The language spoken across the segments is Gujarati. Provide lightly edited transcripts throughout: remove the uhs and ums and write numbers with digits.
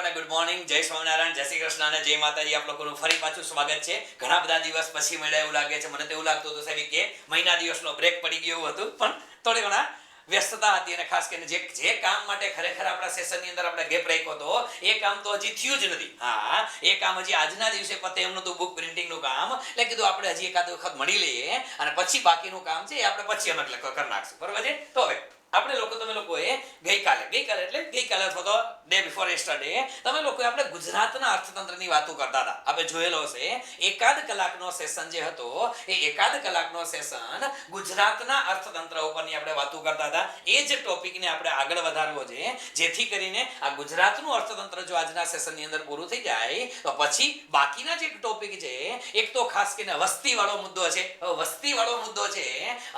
લોકોને ગુડ મોર્નિંગ, જય સ્વામિનારાયણ, જય શ્રી કૃષ્ણ અને જય માતાજી. આપ લોકોનું ફરી પાછું સ્વાગત છે. ઘણા બધા દિવસ પછી મળ્યા એવું લાગે છે. મને તો એવું લાગતું હતું સાહેબ કે મહિના દિવસનો બ્રેક પડી ગયો એવું હતું, પણ થોડી ઘણા વ્યસ્તતા હતી અને ખાસ કરીને જે કામ માટે ખરેખર આપણા સેશનની અંદર આપણે ગેપ રાખ્યો હતો એ કામ તો હજી થયું જ નથી. હા, એ કામ હજી આજના દિવસે પતે એમનું તો બુક પ્રિન્ટિંગનું કામ, એટલે કીધું આપણે હજી એકાદ વખત મળી લઈએ અને પછી બાકીનું કામ છે એ આપણે પછી અમે કરી નાખશું. બરોબર છે? તો હવે આપણે લોકો તમે લોકોએ ગઈકાલે અથવા તો ડે બિફોર યસ્ટરડે તમે લોકોએ આપણે ગુજરાતના અર્થતંત્રની વાતો કરતા હતા. આપણે જોયેલો છે એકાદ કલાકનો સેશન જે હતો એ એકાદ કલાકનો સેશન ગુજરાતના અર્થતંત્ર ઉપરની આપણે વાતો કરતા હતા. એ જ ટોપિકને આપણે આગળ વધારવો છે, જેથી કરીને આ ગુજરાતનું અર્થતંત્ર જો આજના સેશનની અંદર પૂરું થઈ જાય તો પછી બાકીના જે ટોપિક છે, એક તો ખાસ કરીને વસ્તીવાળો મુદ્દો છે. વસ્તીવાળો મુદ્દો છે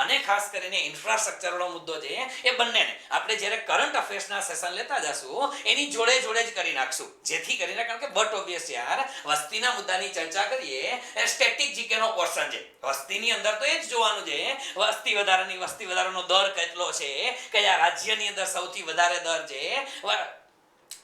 અને ખાસ કરીને ઇન્ફ્રાસ્ટ્રક્ચર વાળો મુદ્દો છે, એ બંનેને આપણે જ્યારે કરંટ અફેર્સના સેશન લેતા જશું એની જોડે જ કરી નાખશું, જેથી કરીને કારણ કે બટ ઓબ્વિયસ યાર વસ્તીના મુદ્દાની ચર્ચા કરીએ એ સ્ટેટિક જીકે નો પોર્શન છે. વસ્તીની અંદર તો એ જ જોવાનું છે વસ્તી વધારાનો દર કેટલો છે, કયા રાજ્યની અંદર સૌથી વધારે દર છે,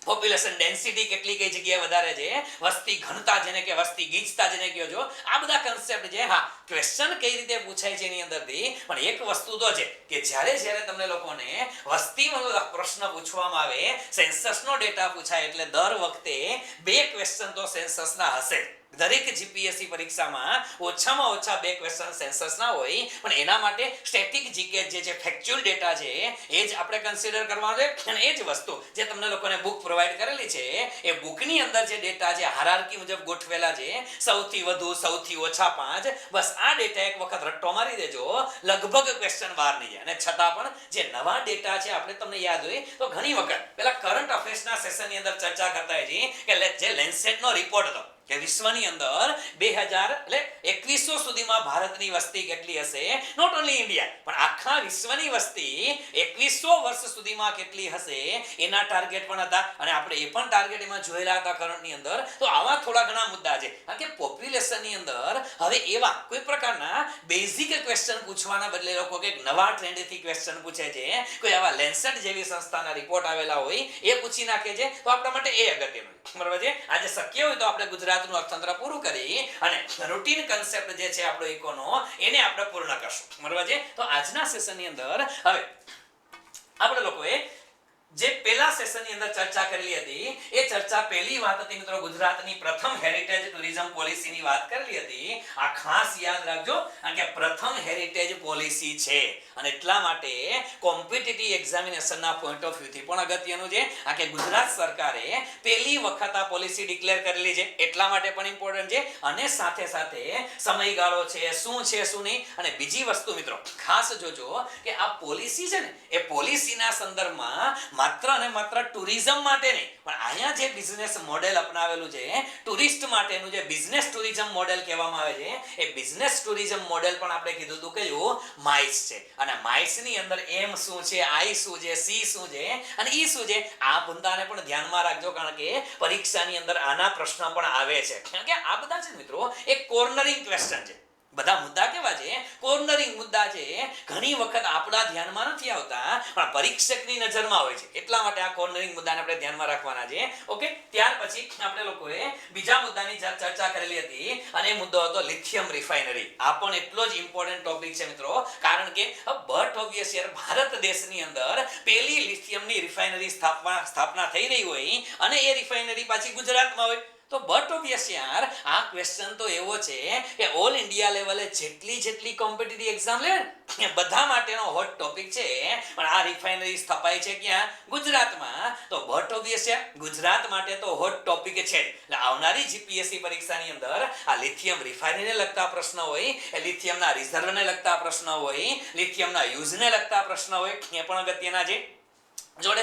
પોપ્યુલેશન ડેન્સિટી કેટલી કઈ જગ્યાએ વધારે છે, વસ્તી ઘનતા જેને કે વસ્તી ગીચતા જેને કહો છો, આ બધા કન્સેપ્ટ છે. હા, ક્વેશ્ચન કઈ રીતે પૂછાય છે એની અંદરથી, પણ એક વસ્તુ તો છે કે જ્યારે તમને લોકોને વસ્તીનો પ્રશ્ન પૂછવામાં આવે, સેન્સસનો ડેટા પૂછાય એટલે દર વખતે બે ક્વેશ્ચન તો સેન્સસના હશે. દરેક જીપીએસસી પરીક્ષામાં ઓછામાં ઓછા બે ક્વેશ્ચન સેન્સસના હોય, પણ એના માટે સ્ટેટિક જીકે જે છે ફેક્ચ્યુઅલ ડેટા છે એ જ આપણે કન્સિડર કરવાનો છે. અને એ જ વસ્તુ જે તમને લોકોને બુક પ્રોવાઈડ કરેલી છે એ બુકની અંદર જે ડેટા છે હાયરાર્કી મુજબ ગોઠવેલા છે, સૌથી વધુ સૌથી ઓછા 5, બસ આ ડેટા એક વખત રટ્ટો મારી દેજો, લગભગ ક્વેશ્ચન બહાર નહીં જાય. અને છતાં પણ જે નવા ડેટા છે આપણે તમને યાદ હોય તો ઘણી વખત પેલા કરંટ અફેર્સના સેશનની અંદર ચર્ચા કરતા છીએ કે જે લેન્સેટનો રિપોર્ટ હતો કે વિશ્વની અંદર 2100 સુધીમાં ભારતની વસ્તી કેટલી હશે, નોટ ઓન્લી ઇન્ડિયા પણ આખા વિશ્વની વસ્તી 2100 વર્ષ સુધીમાં કેટલી હશે એના ટાર્ગેટ પણ હતા. અને આપણે એ પણ ટાર્ગેટ એમાં જોયેલા હતા કરંટની અંદર. તો આવા થોડા ઘણા મુદ્દા છે, કારણ કે પોપ્યુલેશનની અંદર હવે એવા કોઈ પ્રકારના બેઝિક ક્વેશ્ચન પૂછવાના બદલે લોકો કંઈક નવા ટ્રેન્ડથી ક્વેશ્ચન પૂછે છે, કોઈ આવા લેન્સેટ જેવી સંસ્થાના રિપોર્ટ આવેલા હોય એ પૂછી નાખે છે, તો આપણા માટે એ અગત્યનું. બરાબર છે? આજે શક્ય હોય તો આપણે ગુજરાતનું અર્થતંત્ર પૂરું કરી અને રૂટીન કન્સેપ્ટ જે છે આપણો ઇકોનો એને આપણે પૂર્ણ કરશું. બરાબર છે? તો આજના સેશનની અંદર હવે આપણે લોકોએ જે પહેલા સેશનની અંદર ચર્ચા કરેલી હતી એ ચર્ચા પહેલી વાત હતી મિત્રો ગુજરાતની પ્રથમ હેરિટેજ ટુરિઝમ પોલિસીની વાત કરેલી હતી. આ ખાસ યાદ રાખજો કારણ કે પ્રથમ હેરિટેજ પોલિસી છે અને એટલા માટે કોમ્પિટિટિવ એક્ઝામિનેશનના પોઈન્ટ ઓફ વ્યૂથી પણ અગત્યનું છે. આ કે ગુજરાત સરકારે પહેલી વખત આ પોલિસી ડિક્લેર કરેલી છે એટલા માટે પણ ઇમ્પોર્ટન્ટ છે. અને સાથે સાથે સમયગાળો છે શું નહીં. અને બીજી વસ્તુ મિત્રો ખાસ જોજો કે આ પોલિસી છે ને એ પોલિસીના સંદર્ભમાં માત્ર અને માત્ર ટુરિઝમ માટે નહીં, પણ અહીંયા જે બિઝનેસ મોડેલ અપનાવેલું છે ટુરિસ્ટ માટેનું જે બિઝનેસ ટુરિઝમ મોડેલ કહેવામાં આવે છે, એ બિઝનેસ ટુરિઝમ મોડેલ પણ આપણે કીધું હતું કયું માઇસ છે. અને માઇસની અંદર એમ શું છે, આઈ શું છે, સી શું છે અને ઈ શું છે, આ મુદ્દાને પણ ધ્યાનમાં રાખજો કારણ કે પરીક્ષાની અંદર આના પ્રશ્ન પણ આવે છે. કારણ કે આ બધા છે મિત્રો એક કોર્નરિંગ ક્વેશ્ચન છે. બધા મુદ્દા કેવા છે? કોર્નરિંગ મુદ્દા છે. ઘણી વખત આપણા ધ્યાનમાં નથી આવતા પણ પરીક્ષકની નજરમાં હોય છે, એટલા માટે આ કોર્નરિંગ મુદ્દાને આપણે ધ્યાનમાં રાખવાના છે. ઓકે, ત્યાર પછી આપણે લોકોએ બીજા મુદ્દાની ચર્ચા કરેલી હતી અને એ મુદ્દો હતો લિથિયમ રિફાઇનરી. આ પણ એટલો જ ઇમ્પોર્ટન્ટ ટોપિક છે મિત્રો, કારણ કે બટ ઓબ્વિયસ યાર ભારત દેશની અંદર પહેલી લિથિયમની રિફાઇનરી સ્થાપના થઈ રહી હોય અને એ રિફાઇનરી પાછી ગુજરાતમાં હોય તો બટ ઓબ્વિયસ યાર આ ક્વેશ્ચન તો એવો છે કે ઓલ ઇન્ડિયા લેવલે જેટલી કોમ્પિટિટિવ એક્ઝામ લે ને બધા માટેનો હોટ ટોપિક છે. પણ આ રિફાઇનરી સ્થપાય છે ક્યાં? ગુજરાતમાં. તો બટ ઓબ્વિયસ યાર ગુજરાત માટે તો હોટ ટોપિક છે. એટલે આવનારી જીપીએસસી પરીક્ષાની અંદર આ લિથિયમ રિફાઇનરીને લગતા પ્રશ્ન હોય, લિથિયમના રિઝર્વને લગતા પ્રશ્ન હોય, લિથિયમના યુઝને લગતા પ્રશ્ન હોય, એ પણ અગત્યના છે. જોડે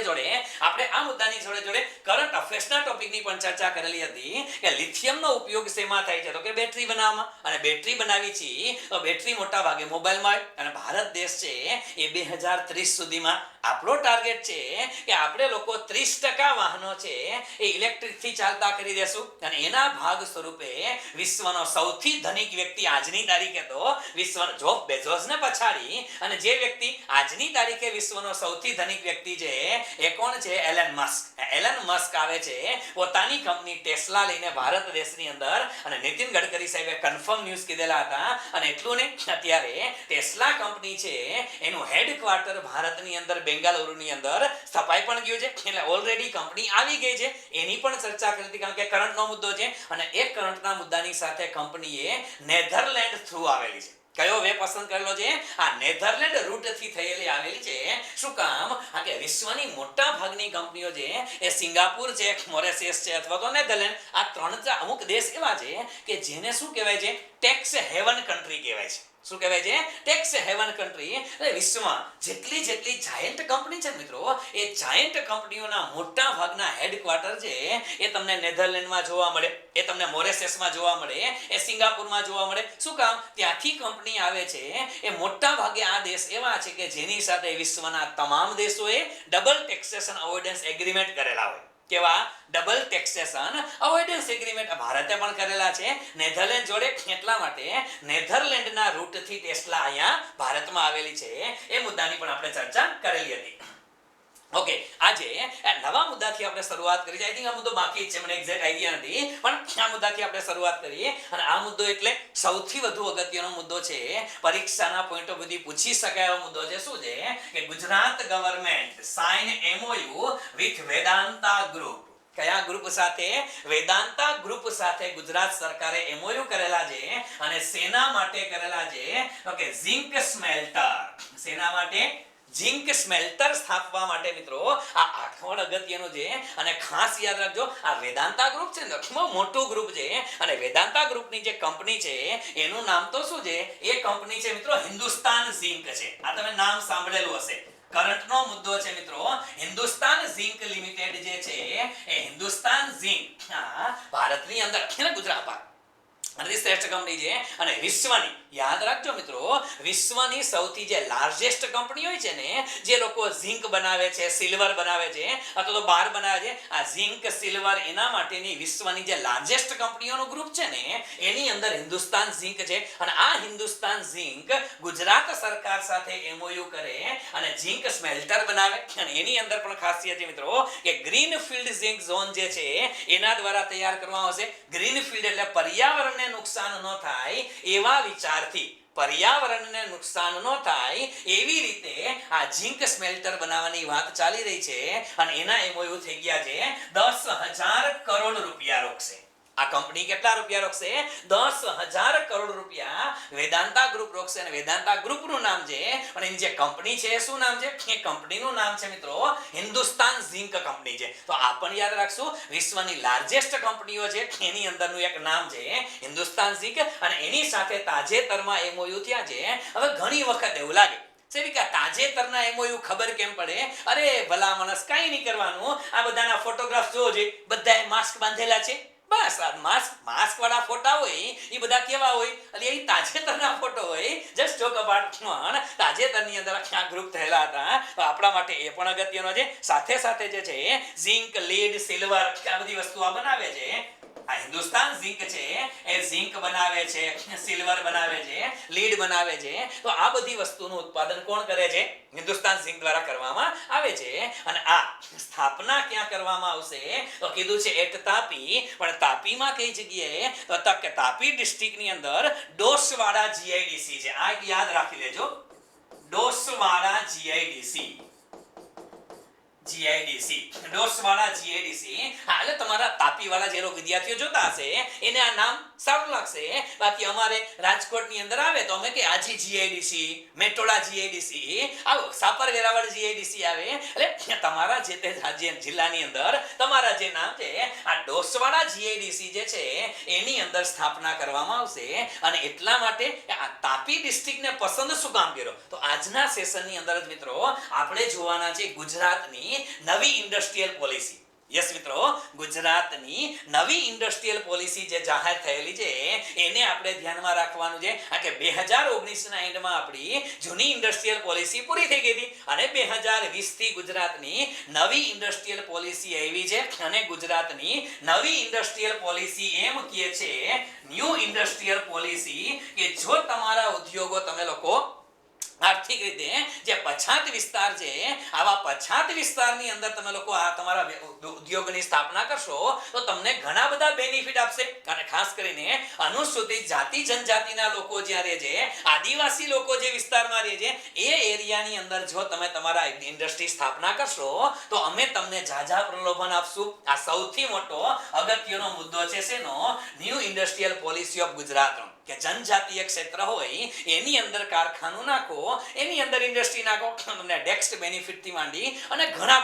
આપણે આ મુદ્દાની જોડે કરંટ અફેર્સના ટોપિકની પણ ચર્ચા કરેલી હતી કે લિથિયમનો ઉપયોગ શેમાં થાય છે? તો કે બેટરી બનાવવામાં. અને બેટરી બનાવી છે તો બેટરી મોટા ભાગે મોબાઈલમાં અને ભારત દેશ છે એ 2030 સુધીમાં આપણો ટાર્ગેટ છે કે આપણે લોકો 30% વાહનો છે એ ઇલેક્ટ્રિક થી ચાલતા કરી દેશું અને એના ભાગ સ્વરૂપે વિશ્વનો સૌથી ધનિક વ્યક્તિ આજની તારીખે તો વિશ્વનો જોબ બેઝોસને પછાડી અને જે વ્યક્તિ આજની તારીખે વિશ્વનો સૌથી ધનિક વ્યક્તિ છે એ કોણ છે? Allan Musk. એલન મસ્ક આવે છે પોતાની કંપની ટેસ્લા લઈને ભારત દેશની અંદર અને નીતિન ગડકરી સાહેબે કન્ફર્મ ન્યૂઝ કીધેલા હતા અને એટલું નહીં અત્યારે ટેસ્લા કંપની છે એનું હેડક્વાર્ટર ભારતની અંદર બેંગાલુરુની અંદર સ્થપાઈ પણ ગયું છે એટલે ઓલરેડી કંપની આવી ગઈ છે એની પણ ચર્ચા કરી હતી કારણ કે કરંટનો મુદ્દો છે અને એ કરંટના મુદ્દાની સાથે કંપનીએ નેધરલેન્ડ થ્રુ આવેલી છે. કયો વે પસંદ કરેલો છે? આ નેધરલેન્ડ રૂટથી થયેલી આવેલી છે. શું કામ? આ કે વિશ્વની મોટા ભાગની કંપનીઓ છે એ સિંગાપુર છે, મોરેશિયસ છે અથવા તો નેધરલેન્ડ, આ ત્રણ અમુક દેશ એવા છે કે જેને શું કહેવાય છે? ટેક્સ હેવન કન્ટ્રી કહેવાય છે. શું કહેવાય છે? Tax heaven country. એટલે વિશ્વમાં જેટલી જાયન્ટ કંપની છે મિત્રો, એ જાયન્ટ કંપનીઓના મોટા ભાગના હેડક્વાર્ટર છે એ તમને નેધરલેન્ડમાં જોવા મળે, એ તમને મોરેશિયસમાં જોવા મળે, એ સિંગાપુરમાં જોવા મળે. શું કામ? ત્યાંથી કંપની આવે છે. એ મોટા ભાગે આ દેશ એવા છે કે જેની સાથે વિશ્વના તમામ દેશોએ ડબલ ટેક્સેશન અવોઇડન્સ એગ્રીમેન્ટ કરેલા હોય. કેવા? ડબલ ટેક્સેશન અવોઇડન્સ એગ્રીમેન્ટ ભારતે પણ કરેલા છે નેધરલેન્ડ જોડે. એટલા માટે નેધરલેન્ડના રૂટથી ટેસ્લા અહીંયા ભારતમાં આવેલી છે એ મુદ્દાની પણ આપણે ચર્ચા કરેલી હતી. ઓકે, આજે નવા મુદ્દાથી આપણે શરૂઆત કરી. આઈ થિંક આ મુદ્દો બાકી જ છે, મને એક્ઝેક્ટ આઈડિયા નથી, પણ આ મુદ્દાથી આપણે શરૂઆત કરીએ. અને આ મુદ્દો એટલે સૌથી વધુ અગત્યનો મુદ્દો છે, પરીક્ષાના પોઈન્ટ ઓફ વ્યૂથી પૂછી શકાય એવો મુદ્દો છે. શું છે? કે Gujarat government sign MOU with Vedanta group. કયા ગ્રુપ સાથે? વેદાંતા ગ્રુપ સાથે ગુજરાત સરકારે MOU કરેલા છે અને સેના માટે કરેલા છે. Okay, zinc smelter. સેના માટે ઝિંક સ્મેલ્ટર સ્થાપવા માટે મિત્રો આ આખવણ અગત્યનું છે. અને ખાસ યાદ રાખજો, આ વેદાંતા ગ્રુપ છે ને બહુ મોટું ગ્રુપ છે અને વેદાંતા ગ્રુપની જે કંપની છે એનું નામ તો શું છે? એ કંપની છે મિત્રો હિન્દુસ્તાન ઝિંક છે. આ તમે નામ સાંભળેલું હશે. કરંટનો મુદ્દો છે મિત્રો. હિન્દુસ્તાન ઝિંક લિમિટેડ જે છે એ હિન્દુસ્તાન ઝિંક ભારતની અંદર ગુજરાત શ્રેષ્ઠ કંપની છે અને વિશ્વની, યાદ રાખજો મિત્રો, વિશ્વની સૌથી જે લાર્જેસ્ટ કંપની હોય છે ને, જે લોકો ઝિંક બનાવે છે, સિલ્વર બનાવે છે અથવા તો બાર બનાવે છે, આ ઝિંક સિલ્વર એના માટેની વિશ્વની જે લાર્જેસ્ટ કંપનીઓનું ગ્રુપ છે ને એની અંદર હિન્દુસ્તાન ઝિંક છે. અને આ હિન્દુસ્તાન ઝિંક ગુજરાત સરકાર સાથે MOU કરે અને ઝિંક સ્મેલ્ટર બનાવે. અને એની અંદર પણ ખાસિયત છે મિત્રો કે ગ્રીનફિલ્ડ ઝિંક ઝોન જે છે એના દ્વારા તૈયાર કરવામાં આવશે. ગ્રીનફિલ્ડ એટલે પર્યાવરણને નુકસાન ન થાય એવા વિચારથી, પર્યાવરણને નુકસાન ન થાય એવી રીતે આ ઝિંક સ્મેલ્ટર બનાવવાની વાત ચાલી રહી છે અને એના MOU થઈ ગયા છે. 10,000 કરોડ રૂપિયા રોકશે. આ કંપની કેટલા રૂપિયા રોકશે? 10,000 કરોડ રૂપિયા વેદાંતા ગ્રુપ રોકશે. અને વેદાંતા ગ્રુપનું નામ છે અને એની જે કંપની છે શું નામ છે? એ કંપનીનું નામ છે મિત્રો હિન્દુસ્તાન ઝિંક કંપની છે. તો આ પણ યાદ રાખશું, વિશ્વની લાર્જેસ્ટ કંપનીઓ છે એની અંદરનું એક નામ છે હિન્દુસ્તાન ઝિંક. અને એની સાથે તાજેતરમાં MOU થયા છે. હવે ઘણી વખત એવું લાગે સેવિકા તાજેતરના MOU ખબર કેમ પડે? અરે ભલા માણસ, કાંઈ નહીં કરવાનું, આ બધાના ફોટોગ્રાફ જોવો છે, બધાએ માસ્ક બાંધેલા છે, બસ આ માસ્ક વાળા ફોટા હોય એ બધા કેવા હોય? એટલે એ તાજેતરના ફોટો હોય. જસ્ટ જોક અબાઉટ પણ તાજેતરની અંદર આ ગ્રુપ થયેલા હતા. તો આપણા માટે એ પણ અગત્યનો છે. સાથે સાથે જે છે ઝિંક, લીડ, સિલ્વર આ બધી વસ્તુ આ બનાવે છે. આ હિન્દુસ્તાન ઝિંક છે એ ઝિંક બનાવે છે, સિલ્વર બનાવે છે, લીડ બનાવે છે. તો આ બધી વસ્તુનું ઉત્પાદન કોણ કરે છે? હિન્દુસ્તાન ઝિંક દ્વારા કરવામાં આવે છે. અને આ સ્થાપના ક્યાં કરવામાં આવશે? તો કીધું છે એટ તાપી. પણ તાપીમાં કઈ જગ્યાએ? તો તાપી ડિસ્ટ્રિક્ટની અંદર ડોસવાડા GIDC છે. આ યાદ રાખી લેજો, ડોસવાડા GIDC, ડોસવાડા GIDC. હા, એટલે તમારા તાપી વાળા જે વિદ્યાર્થીઓ જોતા હશે એને આ નામ સારું લાગશે. બાકી અમારે રાજકોટની અંદર આવે તો અમે કે આજી GIDC, મેટોડા GIDC, આવો સાપર વેરાવળ GIDC આવે. એટલે તમારા જે તે રાજ્ય જિલ્લાની અંદર તમારા જે નામ છે આ ડોસવાડા GIDC જે છે એની અંદર સ્થાપના કરવામાં આવશે. અને એટલા માટે આ તાપી ડિસ્ટ્રિક્ટને પસંદ શું કામ કર્યો? તો આજના સેશનની અંદર જ મિત્રો આપણે જોવાના છે ગુજરાતની નવી ઇન્ડસ્ટ્રીયલ પોલિસી. યસ મિત્રો, ગુજરાતની નવી ઇન્ડસ્ટ્રીયલ પોલિસી જે જાહેર થયેલી છે એને આપણે ધ્યાનમાં રાખવાનું છે. આ કે 2019 ના એન્ડમાં આપણી જૂની ઇન્ડસ્ટ્રીયલ પોલિસી પૂરી થઈ ગઈ હતી અને 2020 થી ગુજરાતની નવી ઇન્ડસ્ટ્રીયલ પોલિસી આવી છે અને ગુજરાતની નવી ઇન્ડસ્ટ્રીયલ પોલિસી એમ કહે છે, ન્યૂ ઇન્ડસ્ટ્રીયલ પોલિસી, કે જો તમારા ઉદ્યોગો તમે લોકો આર્થિક રીતે જે પછાત વિસ્તાર છે, આવા પછાત વિસ્તારની અંદર તમે લોકો આ તમારા ઉદ્યોગની સ્થાપના કરશો તો તમને ઘણા બધા બેનિફિટ આપશે. અને ખાસ કરીને અનુસૂચિત જાતિ જનજાતિના લોકો જ્યાં રહે છે, આદિવાસી લોકો જે વિસ્તારમાં રહે છે, એ એરિયાની અંદર જો તમે તમારા ઇન્ડસ્ટ્રી સ્થાપના કરશો તો અમે તમને ઝાઝા પ્રલોભન આપશું. આ સૌથી મોટો અગત્યનો મુદ્દો છે શેનો? ન્યૂ ઇન્ડસ્ટ્રીયલ પોલિસી ઓફ ગુજરાતનો, કે જનજાતીય ક્ષેત્ર હોય એની અંદર કારખાનું નાખો, એની અંદર ઇન્ડસ્ટ્રી નાખો, તમને ટેક્સ બેનિફિટ થી માંડી અને ઘણા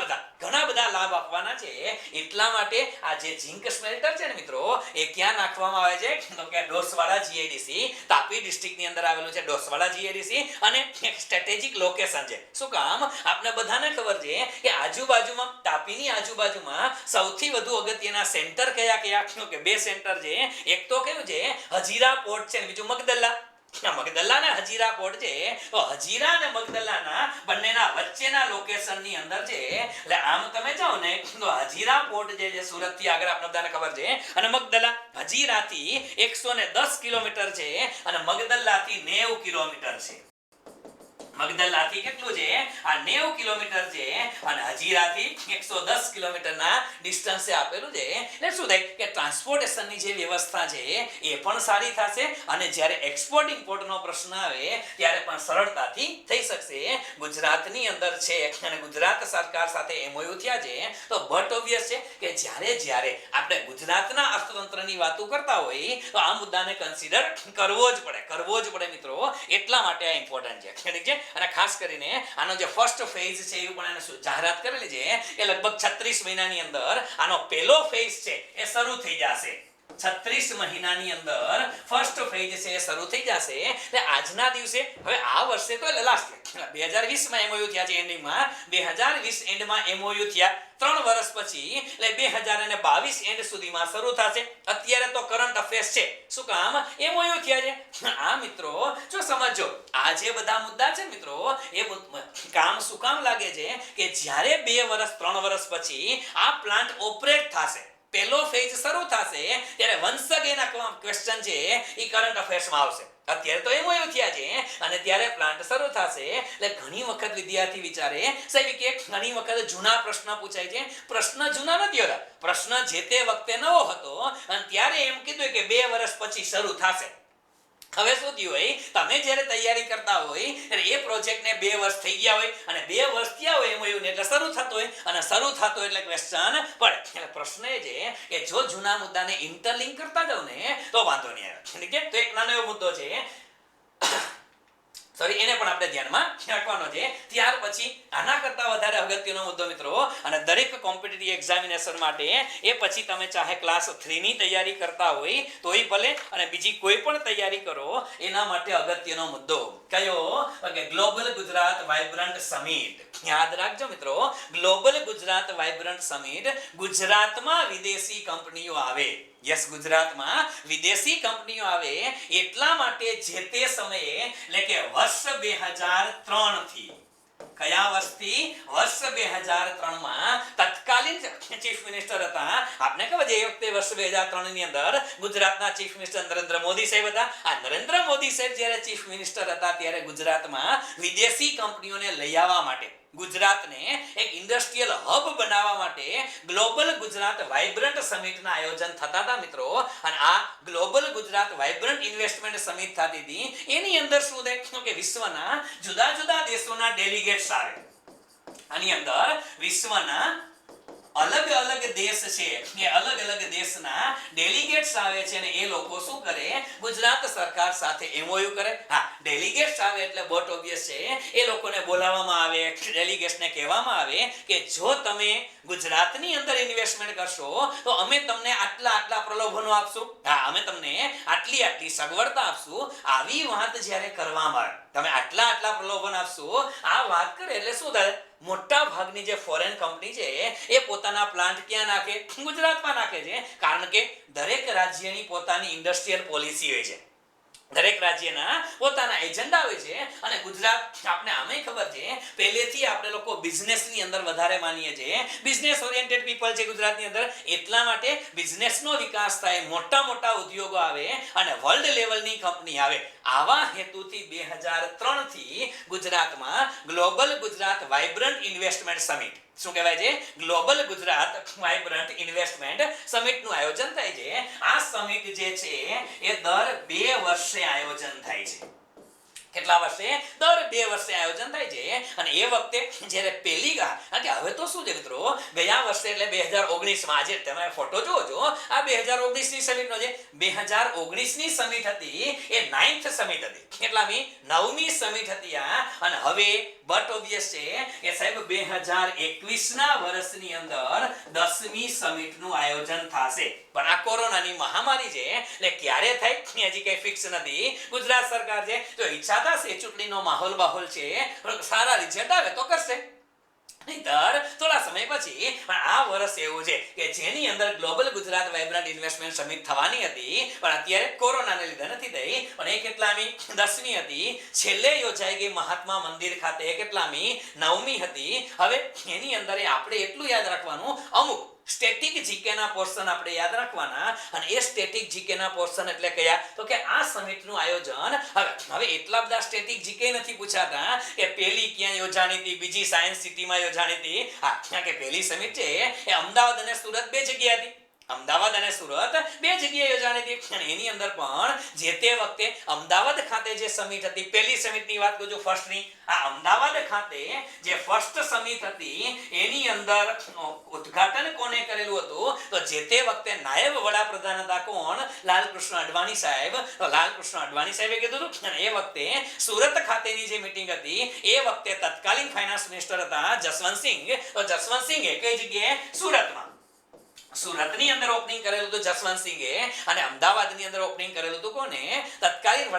બધા લાભ આપવાના છે. એટલા માટે આ જે ઝિંક સ્મેલ્ટર છે ને મિત્રો, એ ક્યાં નાખવામાં આવે છે? તો કે ડોસવાડા જીઆઈડીસી, તાપી ડિસ્ટ્રિક્ટ ની અંદર આવેલું છે ડોસવાડા જીઆઈડીસી, અને એક સ્ટ્રેટેજિક લોકેશન છે. શું કામ? આપને બધાને ખબર છે કે આજુબાજુમાં, તાપીની આજુબાજુમાં સૌથી વધુ અગત્યના સેન્ટર કયા કે બે સેન્ટર છે. એક તો કયું છે? હજીરા પોર્ટ છે, બીજું મગદલ્લા. મગદલ્લા ને હજીરા પોર્ટ છે. તો હજીરા અને મગદલ્લાના બંનેના વચ્ચેના લોકેશનની અંદર છે. એટલે આમ તમે જાઓ ને તો હજીરા પોર્ટ જે છે સુરત થી આગળ, આપણે બધાને ખબર છે, અને મગદલ્લા હજીરાથી 110 કિલોમીટર છે અને મગદલ્લાથી 90 કિલોમીટર છે. મગદલ્લાથી કેટલું છે? આ 90 કિલોમીટર છે અને હજીરાથી 110 કિલોમીટરના ડિસ્ટન્સે આપેલું છે. એટલે શું થાય કે ટ્રાન્સપોર્ટેશનની જે વ્યવસ્થા છે એ પણ સારી થશે અને જ્યારે એક્સપોર્ટ ઇમ્પોર્ટનો પ્રશ્ન આવે ત્યારે પણ સરળતાથી થઈ શકશે. ગુજરાતની અંદર છે અને ગુજરાત સરકાર સાથે એમઓયુ થયા છે, તો બટ ઓબ્વિયસ છે કે જ્યારે આપણે ગુજરાતના અર્થતંત્રની વાતો કરતા હોય તો આ મુદ્દાને કન્સિડર કરવો જ પડે મિત્રો. એટલા માટે આ ઇમ્પોર્ટન્ટ છે. ઠીક છે? અને ખાસ કરીને આનો જે ફર્સ્ટ ફેઝ છે એ પણ એને જાહેરાત કરેલી છે કે લગભગ 36 મહિનાની અંદર આનો પહેલો ફેઝ છે એ શરૂ થઈ જશે. 36 મહિનાની અંદર ફર્સ્ટ ફેઝ છે એ શરૂ થઈ જશે. એટલે આજના દિવસે, હવે આ વર્ષે તો લાસ્ટ 2020 માં એમઓયુ થયા છે, એન્ડિંગમાં 2020 એન્ડમાં એમઓયુ થયા. 3 વર્ષ પછી એટલે 2022 એન્ડ સુધીમાં શરૂ થશે. અત્યારે તો કરંટ અફેર્સ છે. શું કામ? એમઓયુ થયા છે. આ મિત્રો જો સમજો, આ જે બધા મુદ્દા છે મિત્રો, એ કામ શું કામ લાગે છે કે જ્યારે 2 વર્ષ 3 વર્ષ પછી આ પ્લાન્ટ ઓપરેટ થશે, પહેલો ફેઝ શરૂ થશે, ત્યારે વન્સ અગેન આ ક્વેશ્ચન છે એ કરંટ અફેર્સમાં આવશે. અત્યારે તો એમઓયુ થયા છે અને ત્યારે પ્લાન્ટ શરૂ થશે. એટલે ઘણી વખત વિદ્યાર્થી વિચારે સાહેબ કે ઘણી વખત જૂના પ્રશ્ન પૂછાય છે. પ્રશ્ન જૂના નથી હોતા, પ્રશ્ન જે તે વખતે નવો હતો અને ત્યારે એમ કીધું કે 2 વર્ષ પછી શરૂ થશે. હવે શું થયું હોય, તમે જ્યારે તૈયારી કરતા હોય ત્યારે એ પ્રોજેક્ટને 2 વર્ષ થઈ ગયા હોય અને 2 વર્ષ થયા હોય એમઓયુ ને, એટલે શરૂ થતો હોય અને શરૂ થતો એટલે ક્વેશ્ચન પડે. એટલે પ્રશ્ન એ છે કે જો જૂના મુદ્દાને ઇન્ટરલિંક કરતા જાવ ને તો વાંધો નહીં આવે. ઠીક છે? તો એક નાનો એવો મુદ્દો છે, સોરી, એને પણ આપણે ધ્યાનમાં રાખવાનો છે. ત્યાર પછી આના કરતા વધારે અગત્યનો મુદ્દો મિત્રો, અને દરેક કોમ્પિટિટિવ એક્ઝામિનેશન માટે, એ પછી તમે ચાહે ક્લાસ 3 ની તૈયારી કરતા હોય તોય ભલે અને બીજી કોઈ પણ તૈયારી કરો, એના માટે અગત્યનો મુદ્દો કયો? કે ગ્લોબલ ગુજરાત વાઇબ્રન્ટ સમિટ. યાદ રાખજો મિત્રો, ગ્લોબલ ગુજરાત વાઇબ્રન્ટ સમિટ. ગુજરાતમાં વિદેશી કંપનીઓ આવે. યસ, ગુજરાતમાં વિદેશી કંપનીઓ આવે એટલા માટે જે તે સમયે, એટલે કે વર્ષ 2003 થી, કયા વર્ષથી? વર્ષ 2003 માં તત્કાલીન ચીફ મિનિસ્ટર હતા. આપને ખબર છે એ વખતે વર્ષ 2003 ની અંદર ગુજરાતના ચીફ મિનિસ્ટર નરેન્દ્ર મોદી સાહેબ હતા. આ નરેન્દ્ર મોદી સાહેબ જ્યારે ચીફ મિનિસ્ટર હતા ત્યારે ગુજરાતમાં વિદેશી કંપનીઓને લઈ આવવા માટે, ગુજરાતને એક ઇન્ડસ્ટ્રીયલ હબ બનાવવા માટે ગ્લોબલ ગુજરાત વાઇબ્રન્ટ સમિટના આયોજન થતા હતા મિત્રો. અને આ global Gujarat vibrant investment summit થતી હતી. એની અંદર શું થાય કે વિશ્વના જુદા જુદા દેશોના ડેલિગેટ્સ આવે. આની અંદર વિશ્વના અલગ અલગ દેશ છે, એ અલગ અલગ દેશના ડેલિગેટ્સ આવે છે અને એ લોકો શું કરે? ગુજરાત સરકાર સાથે એમઓયુ કરે. હા, ડેલિગેટ્સ આવે એટલે બટ ઓબ્વિયસ છે, એ લોકોને બોલાવવામાં આવે, ડેલિગેટ્સને કહેવામાં આવે કે જો તમે ગુજરાતની અંદર ઇન્વેસ્ટમેન્ટ કરશો તો અમે તમને આટલા પ્રલોભનો આપશું. હા, અમે તમને આટલી સગવડતા આપશું. આવી વાત જ્યારે કરવામાં આવે, તમે આટલા પ્રલોભન આપશો, આ વાત કરે એટલે શું થાય? મોટા ભાગની જે ફોરેન કંપની છે એ પોતાના પ્લાન્ટ ક્યાં નાખે? ગુજરાતમાં નાખે છે. કારણ કે દરેક રાજ્યની પોતાની ઇન્ડસ્ટ્રીયલ પોલિસી હોય છે, દરેક રાજ્યના પોતાના એજન્ડા હોય છે. અને ગુજરાત આપણે આમે ખબર છે પહેલેથી આપણે લોકો બિઝનેસની અંદર વધારે માનીએ છીએ, બિઝનેસ ઓરિએન્ટેડ પીપલ છે ગુજરાતની અંદર. એટલા માટે બિઝનેસનો વિકાસ થાય, મોટા મોટા ઉદ્યોગો આવે અને વર્લ્ડ લેવલની કંપની આવે. આવા હેતુથી 2003 થી ગુજરાતમાં global Gujarat vibrant investment summit, શું કહેવાય છે? ગ્લોબલ ગુજરાત વાઇબ્રન્ટ ઇન્વેસ્ટમેન્ટ સમિટનું આયોજન થાય છે. આ સમિટ જે છે એ દર 2 વર્ષે આયોજન થાય છે. કેટલા વર્ષે? દર 2 વર્ષે આયોજન થાય છે. અને એ વખતે જ્યારે પહેલી કારણ કે હવે તો શું છે મિત્રો, ગયા વર્ષે એટલે 2019 માં, આજે તમે ફોટો જોવો છો, આ 2019 ની સમિટનો છે. 2019 ની સમિટ હતી એ 9th સમિટ હતી. કેટલામી? 9મી સમિટ હતી આ. અને હવે બટ ઓબ્વિયસ છે કે સાહેબ 2021 ના વર્ષની અંદર 10મી સમિટનું આયોજન થશે. પણ આ કોરોનાની મહામારી છે એટલે ક્યારે થાય હજી કઈ ફિક્સ નથી. ગુજરાત સરકાર છે તો ઈચ્છા થશે, ચૂંટણીનો માહોલ છે, સારા રિઝલ્ટ આવે તો કરશે, નહીંતર થોડા સમય પછી. પણ આ વર્ષ એવું છે કે જેની અંદર global Gujarat vibrant investment summit થવાની હતી, પણ અત્યારે કોરોનાને લીધે નથી થઈ. પણ એ કેટલામી? 10મી હતી. છેલ્લે યોજાઈ ગઈ મહાત્મા મંદિર ખાતે. કેટલામી? 9મી હતી. હવે એની અંદર આપણે એટલું યાદ રાખવાનું, અમુક સ્ટેટિક જીકે ના પોર્શન આપણે યાદ રાખવાના. અને એ સ્ટેટિક જીકે ના પોર્શન એટલે કયા? તો કે આ સમિટનું આયોજન. હવે એટલા બધા સ્ટેટિક જીકે નથી પૂછાતા કે પહેલી ક્યાં યોજાણી હતી, બીજી સાયન્સ સિટીમાં યોજાણી હતી. હા, કે પહેલી સમિટ છે એ અમદાવાદ અને સુરત 2 જગ્યાએ હતી. અમદાવાદ અને સુરત 2 જગ્યાએ યોજાણી હતી. અને એની અંદર પણ જે તે વખતે અમદાવાદ ખાતે જે સમિટ હતી, પહેલી સમિટની વાત કરું, ફર્સ્ટની, આ અમદાવાદ ખાતે જે ફર્સ્ટ સમિટ હતી એની અંદર ઉદ્ઘાટન કોને કરેલું હતું? તો જે તે વખતે નાયબ વડાપ્રધાન હતા. કોણ? લાલકૃષ્ણ અડવાણી સાહેબ. તો લાલકૃષ્ણ અડવાણી સાહેબે કીધું હતું. અને એ વખતે સુરત ખાતેની જે મીટિંગ હતી એ વખતે તત્કાલીન ફાઇનાન્સ મિનિસ્ટર હતા જસવંતસિંહ. તો જસવંતસિંહે કઈ જગ્યાએ? સુરતમાં. સુરતની અંદર ઓપનિંગ કરેલું હતું જસવંતસિંહે. અને અમદાવાદની અંદર ઓપનિંગ કરેલું હતું કોને? તત્કાલીન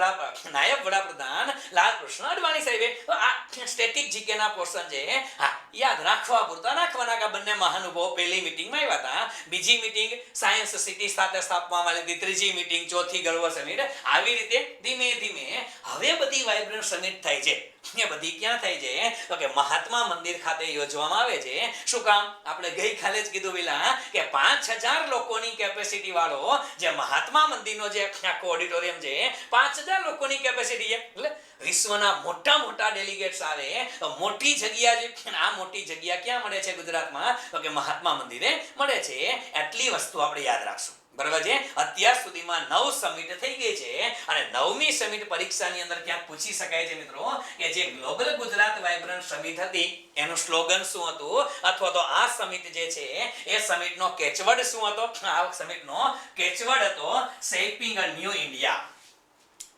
નાયબ વડાપ્રધાન લાલકૃષ્ણ અડવાણી સાહેબે. તો આ સ્ટેટિક જીકે ના પોર્શન છે, હા, યાદ રાખવા પૂરતા રાખવાના. કે બંને મહાનુભાવો પહેલી મીટિંગમાં આવ્યા હતા, બીજી મીટિંગ સાયન્સ સિટી સાથે સ્થાપવામાં આવી હતી, ત્રીજી મીટિંગ, ચોથી ગ્લોબલ સમિટ. આવી રીતે ધીમે ધીમે હવે બધી વાઇબ્રન્ટ સમિટ થાય છે. એ બધી ક્યાં થાય છે? તો કે મહાત્મા મંદિર ખાતે યોજવામાં આવે છે. શું કામ? આપણે ગઈકાલે જ કીધું પેલા કે 5000 લોકોની કેપેસિટી વાળો જે મહાત્મા મંદિરનો જે આખો ઓડિટોરિયમ છે, 5000 લોકોની કેપેસિટી છે. એટલે વિશ્વના મોટા મોટા ડેલિગેટ્સ આવે. મોટી જગ્યા છે. આ મોટી જગ્યા ક્યાં મળે છે ગુજરાતમાં? તો કે મહાત્મા મંદિરે મળે છે. એટલી વસ્તુ આપણે યાદ રાખશું. બરાબર છે? અત્યાર સુધીમાં 9 સમિટ થઈ ગઈ છે. અને 9મી સમિટ પરીક્ષાની અંદર ક્યાંક પૂછી શકાય છે મિત્રો કે જે ગ્લોબલ ગુજરાત વાઇબ્રન્ટ સમિટ હતી એનું સ્લોગન શું હતું? અથવા તો આ સમિટ જે છે એ સમિટનો કેચવર્ડ શું હતો? આ સમિટનો કેચવર્ડ હતો શેપિંગ અ ન્યૂ ઇન્ડિયા.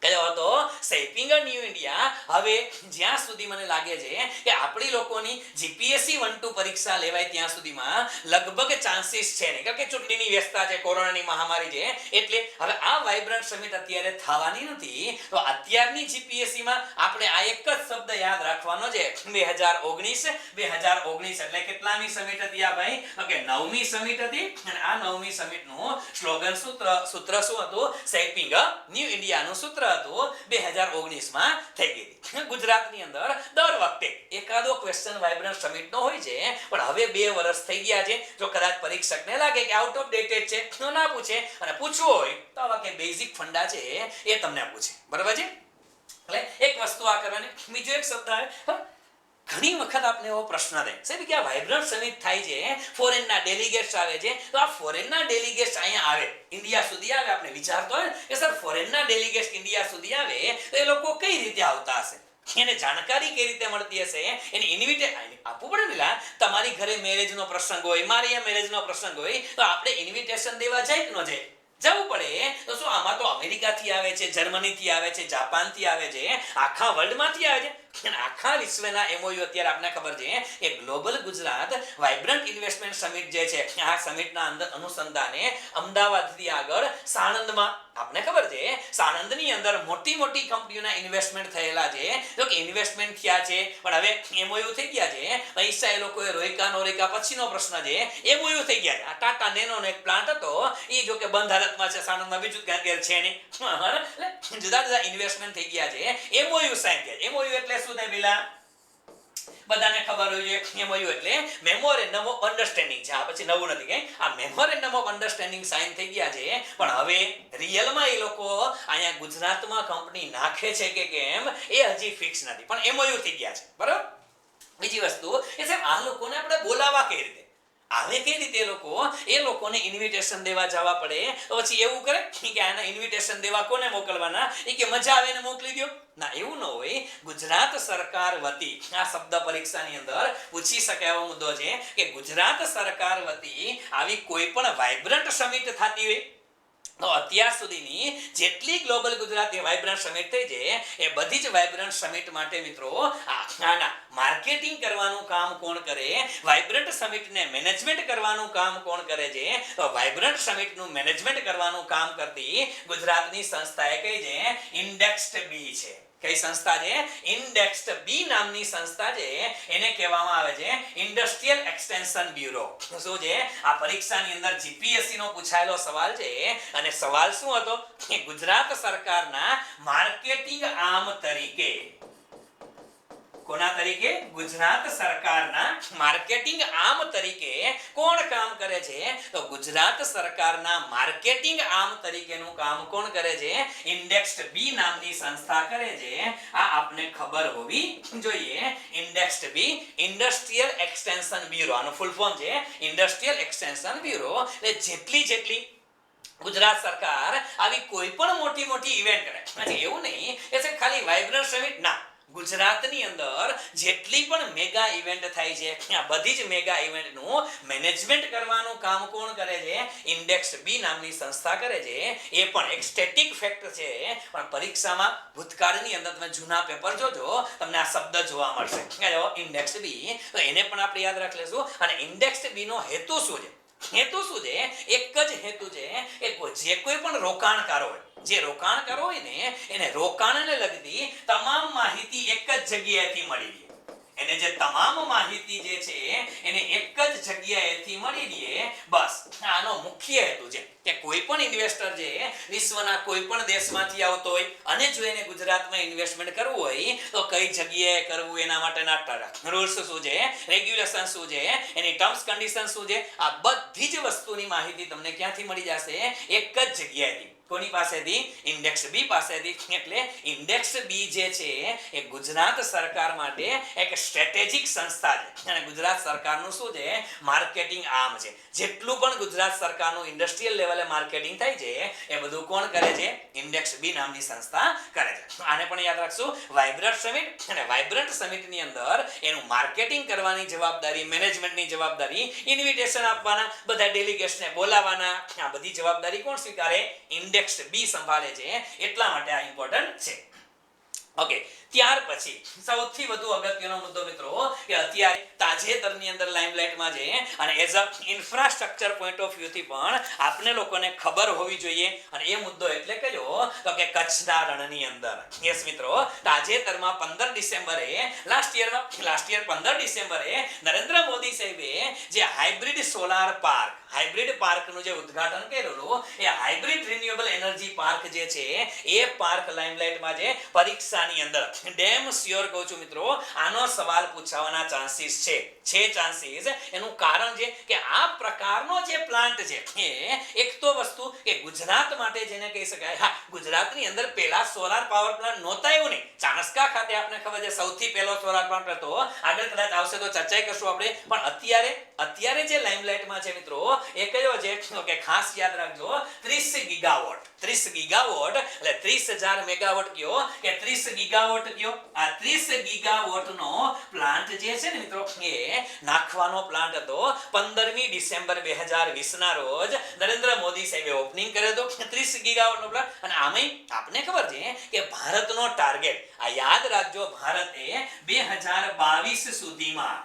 કયો હતો? Shaping a new India. હવે જ્યાં સુધી મને લાગે છે કે આપણી લોકોની જીપીએસસી 1-2 પરીક્ષા લેવાય ત્યાં સુધીમાં લગભગ ચાન્સીસ છે નહીં, કારણ કે ચૂંટણીની વ્યસ્તતા છે, કોરોનાની મહામારી છે. એટલે હવે આ વાઇબ્રન્ટ સમિટ અત્યારે થવાની નથી. તો અત્યારની જીપીએસસી માં આપણે આ એક જ શબ્દ યાદ રાખવાનો છે, 2019 એટલે કેટલામી સમિટ હતી આ ભાઈ? ઓકે, 9મી સમિટ હતી. અને આ 9મી સમિટનું સ્લોગન સૂત્ર શું હતું? શેપિંગ અ ન્યૂ ઇન્ડિયાનું સૂત્ર હતું. 2019 માં થઈ ગઈ હતી. ગુજરાતની અંદર દર વખતે એકાદો ક્વેશ્ચન વાઇબ્રન્ટ સમિટ નો હોય છે. પણ હવે 2 વર્ષ થઈ ગયા છે. જો કદાચ પરીક્ષકને લાગે કે આઉટ ઓફ ડેટેડ છે તો ના પૂછે, અને પૂછવું હોય તો આવા કે બેઝિક ફંડા છે એ તમને પૂછે. બરાબર છે? એટલે એક વસ્તુ આ કરવાની. બીજો એક શબ્દ આવે, ઘણી વખત આપણે એવો પ્રશ્ન થાય સાહેબ કે આ વાઇબ્રન્ટ સમિટ થાય છે, ફોરેનના ડેલિગેટ્સ આવે છે, તો આ ફોરેનના ડેલિગેટ્સ અહીંયા આવે, ઇન્ડિયા સુધી આવે. આપણે વિચારતો હોય કે સર ફોરેનના ડેલિગેટ્સ ઇન્ડિયા સુધી આવે તો એ લોકો કઈ રીતે આવતા હશે? એને જાણકારી કઈ રીતે મળતી હશે? એને ઇન્વિટેશન આપવું પડે ને. તમારી ઘરે મેરેજનો પ્રસંગ હોય, મારી મેરેજનો પ્રસંગ હોય, તો આપણે ઇન્વિટેશન દેવા જાય કે ન જાય? જવું પડે. તો શું આમાં તો અમેરિકાથી આવે છે, જર્મનીથી આવે છે, જાપાનથી આવે છે, આખા વર્લ્ડમાંથી આવે છે. અને આખા વિશ્વના MOU અત્યારે આપને ખબર છે કે global Gujarat vibrant investment summit જે છે આ સમિટના અંદર અનુસંધાને અમદાવાદથી આગળ સાણંદમાં આપને ખબર છે સાણંદની અંદર મોટી મોટી કંપનીઓના ઇન્વેસ્ટમેન્ટ થયેલા છે. જો કે ઇન્વેસ્ટમેન્ટ થયા છે પણ હવે MOU થઈ ગયા છે. પૈસા એ લોકોએ રોયકા નો રોયકા પછીનો પ્રશ્ન છે. MOU થઈ ગયા છે. આ ટાટા નેનોનો એક પ્લાન્ટ હતો એ જો કે બંધ હાલતમાં છે સાણંદમાં, બીજું ક્યાં ઘેર છે નહીં. એટલે જુદા જુદા ઇન્વેસ્ટમેન્ટ થઈ ગયા છે. MOU સાઈન થયા. MOU એટલે શું થાય પેલા બધાને ખબર હોય છે. MOU એટલે મેમોરેન્ડમ ઓફ અન્ડરસ્ટેન્ડિંગ છે. આ પછી નવું નથી કે આ મેમોરેન્ડમ ઓફ અન્ડરસ્ટેન્ડિંગ સાઈન થઈ ગયા છે. પણ હવે રિયલમાં એ લોકો અહીંયા ગુજરાતમાં કંપની નાખે છે કે કેમ એ હજી ફિક્સ નથી, પણ MOU થઈ ગયા છે. બરાબર. બીજી વસ્તુ એ સાહેબ આ લોકોને આપણે બોલાવા કઈ રીતે આવે, કઈ રીતે એ લોકોને ઇન્વિટેશન દેવા જવા પડે. તો પછી એવું કરે કે આને ઇન્વિટેશન દેવા કોને મોકલવાના, એ કે મજા આવે ને મોકલી દો. ના, એવું ન હોય. ગુજરાત સરકાર વતી આ શબ્દ પરીક્ષાની અંદર પૂછી શકે એવો મુદ્દો છે કે ગુજરાત સરકાર વતી આવી કોઈ પણ વાઇબ્રન્ટ સમિટ થતી હોય તો અત્યાર સુધીની જેટલી ગ્લોબલ ગુજરાતી વાઇબ્રન્ટ સમિટ થઈ છે એ બધી જ વાઇબ્રન્ટ સમિટ માટે મિત્રો આના માર્કેટિંગ કરવાનું કામ કોણ કરે, વાઇબ્રન્ટ સમિટને મેનેજમેન્ટ કરવાનું કામ કોણ કરે છે, તો વાઇબ્રન્ટ સમિટનું મેનેજમેન્ટ કરવાનું કામ કરતી ગુજરાતની સંસ્થા એ કઈ છે, ઇન્ડેક્સ્ડ બી છે. કઈ સંસ્થા છે? ઇન્ડેક્સ્ડ બી નામની સંસ્થા છે. એને કહેવામાં આવે છે ઇન્ડસ્ટ્રીયલ એક્સટેન્શન બ્યુરો. શું છે? આ પરીક્ષાની અંદર જીપીએસસી નો પૂછાયેલો સવાલ છે અને સવાલ શું હતો કે ગુજરાત સરકારના માર્કેટિંગ આર્મ તરીકે, કોના તરીકે? ગુજરાત સરકારના માર્કેટિંગ આર્મ તરીકે કોણ કામ કરે છે? તો ગુજરાત સરકારના માર્કેટિંગ આર્મ તરીકેનું કામ કોણ કરે છે? ઇન્ડેક્સ્ડ બી નામની સંસ્થા કરે છે. આ આપને ખબર હોવી જોઈએ. ઇન્ડેક્સ્ડ બી ઇન્ડસ્ટ્રીયલ એક્સટેન્શન બ્યુરો, આનું ફૂલ ફોર્મ છે ઇન્ડસ્ટ્રીયલ એક્સટેન્શન બ્યુરો. એટલે જેટલી ગુજરાત સરકાર આવી કોઈ પણ મોટી ઇવેન્ટ કરે, એવું નહીં કે ખાલી વાઇબ્રન્ટ સમિટ ના, ગુજરાતની અંદર જેટલી પણ મેગા ઇવેન્ટ થાય છે આ બધી જ મેગા ઇવેન્ટનું મેનેજમેન્ટ કરવાનું કામ કોણ કરે છે? ઇન્ડેક્સ્ડ બી નામની સંસ્થા કરે છે. એ પણ એક સ્ટેટિક ફેક્ટ છે, પણ પરીક્ષામાં ભૂતકાળની અંદર તમે જૂના પેપર જોજો તમને આ શબ્દ જોવા મળશે. ઇન્ડેક્સ્ડ બી, તો એને પણ આપણે યાદ રાખી લેશું. અને ઇન્ડેક્સ્ડ બી નો હેતુ શું છે? હેતુ શું છે? એક જ હેતુ છે કે જે કોઈ પણ રોકાણકારો હોય, જે રોકાણકારો હોય ને એને રોકાણને લગતી તમામ માહિતી એક જ જગ્યાએથી મળી રહે. એને જે તમામ માહિતી જે છે એને એક જ જગ્યાએથી મળી રહે. બસ આનો મુખ્ય હેતુ છે કે કોઈ પણ ઇન્વેસ્ટર જે વિશ્વના કોઈ પણ દેશમાંથી આવતો હોય અને જો એને ગુજરાતમાં ઇન્વેસ્ટમેન્ટ કરવું હોય તો કઈ જગ્યાએ કરવું, એના માટેના રૂલ્સ શું છે, રેગ્યુલેશન શું છે, એની ટર્મ્સ કન્ડિશન શું છે, આ બધી જ વસ્તુની માહિતી તમને ક્યાંથી મળી જશે? એક જ જગ્યાએથી. કોની પાસેથી? ઇન્ડેક્સ બી પાસેથી. એટલે ઇન્ડેક્સ બી જે છે એ ગુજરાત સરકાર માટે એક સ્ટ્રેટેજિક સંસ્થા છે અને ગુજરાત સરકારનું શું છે? માર્કેટિંગ આર્મ છે. જેટલું પણ ગુજરાત સરકારનું ઇન્ડસ્ટ્રીયલ લેવલે માર્કેટિંગ થાય છે એ બધું કોણ કરે છે? ઇન્ડેક્સ બી નામની સંસ્થા કરે છે. આને પણ યાદ રાખશું. વાઇબ્રન્ટ સમિટ અને વાઇબ્રન્ટ સમિટની અંદર એનું માર્કેટિંગ કરવાની જવાબદારી, મેનેજમેન્ટની જવાબદારી, ઇન્વિટેશન આપવાના, બધા ડેલિગેટ્સને બોલાવવાના, આ બધી જવાબદારી કોણ સ્વીકારે? ઇન્ડેક્સ્ડ બી સંભાળે છે. એટલા માટે આ ઇમ્પોર્ટન્ટ છે. ઓકે, ત્યાર પછી સૌથી વધુ અગત્યનો મુદ્દો મિત્રો કે અત્યારે તાજેતરની અંદર લાઇમલાઇટમાં છે અને as a infrastructure point of view થી પણ આપને લોકોને ખબર હોવી જોઈએ. અને એ મુદ્દો એટલે કયો? તો કે કચ્છના રણની અંદર. યસ મિત્રો, તાજેતરમાં 15 ડિસેમ્બરે લાસ્ટ યર 15 ડિસેમ્બરે નરેન્દ્ર મોદી સાહેબે જે હાઇબ્રિડ સોલાર પાર્ક, હાઇબ્રિડ પાર્કનું જે ઉદ્ઘાટન કરેલું, એ હાઇબ્રિડ રિન્યુએબલ એનર્જી પાર્ક જે છે એ પાર્ક લાઇમલાઇટમાં છે. પરીક્ષાની અંદર ડેમ શ્યોર કહું છું મિત્રો, આનો સવાલ પૂછાવાના ચાન્સીસ છે ચાન્સીસ. એનું કારણ છે કે આ પ્રકારનો જે પ્લાન્ટ છે એ એક તો વસ્તુ કે ગુજરાત માટે જેને કહી શકાય, હા ગુજરાતની અંદર પહેલા સોલાર પાવર પ્લાન્ટ નહોતા, એવું નહીં. ચાણસ્કા ખાતે આપણે ખબર છે સૌથી પહેલો સોલાર પ્લાન્ટ હતો. આગળ કદાચ આવશે તો ચર્ચા કરશું આપણે. પણ અત્યારે જે લાઇમલાઇટમાં છે મિત્રો એ કયો છે કે ખાસ યાદ રાખજો, 30 ગીગાવોટ 30 ગીગાવોટ એટલે 30,000 મેગાવોટ કયો કે 30 ગીગાવોટ કયો. આ 30 ગીગાવોટનો પ્લાન્ટ જે છે ને મિત્રો એ નાખવાનો પ્લાન્ટ હતો 15મી ડિસેમ્બર 2020 ના રોજ નરેન્દ્ર મોદી સાહેબે ઓપનિંગ કર્યો હતો 30 ગીગાવોટનો પ્લાન્ટ. અને આમાં આપને ખબર છે કે ભારતનો ટાર્ગેટ આ યાદ રાખજો, ભારતે 2022 સુધીમાં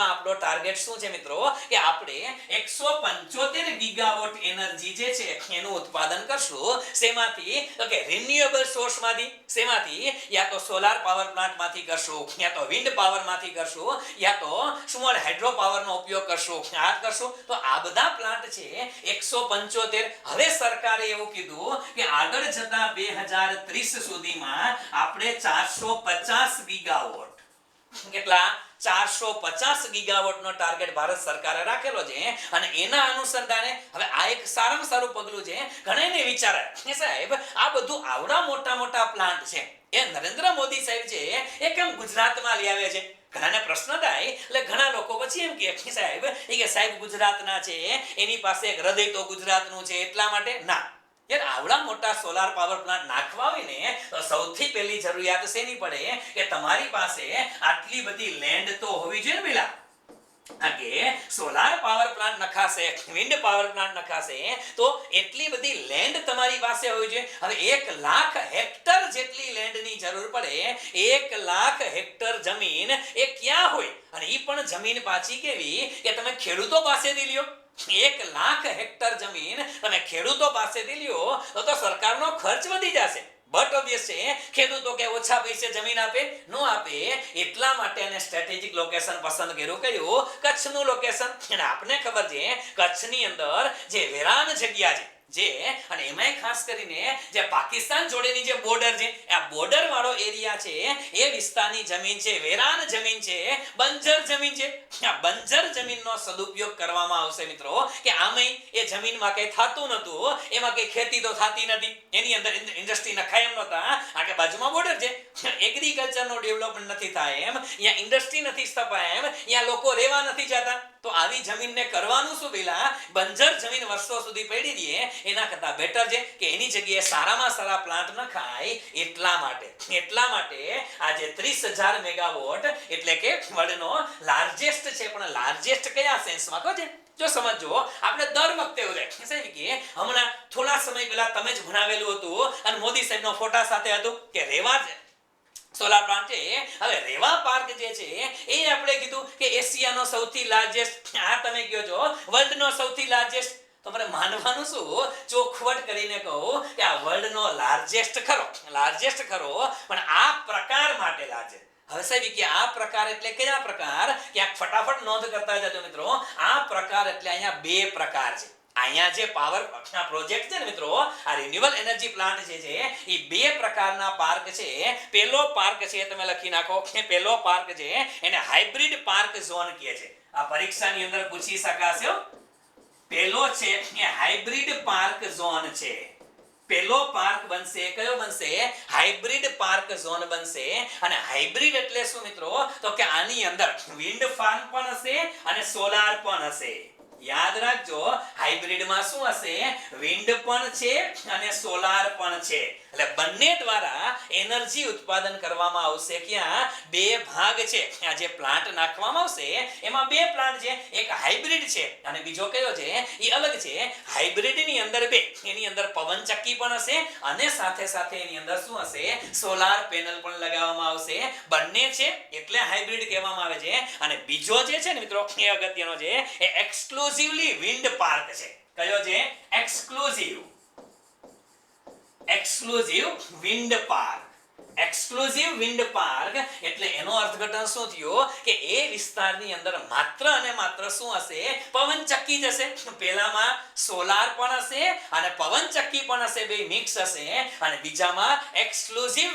આપણો ટાર્ગેટ શું છે મિત્રો કે આપણે 175 ગીગાવોટ એનર્જી જે છે એનું ઉત્પાદન કરશું. શેમાંથી તો કે રિન્યુએબલ સોર્સમાંથી. શેમાંથી? યા તો સોલાર પાવર પ્લાન્ટમાંથી કરશું, યા તો વિન્ડ પાવરમાંથી કરશું, યા તો સ્મોલ હાઇડ્રો પાવરનો ઉપયોગ કરશું. આ કરશું તો આ બધા પ્લાન્ટ છે 175. હવે સરકારે એવું કીધું કે આગળ જતા 2030 સુધીમાં આપણે 450 ગીગાવોટ કેટલા 450 ગીગાવોટનો ટાર્ગેટ ભારત સરકારે રાખેલો છે. અને એના અનુસંધાને હવે આ એક સારામાં સારું પગલું છે. ઘણાને વિચારે કે સાહેબ આ બધું આવડા મોટા પ્લાન્ટ છે એ નરેન્દ્ર મોદી સાહેબ છે એ કેમ ગુજરાતમાં લઈ આવે છે? ઘણાને પ્રશ્ન થાય. એટલે ઘણા લોકો પછી એમ કે સાહેબ ગુજરાતના છે એની પાસે એક હૃદય તો ગુજરાતનું છે એટલા માટે ના. યાર આવડા મોટા સોલાર પાવર પ્લાન્ટ નાખવા હોય ને તો સૌથી પહેલી જરૂરિયાત શેની પડે કે તમારી પાસે આટલી બધી લેન્ડ તો હોવી જોઈએ ને પેલા. કે સોલાર પાવર પ્લાન્ટ નખાશે, વિન્ડ પાવર પ્લાન્ટ નખાશે તો એટલી બધી લેન્ડ તમારી પાસે હોવી જોઈએ. હવે 1 લાખ હેક્ટર જેટલી લેન્ડની જરૂર પડે. 1 લાખ હેક્ટર જમીન એ ક્યાં હોય? અને એ પણ જમીન પાછી કેવી કે તમે ખેડૂતો પાસેથી લ્યો. 1 લાખ હેક્ટર જમીન તમે ખેડૂતો પાસેથી લ્યો તો સરકારનો ખર્ચ વધી જશે. બટ ઓબ્વિયસ છે ખેડૂતો કે ઓછા પૈસે જમીન આપે નો આપે. એટલા માટે એને સ્ટ્રેટેજિક લોકેશન પસંદ કર્યું. કયું? કચ્છનું લોકેશન. અને આપને ખબર છે કચ્છની અંદર જે વેરાન જગ્યા છે અને એમાંય ખાસ કરીને જે પાકિસ્તાન જોડેની જે બોર્ડર છે આ બોર્ડર વાળો એરિયા છે એ વિસ્તારની જમીન છે વેરાન જમીન છે, બંજર જમીન છે. આ બંજર જમીનનો સદુપયોગ કરવામાં આવશે મિત્રો કે આમાંય એ જમીનમાં કઈ થતું નતું, એમાં કઈ ખેતી તો થતી નથી, એની અંદર ઇન્ડસ્ટ્રી નખાય એમ નતા. આ કે બાજુમાં બોર્ડર છે, એગ્રીકલ્ચરનો ડેવલપમેન્ટ નથી થાય એમ, અહીંયા ઇન્ડસ્ટ્રી નથી સ્થપાય એમ, અહીંયા લોકો રહેવા નથી જતા. તો આવી જમીનને કરવાનું શું? પેલા બંજર જમીન વર્ષો સુધી પડી દઈએ એના કરતા બેટર છે કે એની જગ્યાએ સારામાં સારા પ્લાન્ટ નખાય. એટલા માટે આ જે 30,000 મેગાવોટ એટલે કે વર્લ્ડનો લાર્જેસ્ટ છે. પણ લાર્જેસ્ટ કયા સેન્સમાં કહો છે? જો સમજો આપણે દર વખતે એવું થાય સાહેબ કે હમણાં થોડા સમય પહેલા તમે જ ભણાવેલું હતું અને મોદી સાહેબનો ફોટા સાથે હતું કે રેવા સોલાર પ્લાન્ટ છે. હવે રેવા પાર્ક જે છે એ આપણે કીધું કે એશિયાનો સૌથી લાર્જેસ્ટ, આ તમે કહો છો વર્લ્ડનો સૌથી લાર્જેસ્ટ. તમારે માનવાનું શું? ચોખવટ કરીને કહું કે આ વર્લ્ડનો લાર્જેસ્ટ ખરો પણ આ પ્રકાર માટે લાર્જેસ્ટ. હવે સાહેબ કે આ પ્રકાર એટલે કયા પ્રકાર? ક્યાંક ફટાફટ નોંધ કરતા જજો મિત્રો. આ પ્રકાર એટલે અહીંયા 2 પ્રકાર છે. અહીંયા જે પાવર પ્રોજેક્ટ છે ને મિત્રો, આ રિન્યુએબલ એનર્જી પ્લાન્ટ જે છે એ 2 પ્રકારના પાર્ક છે. પહેલો પાર્ક છે તમે લખી નાખો કે પહેલો પાર્ક છે એને હાઇબ્રિડ પાર્ક ઝોન કહે છે. આ પરીક્ષાની અંદર પૂછી શકાશે. પહેલો છે એ હાઇબ્રિડ પાર્ક ઝોન છે. પહેલો પાર્ક બનશે કયો બનશે? હાઇબ્રિડ પાર્ક ઝોન બનશે. અને હાઇબ્રિડ એટલે શું મિત્રો? તો કે આની અંદર વિન્ડ ફાર્મ પણ હશે અને સોલાર પણ હશે. યાદ રાખજો હાઇબ્રિડમાં શું હશે? વિન્ડ પણ છે અને સોલાર પણ છે. એટલે બંને દ્વારા એનર્જી ઉત્પાદન કરવામાં આવશે. ક્યાં? 2 ભાગ છે. આ જે પ્લાન્ટ નાખવામાં આવશે એમાં 2 પ્લાન્ટ છે. એક હાઇબ્રિડ છે અને બીજો કયો છે? એ અલગ છે. હાઇબ્રિડની અંદર 2, એની અંદર પવન ચક્કી પણ હશે અને સાથે એની અંદર શું હશે? સોલાર પેનલ પણ લગાવવામાં આવશે. બંને છે એટલે હાઇબ્રિડ કહેવામાં આવે છે. અને બીજો જે છે ને મિત્રો એ અગત્યનો છે એ એક્સક્લુઝિવલી વિન્ડ પાર્ક છે. કયો છે? Exclusive wind park. Exclusive wind park એટલે એનો અર્થઘટન શું થયો કે એ વિસ્તારની અંદર માત્ર અને માત્ર શું હશે? પવન ચક્કી જ હશે. પહેલામાં સોલાર પણ હશે અને પવન ચક્કી પણ હશે, બે મિક્સ હશે. અને બીજામાં એક્સક્લુઝિવ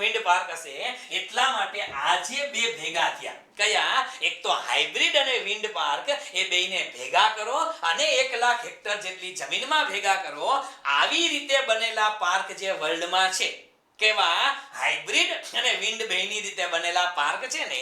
વિન્ડ પાર્ક હશે. એટલા માટે આ જે 2 ભેગા થયા કયા? એક તો હાઇબ્રિડ અને વિન્ડ પાર્ક, એ બેયને ભેગા કરો અને 1 લાખ હેક્ટર જેટલી જમીનમાં ભેગા કરો. આવી રીતે બનેલા પાર્ક જે વર્લ્ડમાં છે કેવા? હાઇબ્રિડ અને વિન્ડ બેયની રીતે બનેલા પાર્ક છે ને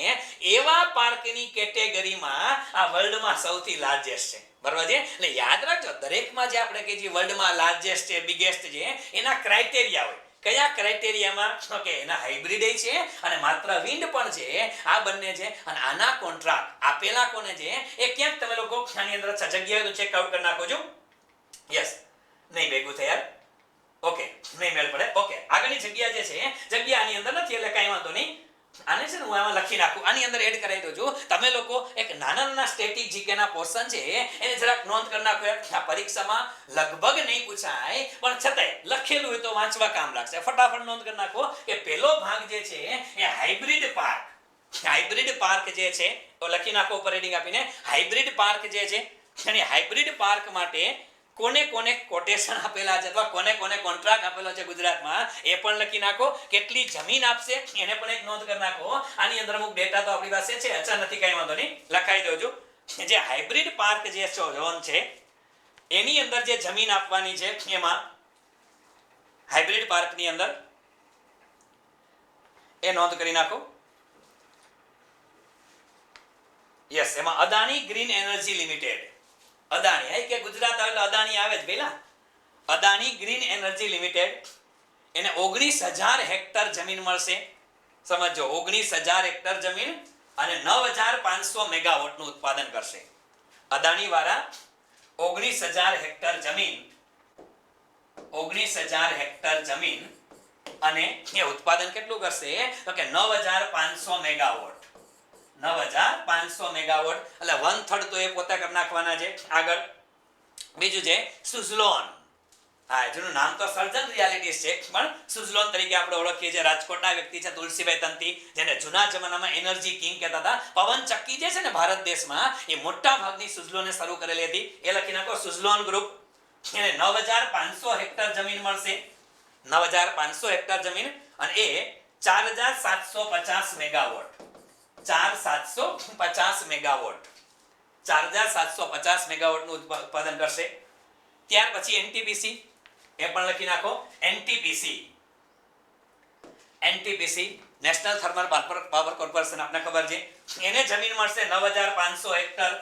એવા પાર્કની કેટેગરીમાં આ વર્લ્ડમાં સૌથી લાર્જેસ્ટ છે. બરાબર છે. એટલે યાદ રાખજો દરેકમાં જે આપણે કે જે વર્લ્ડમાં લાર્જેસ્ટ છે, બિગેસ્ટ છે, એના ક્રાઇટેરિયા હોય. કયા ક્રાઇટેરિયામાં? ઓકે, એના હાઇબ્રિડ છે અને માત્ર વિન્ડ પણ છે. આ બંને છે અને આના કોન્ટ્રાક્ટ આપેલા કોને છે એ ક્યાંક તમે લોકો આની અંદર જગ્યાએ ચેકઆઉટ કરી નાખો છો. યસ, નહીં ભેગું થયા. ઓકે, નહીં મેળ પડે. ઓકે, આગળની જગ્યા જે છે જગ્યા આની અંદર નથી એટલે કાંઈ વાંધો નહીં. આને છે ને હું આમાં લખી નાખું, આની અંદર એડ કરાવી દઉં છું. તમે લોકો એક નાના નાના સ્ટેટિક જીકેના પોર્શન છે એને જરાક નોંધ કરી નાખો. આ પરીક્ષામાં લગભગ નહીં પૂછાય પણ છતાંય લખેલું હોય તો વાંચવા કામ લાગશે. ફટાફટ નોંધ કરી નાખો કે પહેલો ભાગ જે છે એ હાઇબ્રિડ પાર્ક. હાઇબ્રિડ પાર્ક જે છે તો લખી નાખો ઉપર હેડિંગ આપીને. હાઇબ્રિડ પાર્ક જે છે અને હાઇબ્રિડ પાર્ક માટે કોને કોને કોટેશન આપેલા છે અથવા કોને કોને કોન્ટ્રાક્ટ આપેલો છે ગુજરાતમાં એ પણ લખી નાખો. કેટલી જમીન આપશે એને પણ એક નોંધ કરી નાખો. આની અંદર અમુક ડેટા તો આપણી પાસે છે, અચ્છા નથી, કાંઈ વાંધો નહીં, લખાઈ દઉં છું. જે હાઇબ્રિડ પાર્ક જે ઝોન છે એની અંદર જે જમીન આપવાની છે એમાં હાઇબ્રિડ પાર્કની અંદર એ નોંધ કરી નાખો. યસ, એમાં Adani green energy limited, Adani આઈ કે ગુજરાત આવે એટલે અદાણી આવે જ પહેલા. અદાણી ગ્રીન એનર્જી લિમિટેડ એને 19,000 હેક્ટર જમીન મળશે. સમજો, 19,000 હેક્ટર જમીન અને 9,500 મેગાવોટનું ઉત્પાદન કરશે. અદાણી વાળા 19,000 હેક્ટર જમીન, 19,000 હેક્ટર જમીન અને એ ઉત્પાદન કેટલું કરશે તો કે 9,500 મેગાવોટ. 9,500 મેગાવોટ એટલે 1/3 તો એ પોતા કરી નાખવાના છે. આગળ બીજું છે સુઝલોન. હા, જેનું નામ તો સર્જન રિયાલિટીઝ છે પણ સુઝલોન તરીકે આપણે ઓળખીએ છીએ. રાજકોટના વ્યક્તિ છે તુલસીભાઈ તંતી, જેને જૂના જમાનામાં એનર્જી કિંગ કહેતા હતા. પવન ચક્કી જે છે ને ભારત દેશમાં એ મોટા ભાગની સુઝલોને શરૂ કરેલી હતી. એ લખી નાખો સુઝલોન ગ્રુપ. એને 9,500 હેક્ટર જમીન મળશે. 9,500 હેક્ટર જમીન અને એ 4,750 મેગાવોટ. 4,750 મેગાવોટ, 4,750 મેગાવોટનું ઉત્પાદન કરશે. ત્યાર પછી એનટીપીસી એ પણ લખી નાખો. NTPC national thermal power corporation, આપને ખબર છે. એને જમીન મળશે 9,500 હેક્ટર.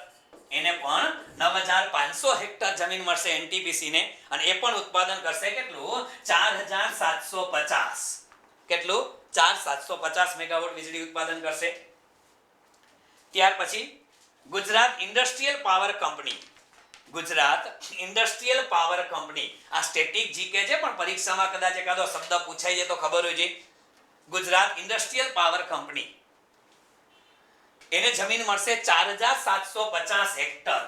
એને પણ 9,500 હેક્ટર જમીન મળશે એનટીપીસી ને અને એ પણ ઉત્પાદન કરશે કેટલું? 4,750. કેટલું? 4,750 મેગાવોટ વીજળી ઉત્પાદન કરશે. ત્યાર પછી Gujarat industrial power company. Gujarat industrial power company આ સ્ટેટિક જીકે છે પણ પરીક્ષામાં કદાચ એકાદો શબ્દ પૂછાઈ જાય તો ખબર હોય છે. ગુજરાત ઇન્ડસ્ટ્રીયલ પાવર કંપની એને જમીન મળશે 4,750 હેક્ટર.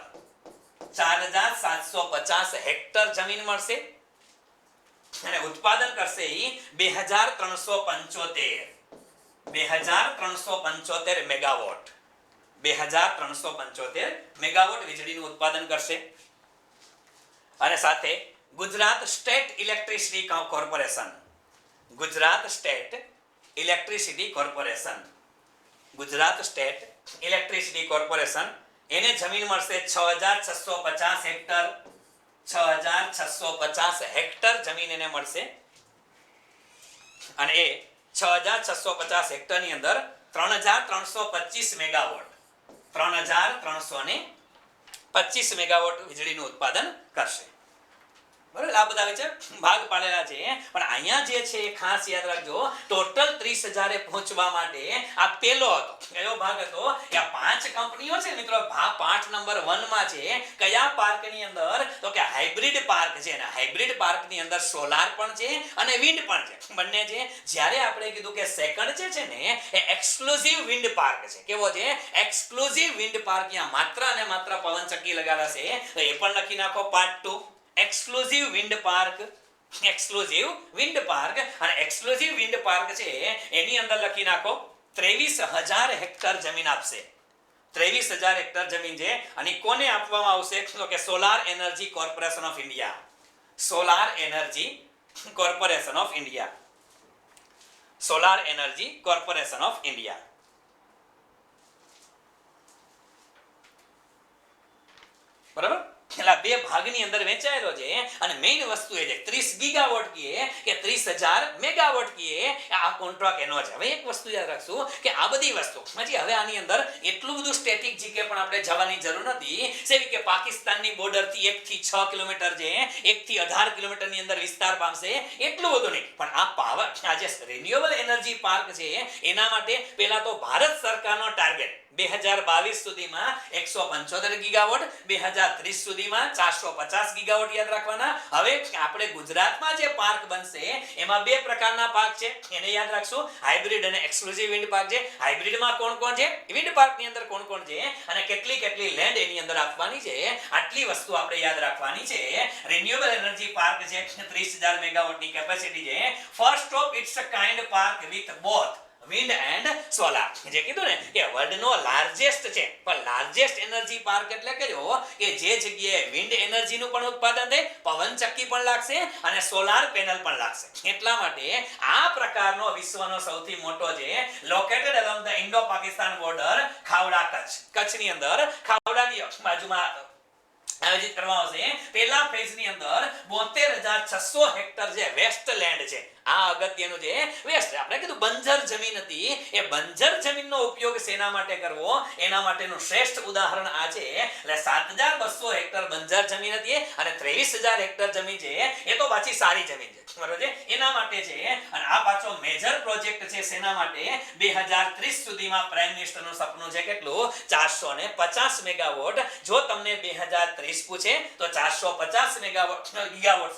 4,750 હેક્ટર જમીન મળશે અને ઉત્પાદન કરશે 2,375 મેગાવોટ. 2,375 મેગાવોટ વીજળીનું ઉત્પાદન કરશે. અને સાથે Gujarat state electricity corporation, Gujarat state electricity corporation, Gujarat state electricity corporation એને જમીન મળશે 6,650 હેક્ટર. 6,650 હેક્ટર જમીન એને મળશે અને એ 6,650 હેક્ટરની અંદર 3,325 મેગાવોટ, 3,325 મેગાવોટ વીજળીનું ઉત્પાદન કરશે. બરાબર, આ બધા છે ભાગ પાડેલા છે પણ અહીંયા જે છે એ ખાસ યાદ રાખજો. ટોટલ 30,000 પહોંચવા માટે આ પહેલો હતો. કયો ભાગ હતો? કે આ 5 કંપનીઓ છે મિત્રો. પાર્ટ નંબર 1 માં છે કયા પાર્કની અંદર તો કે હાઇબ્રિડ પાર્ક છે. અને હાઇબ્રિડ પાર્કની અંદર સોલાર પણ છે અને વિન્ડ પણ છે, બંને છે. જ્યારે આપણે કીધું કે સેકન્ડ છે ને એ એક્સક્લુઝિવ વિન્ડ પાર્ક છે. કેવો છે? Exclusive wind park. ત્યાં માત્ર અને માત્ર પવનચક્કી લગાડ્યા છે તો એ પણ લખી નાખો part 2. Exclusive wind park, exclusive wind park અને એક્સક્લુઝિવ વિન્ડ પાર્ક છે એની અંદર લખી નાખો 23,000 હેક્ટર જમીન આપશે. 23,000 હેક્ટર જમીન છે અને કોને આપવામાં આવશે તો કે solar energy corporation of India. Solar energy corporation of India. Solar energy corporation of India. બરાબર, એટલે બે ભાગની અંદર વહેંચાયેલો છે અને મેઇન વસ્તુ એ છે 30 ગીગાવોટ કીએ કે 30,000 મેગાવોટ કીએ આ કોન્ટ્રાક્ટ એનો છે. હવે એક વસ્તુ યાદ રાખશું કે આ બધી વસ્તુ હજી હવે આની અંદર એટલું બધું સ્ટેટિક જીકે પણ આપણે જવાની જરૂર નથી. જેવી કે પાકિસ્તાનની બોર્ડર થી 1 થી 6 કિલોમીટર છે, 1 થી 18 કિલોમીટરની અંદર વિસ્તાર પામશે, એટલું બધું નહીં. પણ આ પાવર આ જે રિન્યુએબલ એનર્જી પાર્ક છે એના માટે પહેલા તો ભારત સરકારનો ટાર્ગેટ 2022 સુધીમાં 175 ગીગાવોટ, 2030 સુધીમાં 450 ગીગાવોટ યાદ રાખવાના. હવે આપણે ગુજરાતમાં જે પાર્ક બનશે એમાં બે પ્રકારના પાર્ક છે, એને યાદ રાખશું, હાઇબ્રિડ અને એક્સક્લુઝિવ વિન્ડ પાર્ક છે. હાઇબ્રિડમાં કોણ કોણ છે, વિન્ડ પાર્કની અંદર કોણ કોણ છે અને કેટલી કેટલી લેન્ડ એની અંદર આપવાની છે, આટલી વસ્તુ આપણે યાદ રાખવાની છે. રિન્યુએબલ એનર્જી પાર્ક છે 30,000 મેગાવોટની કેપેસિટી છે. First of its a kind park with both wind and solar. જે કીધું ને કે વર્લ્ડનો લાર્જેસ્ટ છે, પણ લાર્જેસ્ટ એનર્જી પાર્ક એટલે કયો કે જે જગ્યાએ વિન્ડ એનર્જીનું પણ ઉત્પાદન થાય, પવન ચક્કી પણ લાગશે અને સોલાર પેનલ પણ લાગશે. એટલા માટે આ પ્રકારનો વિશ્વનો સૌથી મોટો છે located along the Indo Pakistan border Khavda કચ્છની અંદર ખાવડાની બાજુમાં આયોજિત કરવામાં આવશે. પહેલા ફેઝની અંદર 72,600 હેક્ટર જે વેસ્ટ લેન્ડ છે, આ અગત્યનું છે. વેસ્ટ આપણે કીધું બંજર જમીન હતી, એ બંજર જમીનનો ઉપયોગ શેના માટે કરવો એના માટેનું શ્રેષ્ઠ ઉદાહરણ આ છે. એટલે 7,200 હેક્ટર બંજર જમીન હતી અને 23,000 હેક્ટર જમીન છે એ તો પાછી સારી જમીન છે, બરોબર છે, એના માટે છે. અને આ પાછો મેજર પ્રોજેક્ટ છે શેના માટે 2030 સુધીમાં પ્રાઇમ મિનિસ્ટરનું સપનું છે કેટલું 450 મેગાવોટ. જો તમને 2030 પૂછે તો 450 મેગાવોટ ગીગાવોટ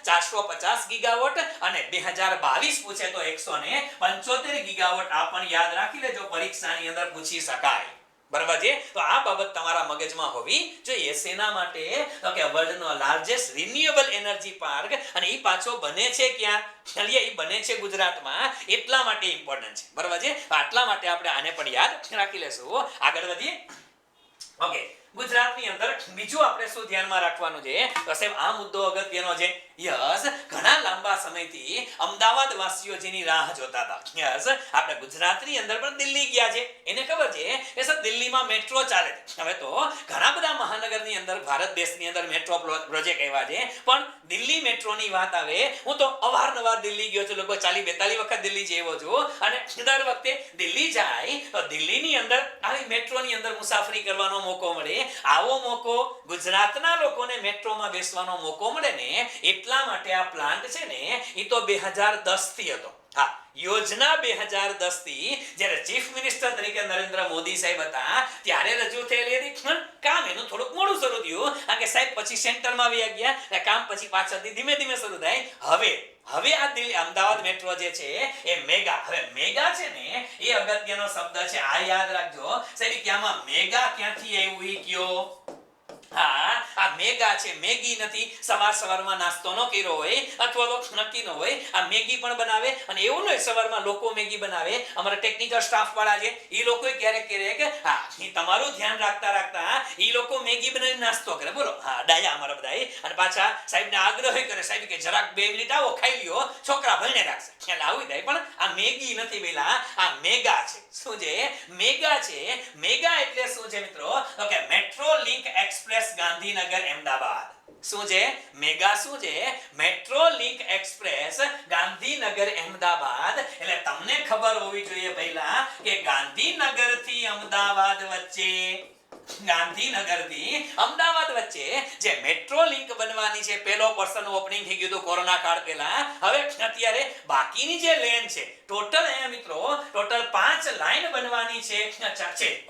450 ગીગાવોટ અને 2022 પૂછે તો 175 ગીગાવોટ. આ પણ યાદ રાખી લેજો, પરીક્ષાની અંદર પૂછી શકાય, બરાબર છે. તો આ બાબત તમારા મગજમાં હોવી જોઈએ. શેના માટે તો કે વર્લ્ડનો લાર્જેસ્ટ રિન્યુએબલ એનર્જી પાર્ક, અને ઈ પાછો બને છે ક્યાં, ચાલીએ ઈ બને છે ગુજરાતમાં, એટલા માટે ઇમ્પોર્ટન્ટ છે, બરાબર છે. આટલા માટે આપણે આને પણ યાદ રાખી લેશું. આગળ વધીએ. ઓકે, ગુજરાતની અંદર બીજું આપણે શું ધ્યાનમાં રાખવાનું છે તો સાહેબ આ મુદ્દો અગત્યનો છે. યસ, ઘણા લાંબા સમયથી અમદાવાદ વાસીઓ જેની રાહ જોતા હતા. યસ, આપણે ગુજરાતની અંદર પણ દિલ્હી ગયા છે, એને ખબર છે કે સર દિલ્હીમાં મેટ્રો ચાલે છે. હવે તો ઘણા બધા મહાનગરની અંદર ભારત દેશની અંદર મેટ્રો પ્રોજેક્ટ આવ્યા છે, પણ દિલ્હી મેટ્રોની વાત આવે, હું તો અવારનવાર દિલ્હી ગયો છું, લગભગ 40-42 વખત દિલ્હી જેવો છું, અને દર વખતે દિલ્હી જાય તો દિલ્હીની અંદર આવી મેટ્રોની અંદર મુસાફરી કરવાનો મોકો મળે. આવો મોકો ગુજરાતના લોકોને મેટ્રોમાં બેસવાનો મોકો મળે ને એટલા માટે આ પ્લાન્ટ છે ને એ તો 2010 થી હતો. હા, યોજના 2010 થી જ્યારે ચીફ મિનિસ્ટર તરીકે નરેન્દ્ર મોદી સાહેબ હતા ત્યારે રજૂ થયેલી હતી. કામ એનું થોડુંક મોડું શરૂ થયું કારણ કે સાહેબ પછી સેન્ટરમાં આવી ગયા, કામ પછી પાછળથી ધીમે ધીમે શરૂ થાય. હવે આ દિલ્હી અમદાવાદ મેટ્રો જે છે એ મેગા, હવે મેગા છે ને એ અગત્યનો શબ્દ છે, આ યાદ રાખજો સાહેબ. કે આમાં મેગા ક્યાંથી આવ્યું ઈ કયો? હા, આ મેગા છે, મેગી નથી. સવારમાં નાસ્તો ન કર્યો હોય અથવા તો નક્કી ન હોય, આ મેગી પણ બનાવે. અને એવું નહીં સવારમાં લોકો મેગી બનાવે, અમારા ટેકનિકલ સ્ટાફ વાળા છે એ લોકો ક્યારેક હા એ તમારું ધ્યાન રાખતા એ લોકો મેગી બનાવીને નાસ્તો કરે. બોલો, હા ડાયા અમારા બધા. અને પાછા સાહેબને આગ્રહ કરે, સાહેબ કે જરાક 2 મિનિટ આવો, ખાઈ લ્યો, છોકરા ભણીને રાખશે, એટલે આવું થાય. પણ આ મેગી નથી પેલા, આ મેગા છે. શું છે? મેગા છે. મેગા એટલે શું છે મિત્રો? તો કે metro link express Gandhinagar Ahmedabad. શું છે મેગા? શું છે? Metro link express Gandhinagar Ahmedabad. એટલે તમને ખબર હોવી જોઈએ પહેલા કે ગાંધીનગર થી અમદાવાદ વચ્ચે, ગાંધીનગરથી અમદાવાદ વચ્ચે જે મેટ્રો લિંક બનવાની છે, પહેલો પર્સન ઓપનિંગ થઈ ગયું હતું કોરોના કાળ પહેલા. હવે અત્યારે બાકીની જે લેન છે ટોટલ અહીંયા મિત્રો ટોટલ 5 લાઈન બનવાની છે.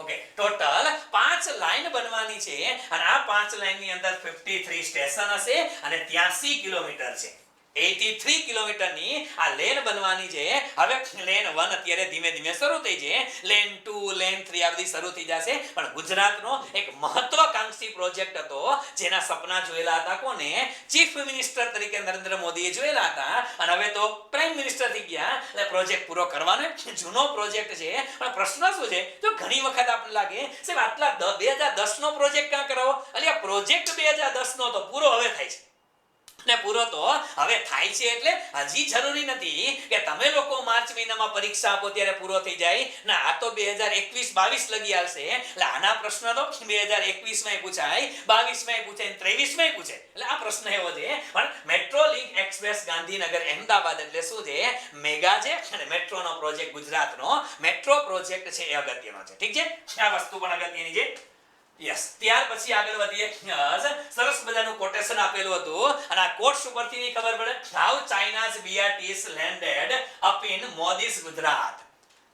ઓકે, ટોટલ 5 લાઈન બનવાની છે અને આ 5 લાઈનની અંદર 53 સ્ટેશન હશે અને 83 કિલોમીટર છે. 83 કિલોમીટરની આ લેન બનવાની છે. હવે લેન 1 અત્યારે ધીમે ધીમે શરૂ થઈ છે, લેન 2, લેન 3 આ બધી શરૂ થઈ જશે. પણ ગુજરાતનો એક મહત્વાકાંક્ષી પ્રોજેક્ટ હતો જેના સપના જોયેલા હતા કોને? ચીફ મિનિસ્ટર તરીકે નરેન્દ્ર મોદીએ જોયેલા હતા અને હવે તો પ્રાઇમ મિનિસ્ટર થઈ ગયા એટલે પ્રોજેક્ટ પૂરો કરવાનો. જૂનો પ્રોજેક્ટ છે પણ પ્રશ્ન શું છે, તો ઘણી વખત આપણને લાગે સાહેબ આટલા 2010 નો પ્રોજેક્ટ કાં કરાવો? એટલે આ પ્રોજેક્ટ 2010 નો તો પૂરો હવે થાય છે. ને પૂરો તો હવે થાય છે એટલે હજી જરૂરી નથી કે તમે લોકો માર્ચ મહિનામાં પરીક્ષા આપો ત્યારે પૂરો થઈ જાય ના આ તો 2021-22 લગી આવશે એટલે આના પ્રશ્ન તો 2021 માં પૂછાય 22 માં પૂછાય 23 માં પૂછાય એટલે આ પ્રશ્ન એવો છે પણ metro link express Gandhinagar Ahmedabad એટલે શું છે મેગા છે અને મેટ્રોનો પ્રોજેક્ટ ગુજરાતનો મેટ્રો પ્રોજેક્ટ છે એ અગત્યનો છે ઠીક છે આ વસ્તુ પણ અગત્યની છે યસ ત્યાર પછી આગળ વધીએ સરસ મજાનું કોટેશન આપેલું હતું અને આ કોટ્સ ઉપરથી ની ખબર પડે how China's BRTS landed up in Modi's Gujarat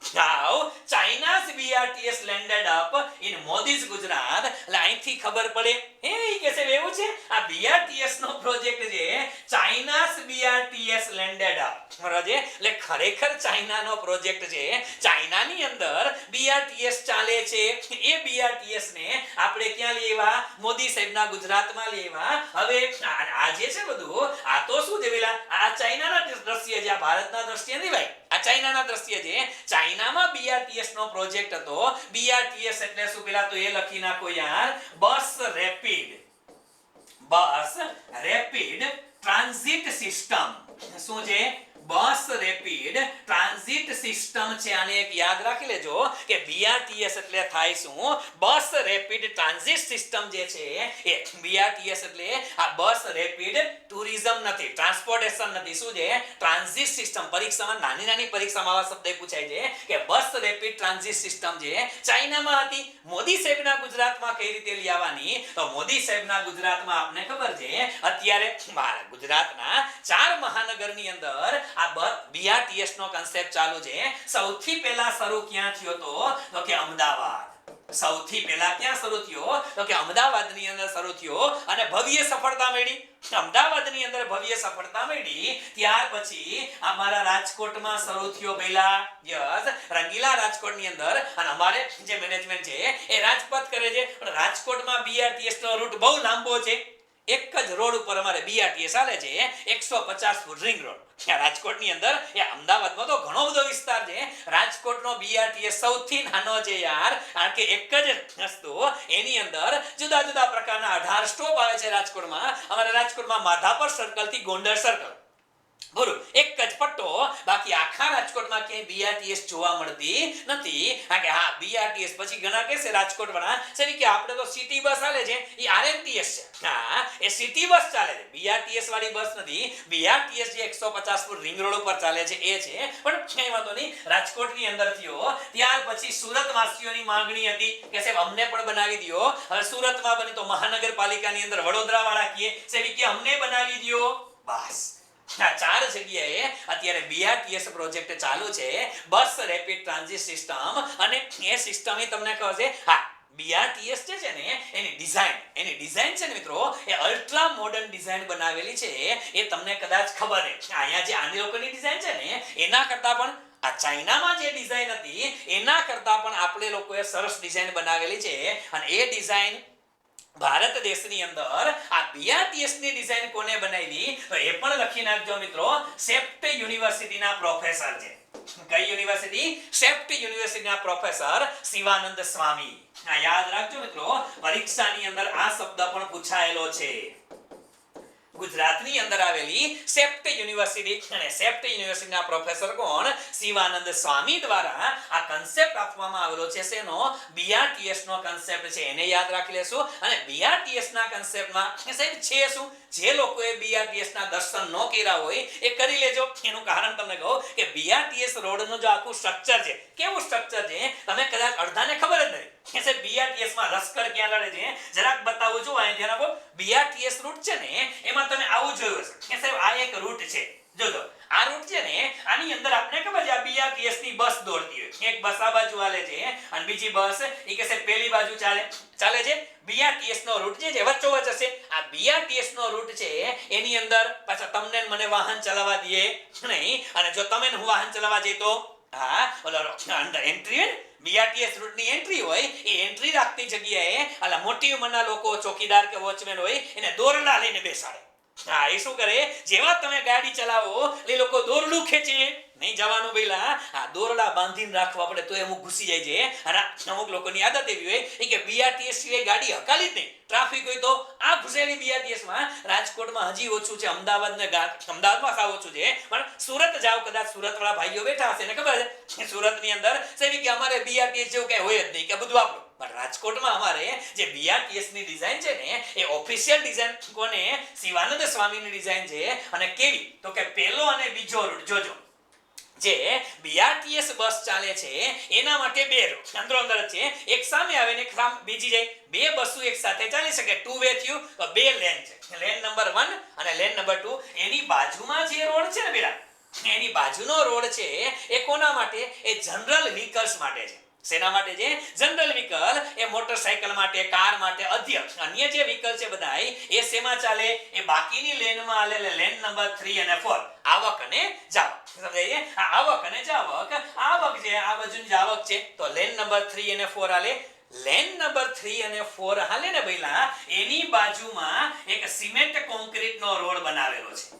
Now, China's BRTS landed up in Modi's Gujarat. એટલે અહીંથી ખબર પડે એ કે છે એવું છે આ BRTS નો પ્રોજેક્ટ છે China's BRTS landed up બરાબર છે એટલે ખરેખર ચાઇનાનો પ્રોજેક્ટ છે ચાઇનાની અંદર BRTS ચાલે છે એ BRTS ને આપણે ક્યાં લેવા મોદી સાહેબના ગુજરાતમાં લેવા હવે આ જે છે બધું આ તો શું છે પેલા આ ચાઇનાના દ્રશ્ય છે આ ભારતના દ્રશ્ય નહીં ભાઈ આ ચાઇનાના દ્રશ્ય છે ચાઇનામાં BRTS નો પ્રોજેક્ટ હતો BRTS એટલે શું પેલા તો એ લખી નાખો યાર બસ રેપિડ ટ્રાન્ઝિટ સિસ્ટમ શું છે બસ રેપિડ ટ્રાન્ઝિટ સિસ્ટમ છે આને એક યાદ રાખી લેજો કે BRTS એટલે થાય શું બસ રેપિડ ટ્રાન્ઝિટ સિસ્ટમ જે છે એ BRTS એટલે આ બસ રેપિડ ટુરિઝમ નથી ટ્રાન્સપોર્ટેશન નથી શું છે ટ્રાન્ઝિટ સિસ્ટમ પરીક્ષામાં નાની પરીક્ષામાં આવા શબ્દ પૂછાય છે કે બસ રેપિડ ટ્રાન્ઝિટ સિસ્ટમ જે ચાઇનામાં હતી મોદી સાહેબના ગુજરાતમાં કઈ રીતે લાવવાની તો મોદી સાહેબના ગુજરાતમાં આપને ખબર છે અત્યારે ગુજરાતના 4 મહાનગરની અંદર આ BRTS નો કન્સેપ્ટ ચાલુ છે સૌથી પહેલા શરૂ ક્યાં થયો તો કે અમદાવાદ સૌથી પહેલા ક્યાં શરૂ થયો તો કે અમદાવાદની અંદર શરૂ થયો અને ભવ્ય સફળતા મળી અમદાવાદની અંદર ભવ્ય સફળતા મળી ત્યાર પછી અમારા રાજકોટમાં શરૂ થયો પહેલા યસ રંગીલા રાજકોટની અંદર અને અમારે જે મેનેજમેન્ટ છે એ રાજપથ કરે છે પણ રાજકોટમાં BRTS નો રૂટ બહુ લાંબો છે એક જ રોડ ઉપર અમારે BRTS ચાલે છે 150 ફૂટ રિંગ રોડ રાજકોટની અંદર એ અમદાવાદમાં તો ઘણો બધો વિસ્તાર છે રાજકોટનો BRTS સૌથી નાનો છે યાર કારણ કે એક જ વસ્તુ એની અંદર જુદા જુદા પ્રકારના 18 સ્ટોપ આવે છે રાજકોટમાં અમારે રાજકોટમાં માધાપર સર્કલ થી ગોંડલ સર્કલ બોલો એક જ પટ્ટો બાકી આખા રાજકોટમાં ક્યાંય BRTS જોવા મળતી નથી કારણ કે હા BRTS પછી ઘણા કહેશે રાજકોટ વાળા છે કે આપણે તો સિટી બસ ચાલે છે એ RMTS છે હા એ સિટી બસ ચાલે છે BRTS વાળી બસ નથી BRTS જે 150 ફૂટ રિંગ રોડ ઉપર ચાલે છે એ છે પણ કઈ વાંધો નહીં રાજકોટની અંદર થયો ત્યાર પછી સુરત વાસીઓની માંગણી હતી કે સાહેબ અમને પણ બનાવી દો હવે સુરતમાં બની તો મહાનગરપાલિકાની અંદર વડોદરા વાળા કહે કે અમને બનાવી દો બસ આ 4 જગ્યાએ અત્યારે BRTS પ્રોજેક્ટ ચાલુ છે બસ રેપિડ ટ્રાન્ઝિટ સિસ્ટમ અને એ સિસ્ટમ તમને કહે છે હા BRTS છે ને એની ડિઝાઇન છે ને મિત્રો એ અલ્ટ્રા મોડર્ન ડિઝાઇન બનાવેલી છે એ તમને કદાચ ખબર છે અહીંયા જે આની લોકોની ડિઝાઇન છે ને એના કરતા પણ આ ચાઇનામાં જે ડિઝાઇન હતી એના કરતા પણ આપણે લોકોએ સરસ ડિઝાઇન બનાવેલી છે અને એ ડિઝાઇન ભારત દેશની અંદર આ BRTS ની ડિઝાઇન કોને બનાવી તો એ પણ લખી નાખજો મિત્રો સેપ્ટ યુનિવર્સિટીના પ્રોફેસર છે કઈ યુનિવર્સિટી સેપ્ટ યુનિવર્સિટીના પ્રોફેસર શિવાનંદ સ્વામી આ યાદ રાખજો મિત્રો પરીક્ષાની અંદર આ શબ્દ પણ પૂછાયેલો છે ગુજરાતની અંદર આવેલી સેપ્ટ યુનિવર્સિટી અને સેપ્ટ યુનિવર્સિટીના પ્રોફેસર કોણ શિવાનંદ સ્વામી દ્વારા આ કન્સેપ્ટ આપવામાં આવેલો છે શેનો BRTS નો કન્સેપ્ટ છે એને યાદ રાખી લેશું અને BRTS ના કન્સેપ્ટમાં સાહેબ છે શું જે લોકોએ BRTS ના દર્શન ન કર્યા હોય એ કરી લેજો એનું કારણ તમને કહું કે BRTS રોડનું જો આખું સ્ટ્રક્ચર છે કેવું સ્ટ્રક્ચર છે તમે કદાચ અડધાને ખબર જ નહીં કે સાહેબ BRTS માં લશ્કર ક્યાં લડે છે જરાક બતાવું છું અહીં ધ્યાન આપો BRTS રૂટ છે ને એમાં તમે આવું જોયું હશે કે સાહેબ આ એક રૂટ છે જોજો આ રૂટ છે ને આની અંદર આપણે ખબર છે આ BRTS ની બસ દોડતી હોય એક બસ આ બાજુ હાલે છે અને બીજી બસ એ કે સાહેબ પેલી બાજુ ચાલે છે BRTS નો રૂટ છે વચ્ચોવચ હશે આ BRTS નો રૂટ છે એની અંદર પાછા તમને મને વાહન ચલાવવા દે નહીં અને જો તમે હું વાહન ચલાવવા જઈએ તો હા ઓલો અંદર એન્ટ્રી BRTS રૂટની એન્ટ્રી હોય એ એન્ટ્રી રાખતી જગ્યાએ આલા મોટી ઉંમરના લોકો ચોકીદાર કે વોચમેન હોય એને દોરડા લઈને બેસાડે હા, એ શું કરે, જેવા તમે ગાડી ચલાવો એટલે એ લોકો દોરડું ખેંચે નહીં જવાનું પેલા, આ દોરડા બાંધીને રાખવા પડે તો અમુક ઘૂસી જાય છે. અને અમુક લોકોની આદત એવી હોય કે બીઆરટીએસ સિવાય ગાડી હકાલી જ નહીં. ટ્રાફિક હોય તો આ ઘૂસેલી બીઆરટીએસ માં. રાજકોટમાં હજી ઓછું છે, અમદાવાદ ને અમદાવાદમાં સાવ ઓછું છે, પણ સુરત જાવ, કદાચ સુરત વાળા ભાઈઓ બેઠા હશે ને ખબર છે સુરત ની અંદર સેવી કે અમારે બીઆરટીએસ જેવું કઈ હોય જ નહીં, કે બધું આપણું. પણ રાજકોટમાં અમારે જે બીઆરટીએસ ની ડિઝાઇન છે ને એ ઓફિશિયલ ડિઝાઇન કોને, શિવાનંદ સ્વામીની ડિઝાઇન છે. અને કેવી તો કે પેલો અને બીજો રૂટ જોજો, જે બીઆરટીએસ બસ ચાલે છે એના માટે બે રૂટ અંદરો અંદર છે, એક સામે આવે ને એક બીજી જાય. બે બસો એક સાથે ચાલી શકે, ટુ વે થયું તો બે લેન છે, લેન નંબર 1 અને લેન નંબર 2. એની બાજુમાં જે રોડ છે ને બેટા, એની બાજુનો રોડ છે એ કોના માટે, એ જનરલ વ્હીકલ્સ માટે છે. શેના માટે છે, જનરલ વ્હીકલ, એ મોટરસાયકલ માટે, કાર માટે, અન્ય જે વ્હીકલ છે બધાય એ શેમાં ચાલે, એ બાકીની લેનમાં આલે, લેન નંબર 3 અને 4. આવક અને જાવક, સમજાય છે? આવક અને જાવક, આવક છે આ બાજુની જાવક છે તો લેન નંબર 3 અને 4 આલે. લેન નંબર 3 અને 4 હાલે ને ભઈલા, એની બાજુમાં એક સિમેન્ટ કોન્ક્રીટનો રોડ બનાવેલો છે.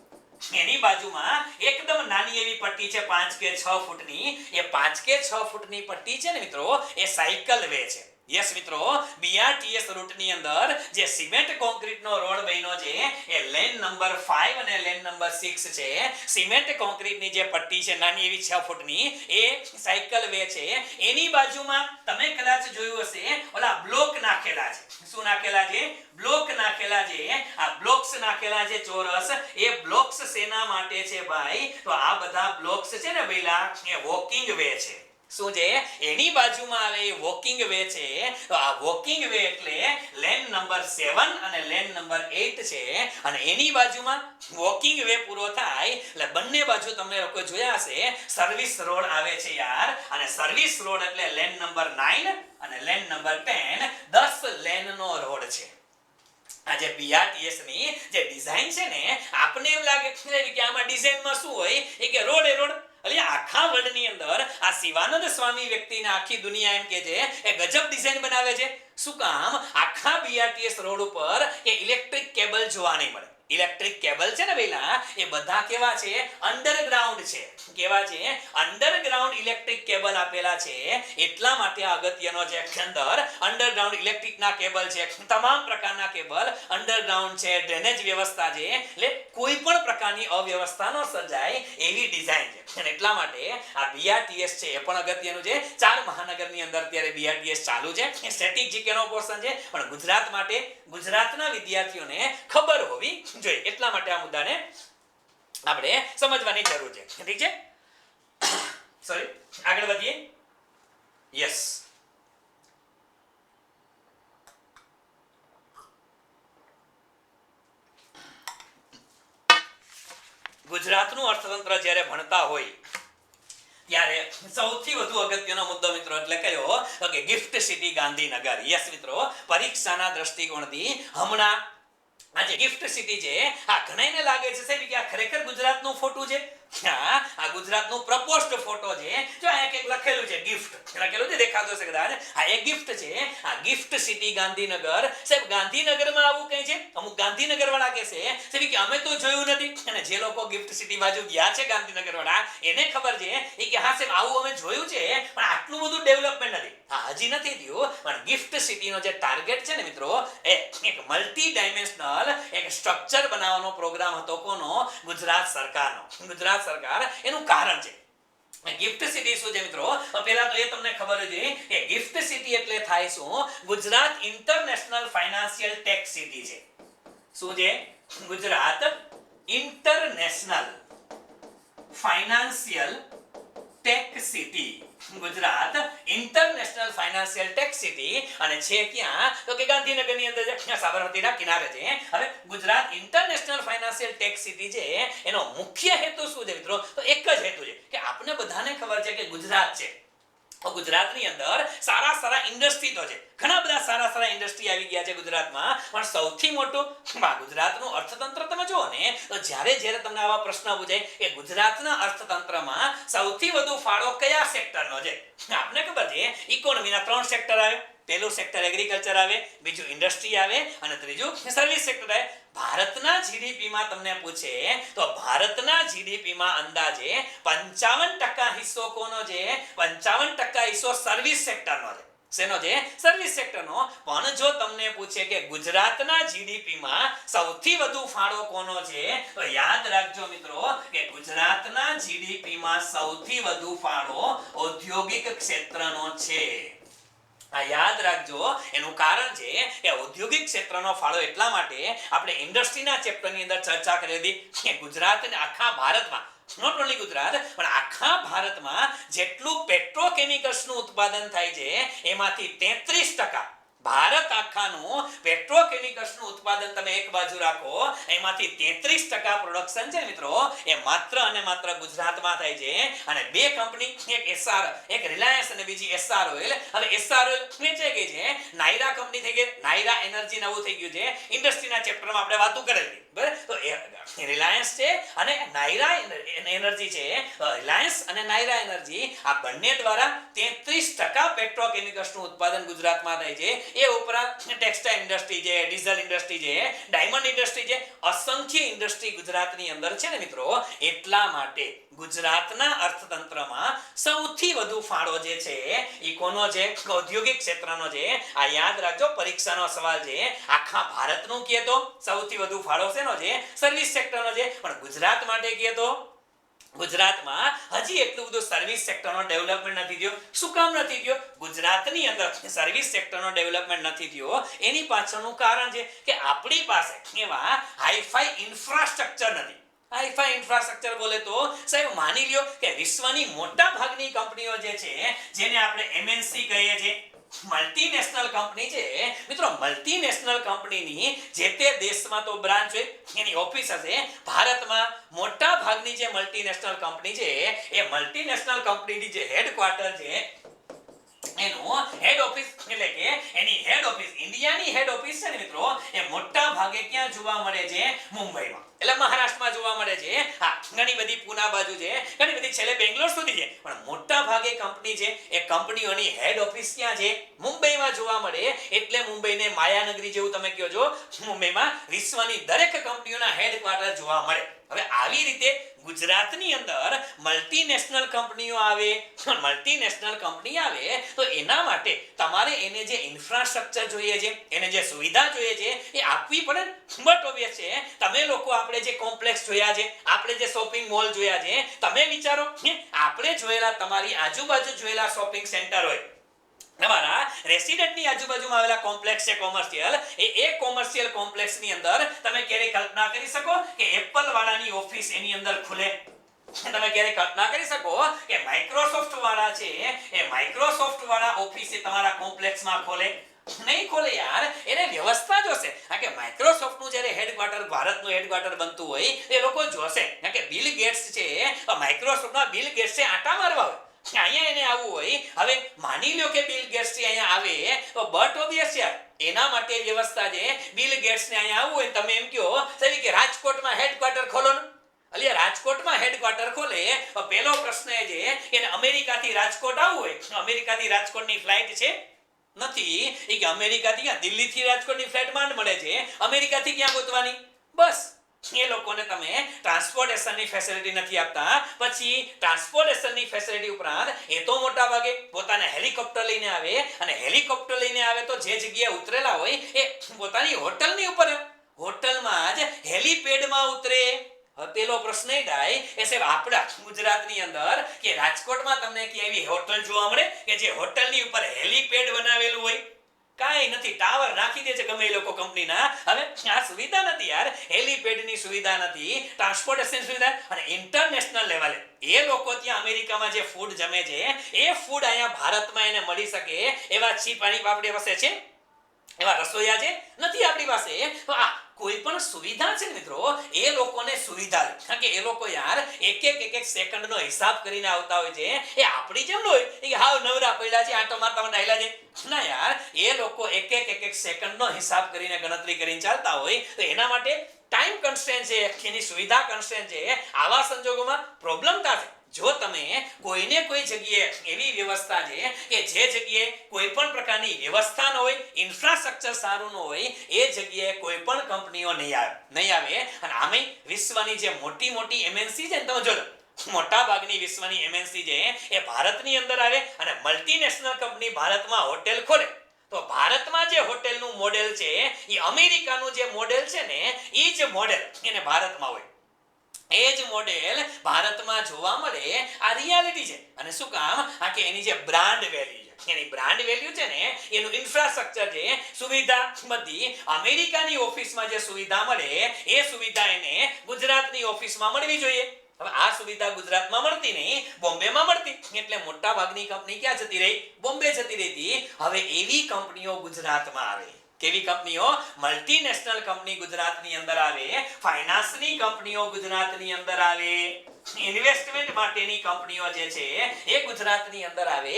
એની બાજુમાં એકદમ નાની એવી પટ્ટી છે 5 કે 6 ફૂટની. એ 5 કે 6 ફૂટની પટ્ટી છે ને મિત્રો, એ સાયકલ વે છે. યસ મિત્રો, બીઆરટીએસ રૂટની અંદર જે સિમેન્ટ કોન્ક્રીટનો રોડ બન્યો છે એ લેન નંબર 5 અને લેન નંબર 6 છે. સિમેન્ટ કોન્ક્રીટની જે પટ્ટી છે નાની એવી 6 ફૂટની, એ સાયકલ વે છે. એની બાજુમાં તમે કદાચ જોયું હશે ઓલા બ્લોક નાખેલા છે. શું નાખેલા છે, બ્લોક નાખેલા છે. આ બ્લોક્સ નાખેલા છે ચોરસ. એ બ્લોક્સ શેના માટે છે ભાઈ, તો આ બધા બ્લોક્સ છે ને ભઈલા, એ વોકિંગ વે છે. શું છે, એની બાજુમાં આવે એ વોકિંગ વે છે. તો આ વોકિંગ વે એટલે લેન નંબર 7 અને લેન નંબર 8 છે. અને એની બાજુમાં વોકિંગ વે પૂરો થાય એટલે બંને બાજુ તમે લોકો જોયા હશે સર્વિસ રોડ આવે છે યાર. અને સર્વિસ રોડ એટલે લેન નંબર 9 અને લેન નંબર 10, 10 લેનનો રોડ છે. આ જે બીઆરટીએસ ની જે ડિઝાઇન છે ને, આપને એમ લાગે કે આમાં ડિઝાઇનમાં શું હોય, એ કે રોડ એ રોડ. એટલે આખા વર્લ્ડની અંદર આ શિવાનંદ સ્વામી વ્યક્તિને આખી દુનિયા એમ કે છે એ ગજબ ડિઝાઇન બનાવે છે. શું કામ, આખા બીઆરટીએસ રોડ ઉપર એ ઇલેક્ટ્રિક કેબલ જોવા નહીં મળે. ઇલેક્ટ્રિક કેબલ છે ને પેલા, એ બધા કેવા છે, અંડરગ્રાઉન્ડ છે. કેવા છે, અંડરગ્રાઉન્ડ ઇલેક્ટ્રિક કેબલ આપેલા છે. એટલા માટે અગત્યનો છે, અંદર અંડરગ્રાઉન્ડ ઇલેક્ટ્રિક ના કેબલ છે. તમામ પ્રકારના કેબલ અંડરગ્રાઉન્ડ છે. ડ્રેનેજ વ્યવસ્થા છે, એટલે કોઈ પણ પ્રકારની અવ્યવસ્થા ન સર્જાય એવી ડિઝાઇન છે. અને એટલા માટે આ બીઆરટીએસ છે એ પણ અગત્યનું છે. 4 મહાનગરની અંદર અત્યારે બીઆરટીએસ ચાલુ છે. સ્ટેટિક જીકેનો પોર્શન છે, પણ ગુજરાત માટે, ગુજરાતના વિદ્યાર્થીઓને ખબર હોવી જોઈએ. એટલા માટે આ મુદ્દાને આપણે સમજવાની જરૂર છે. ઠીક છે, સોરી, આગળ વધીએ. યસ, ગુજરાતનું અર્થતંત્ર જ્યારે ભણતા હોય ત્યારે સૌથી વધુ અગત્યનો મુદ્દો મિત્રો એટલે કયો, તો કે ગિફ્ટ સિટી ગાંધીનગર. યસ મિત્રો, પરીક્ષાના દ્રષ્ટિકોણથી હમણાં આ જે ગિફ્ટ સિટી છે, આ ઘણાને લાગે છે સાહેબ કે આ ખરેખર ગુજરાતનું ફોટો છે. આ ગુજરાતનું પ્રપોસ્ડ ફોટો છે. જો આ એક લખેલું છે ગિફ્ટ, લખેલું છે, દેખાતો હશે કદાચ. આ એક ગિફ્ટ છે. આ ગિફ્ટ સિટી ગાંધીનગર. સાહેબ ગાંધીનગરમાં આવું કઈ છે, અમુક ગાંધીનગર વાળા કહે છે સાહેબ કે અમે તો જોયું નથી. અને જે લોકો ગિફ્ટ સિટી બાજુ ગયા છે ગાંધીનગર વાળા, એને ખબર છે એ કે હા સાહેબ આવું અમે જોયું છે, પણ આટલું બધું ડેવલપમેન્ટ નથી. હા, હજી નથી થયું. પણ ગિફ્ટ સિટીનો જે ટાર્ગેટ છે ને મિત્રો, એ એક મલ્ટી ડાયમેન્શનલ એક સ્ટ્રક્ચર બનાવવાનો પ્રોગ્રામ હતો. કોનો, ગુજરાત સરકારનો. ગુજરાત સરકાર, એનું કારણ છે ગિફ્ટ સિટી શું છે મિત્રો. પહેલા તો એ તમને ખબર છે કે ગિફ્ટ સિટી એટલે થાય શું, Gujarat international financial tech city છે. શું છે, Gujarat international financial tech city. Gujarat international financial tech city. અને છે ક્યાં, તો કે ગાંધીનગરની અંદર છે, સાબરમતીના કિનારે છે. હવે Gujarat international financial tech city છે, એનો મુખ્ય હેતુ શું છે મિત્રો, તો એક જ હેતુ છે કે આપણે બધાને ખબર છે કે ગુજરાત છે, ગુજરાતની અંદર સારા ઇન્ડસ્ટ્રી તો છે, ઘણા બધા સારા ઇન્ડસ્ટ્રી આવી ગયા છે ગુજરાતમાં. પણ સૌથી મોટું ગુજરાતનું અર્થતંત્ર તમે જુઓ ને, તો જ્યારે તમને આવા પ્રશ્ન પૂછાય કે ગુજરાતના અર્થતંત્રમાં સૌથી વધુ ફાળો કયા સેક્ટરનો છે, આપને ખબર છે ઇકોનોમીના 3 સેક્ટર આવે. પહેલું સેક્ટર એગ્રીકલ્ચર આવે, બીજું ઇન્ડસ્ટ્રી આવે, અને ત્રીજું સર્વિસ સેક્ટર આવે. ભારતના જીડીપીમાં તમને પૂછે તો ભારતના જીડીપીમાં અંદાજે 55% હિસ્સો કોનો છે? 55% હિસ્સો સર્વિસ સેક્ટરનો છે. શેનો છે? સર્વિસ સેક્ટરનો. પણ જો તમને પૂછે કે ગુજરાતના જીડીપીમાં સૌથી વધુ ફાળો કોનો છે, તો યાદ રાખજો મિત્રો કે ગુજરાતના જીડીપીમાં સૌથી વધુ ફાળો ઔદ્યોગિક ક્ષેત્રનો છે. આ યાદ રાખજો. એનું કારણ છે કે ઔદ્યોગિક ક્ષેત્રનો ફાળો એટલા માટે આપણે ઇન્ડસ્ટ્રીના ચેપ્ટરની અંદર ચર્ચા કરી હતી કે ગુજરાતને આખા ભારતમાં, નોટ ઓન્લી ગુજરાત પણ આખા ભારતમાં જેટલું પેટ્રોકેમિકલ્સનું ઉત્પાદન થાય છે એમાંથી 33% ભારત આખાનું પેટ્રોકેમિકલ્સનું ઉત્પાદન તમે એક બાજુ રાખો, એમાંથી 33% પ્રોડક્શન છે મિત્રો એ માત્ર અને માત્ર ગુજરાતમાં થાય છે. અને બે કંપની, એક એસઆર, એક રિલાયન્સ અને બીજી એસઆર ઓઇલ. હવે એસઆર ઓઇલ વેચાઈ ગઈ છે, નાયરા કંપની થઈ ગઈ, નાયરા એનર્જી નવું થઈ ગયું છે. ઇન્ડસ્ટ્રીના ચેપ્ટરમાં આપણે વાતો કરેલી, બરાબર? તો રિલાયન્સ છે અને નાયરા એનર્જી છે. રિલાયન્સ અને નાયરા એનર્જી આ બંને દ્વારા 33% પેટ્રોકેમિકલ્સનું ઉત્પાદન ગુજરાતમાં થાય છે. એ ઉપરાંત ટેક્સટાઇલ ઇન્ડસ્ટ્રી છે, ડીઝલ ઇન્ડસ્ટ્રી છે, ડાયમંડ ઇન્ડસ્ટ્રી છે, અસંખ્ય ઇન્ડસ્ટ્રી ગુજરાતની અંદર છે ને મિત્રો. એટલા માટે ગુજરાતના અર્થતંત્રમાં સૌથી વધુ ફાળો જે છે એ કોનો છે? ઔદ્યોગિક ક્ષેત્રનો છે. આ યાદ રાખજો, પરીક્ષાનો સવાલ છે. આખા ભારતનું કહે તો સૌથી વધુ ફાળો શેનો છે? સર્વિસ સેક્ટરનો છે. પણ ગુજરાત માટે કહે તો ગુજરાતમાં હજી એટલું બધું સર્વિસ સેક્ટરનો ડેવલપમેન્ટ નથી થયો. શું કામ નથી થયો? ગુજરાતની અંદર સર્વિસ સેક્ટરનો ડેવલપમેન્ટ નથી થયો. એની પાછળનું કારણ છે કે આપણી પાસે એવા હાઈફાઈ ઇન્ફ્રાસ્ટ્રક્ચર નથી. હાઈફાઈ ઇન્ફ્રાસ્ટ્રક્ચર બોલે તો સાહેબ માની લ્યો કે વિશ્વની મોટા ભાગની કંપનીઓ જે છે, જેને આપણે એમએનસી કહીએ છીએ, મલ્ટીનેશનલ કંપની છે મિત્રો. મલ્ટીનેશનલ કંપનીની જે તે દેશમાં તો બ્રાન્ચ હોય, એની ઓફિસ હશે. ભારતમાં મોટા ભાગની જે મલ્ટીનેશનલ કંપની છે એ મલ્ટીનેશનલ કંપનીની જે હેડક્વાર્ટર છે એનું હેડ ઓફિસ, એટલે કે એની હેડ ઓફિસ, ઇન્ડિયાની હેડ ઓફિસ છે ને મિત્રો, એ મોટા ભાગે ક્યાં જોવા મળે છે? મુંબઈમાં, એટલે મહારાષ્ટ્રમાં જોવા મળે છે. હા, ઘણી બધી પૂના બાજુ છે, ઘણી બધી છેલ્લે બેંગ્લોર સુધી છે, પણ મોટા ભાગે કંપની છે એ કંપનીઓની હેડ ઓફિસ ક્યાં છે? મુંબઈમાં જોવા મળે. એટલે મુંબઈને માયાનગરી જેવું તમે કહો છો. મુંબઈમાં વિશ્વની દરેક કંપનીઓના હેડક્વાર્ટર જોવા મળે. હવે આવી રીતે ગુજરાતની અંદર મલ્ટીનેશનલ કંપનીઓ આવે, મલ્ટીનેશનલ કંપની આવે તો એના માટે તમારે એને જે ઇન્ફ્રાસ્ટ્રક્ચર જોઈએ છે, એને જે સુવિધા જોઈએ છે એ આપવી પડે. બટ ઓબ્વિયસ છે, તમે લોકો આપણે જે કોમ્પ્લેક્સ જોયા છે, આપણે જે શોપિંગ મોલ જોયા છે, તમે વિચારો આપણે જોયેલા, તમારી આજુબાજુ જોયેલા શોપિંગ સેન્ટર હોય, તમારા રેસિડેન્ટની આજુબાજુમાં આવેલા કોમ્પ્લેક્સ છે કોમર્શિયલ, એ કોમર્શિયલ કોમ્પ્લેક્સની અંદર તમે ક્યારે કલ્પના કરી શકો કે એપલ વાળાની ઓફિસ એની અંદર ખુલે? તમે ક્યારે કલ્પના કરી શકો કે માઇક્રોસોફ્ટ વાળા છે એ માઇક્રોસોફ્ટ વાળા ઓફિસ તમારા કોમ્પ્લેક્સમાં ખોલે? નહીં ખોલે યાર. એને વ્યવસ્થા જોશે. કે માઇક્રોસોફ્ટનું જ્યારે હેડક્વાર્ટર, ભારતનું હેડક્વાર્ટર બનતું હોય એ લોકો જોશે કે બિલ ગેટ્સ છે, માઇક્રોસોફ્ટના બિલ ગેટ્સ છે આટા મારવા હોય, અહીંયા એને આવવું હોય. હવે માની લ્યો કે બિલ ગેટ્સ અહીંયા આવે તો બટ ઓબ્વિયસ યાર એના માટે વ્યવસ્થા છે. બિલ ગેટ્સ ને અહીંયા આવવું હોય, તમે એમ કહો સાહેબ કે રાજકોટમાં હેડક્વાર્ટર ખોલો ને. અલ્યા રાજકોટમાં હેડક્વાર્ટર ખોલે તો પહેલો પ્રશ્ન એ છે કે અમેરિકાથી રાજકોટ આવવું હોય, અમેરિકાથી રાજકોટની ફ્લાઇટ છે? નથી. એ કે અમેરિકાથી ક્યાં? દિલ્હીથી રાજકોટની ફ્લાઇટ માંડ મળે છે. અમેરિકાથી ક્યાં ગોતવાની? બસ એ લોકોને તમે ટ્રાન્સપોર્ટેશનની ફેસિલિટી નથી આપતા. પછી ટ્રાન્સપોર્ટેશનની ફેસિલિટી ઉપરાંત એ તો મોટા ભાગે પોતાના હેલિકોપ્ટર લઈને આવે, અને હેલિકોપ્ટર લઈને આવે તો જે જગ્યાએ ઉતરેલા હોય એ પોતાની હોટલની ઉપર, હોટલમાં જ હેલિપેડમાં ઉતરે. પેલો પ્રશ્ન એ થાય એ સાહેબ આપણા ગુજરાતની અંદર કે રાજકોટમાં તમને કે એવી હોટલ જોવા મળે કે જે હોટલની ઉપર હેલિપેડ બનાવેલું હોય? કાંઈ નથી. ટાવર નાખી દે છે ગમે એ લોકો કંપનીના. હવે આ સુવિધા નથી યાર, હેલિપેડની સુવિધા નથી, ટ્રાન્સપોર્ટેશન સુવિધા. અને ઇન્ટરનેશનલ લેવલે એ લોકો ત્યાં અમેરિકામાં જે ફૂડ જમે છે એ ફૂડ અહીંયા ભારતમાં એને મળી શકે એવા ચીપ આપણી પાસે છે? એવા રસોઈયા છે? નથી આપણી પાસે. તો આ કોઈ પણ સુવિધા છે ને મિત્રો, એ લોકોને સુવિધા, કારણ કે એ લોકો યાર એક સેકન્ડનો હિસાબ કરીને આવતા હોય છે. એ આપણી જેમ હોય કે હાવ નવરા પડ્યા છે, આટો મારતા ડાયલા છે ના યાર. એ લોકો એક સેકન્ડનો હિસાબ કરીને ગણતરી કરીને ચાલતા હોય. તો એના માટે ટાઈમ કન્સ્ટ્રેન્ટ છે, એની સુવિધા કન્સ્ટ્રેન્ટ છે. આવા સંજોગોમાં પ્રોબ્લેમ થશે. જો તમે કોઈને કોઈ જગ્યાએ એવી વ્યવસ્થા છે કે જે જગ્યાએ કોઈ પણ પ્રકારની વ્યવસ્થા ન હોય, ઇન્ફ્રાસ્ટ્રક્ચર સારું ન હોય, એ જગ્યાએ કોઈ પણ કંપનીઓ નહીં આવે. અને આમે વિશ્વની જે મોટી મોટી એમએનસી છે ને, તમે જોજો મોટા ભાગની વિશ્વની એમએનસી છે એ ભારતની અંદર આવે અને મલ્ટીનેશનલ કંપની ભારતમાં હોટેલ ખોલે. તો ભારતમાં જે હોટેલનું મોડેલ છે એ અમેરિકાનું જે મોડેલ છે ને, એ જ મોડેલ એને ભારતમાં હોય. એ જ મોડેલ ભારતમાં જોવા મળે. આ રિયાલિટી છે. અને શું કામ? આ કે એની જે બ્રાન્ડ વેલ્યુ છે, એની બ્રાન્ડ વેલ્યુ છે ને, એનું ઇન્ફ્રાસ્ટ્રક્ચર છે, સુવિધા બધી અમેરિકાની ઓફિસમાં જે સુવિધા મળે એ સુવિધા એને ગુજરાતની ઓફિસમાં મળવી જોઈએ. હવે આ સુવિધા ગુજરાતમાં મળતી નહીં, બોમ્બેમાં મળતી. એટલે મોટા ભાગની કંપની ક્યાં જતી રહી? બોમ્બે જતી રહી. હવે એવી કંપનીઓ ગુજરાતમાં આવે. કેવી કંપનીઓ? મલ્ટીનેશનલ કંપની ગુજરાતની અંદર આવે, ફાઇનાન્સની કંપનીઓ ગુજરાતની અંદર આવે, ઇન્વેસ્ટમેન્ટ માટેની કંપનીઓ જે છે એ ગુજરાતની અંદર આવે.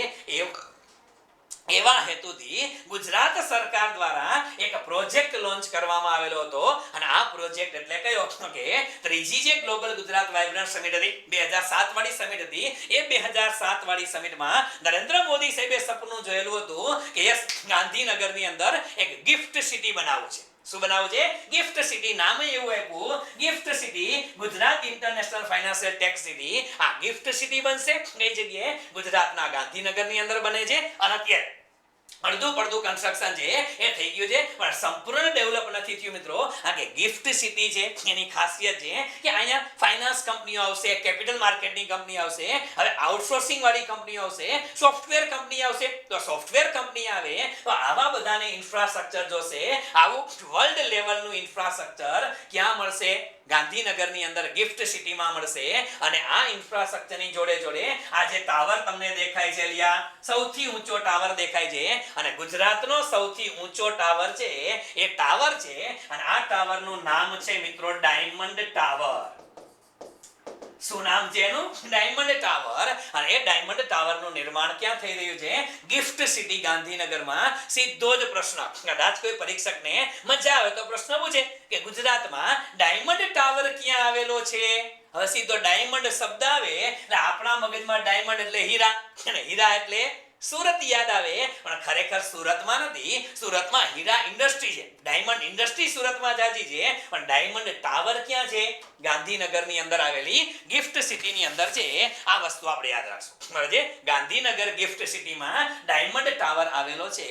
એવા હેતુથી ગુજરાત સરકાર દ્વારા એક પ્રોજેક્ટ લોન્ચ કરવામાં આવેલો હતો. અને આ પ્રોજેક્ટ એટલે કયો? કે ત્રીજી જે ગ્લોબલ ગુજરાત વાઇબ્રન્ટ સમિટ હતી, 2007 વાળી સમિટ હતી, એ 2007 વાળી સમિટમાં નરેન્દ્ર મોદી સાહેબે સપનું જોયેલું હતું કે ગાંધીનગરની અંદર એક ગિફ્ટ સિટી બનાવવું છે. શું બનાવવું છે? Gift city. નામ એવું આપ્યું gift city, Gujarat international financial tech city. આ ગિફ્ટ સિટી બનશે કઈ જગ્યાએ? ગુજરાતના ગાંધીનગરની અંદર બને છે. અને અત્યારે અડધું પડધું કન્સ્ટ્રક્શન છે એ થઈ ગયું છે, પણ સંપૂર્ણ ડેવલપ નથી થયું મિત્રો. આ કે ગિફ્ટ સિટી છે એની ખાસિયત છે કે અહીંયા ફાઇનાન્સ કંપનીઓ આવશે, કેપિટલ માર્કેટની કંપની આવશે, હવે આઉટસોર્સિંગ વાળી કંપનીઓ આવશે, સોફ્ટવેર કંપની આવશે. તો સોફ્ટવેર કંપની આવે તો આવા બધાને ઇન્ફ્રાસ્ટ્રક્ચર જોશે. આવું વર્લ્ડ લેવલનું ઇન્ફ્રાસ્ટ્રક્ચર ક્યાં મળશે? ગાંધીનગરની અંદર ગિફ્ટ સિટીમાં મળશે. અને આ ઇન્ફ્રાસ્ટ્રક્ચરની જોડે જોડે આ જે ટાવર તમને દેખાય છે, લિયા સૌથી ઊંચો ટાવર દેખાય છે, અને ગુજરાતનો સૌથી ઊંચો ટાવર છે એ ટાવર છે. અને આ ટાવરનું નામ છે મિત્રો ડાયમંડ ટાવર. શું નામ છે એનું? Diamond tower. અને એ ડાયમંડ ટાવરનું નિર્માણ ક્યાં થઈ રહ્યું છે? ગિફ્ટ સિટી ગાંધીનગરમાં. સીધો જ પ્રશ્ન, કદાચ કોઈ પરીક્ષકને મજા આવે તો પ્રશ્ન પૂછે કે ગુજરાતમાં ડાયમંડ ટાવર ક્યાં આવેલો છે? હવે સીધો ડાયમંડ શબ્દ આવે એટલે આપણા મગજમાં ડાયમંડ એટલે હીરા, અને હીરા એટલે સુરત યાદ આવે. પણ ખરેખર સુરતમાં નથી, સુરતમાં હીરા ઇન્ડસ્ટ્રી છે, ડાયમંડ ઇન્ડસ્ટ્રી સુરતમાં જાજી છે. પણ ડાયમંડ ટાવર ક્યાં છે? ગાંધીનગરની અંદર આવેલી ગિફ્ટ સિટીની અંદર છે. આ વસ્તુ આપણે યાદ રાખશું. બરાબર? ગાંધીનગર ગિફ્ટ સિટીમાં ડાયમંડ ટાવર આવેલો છે,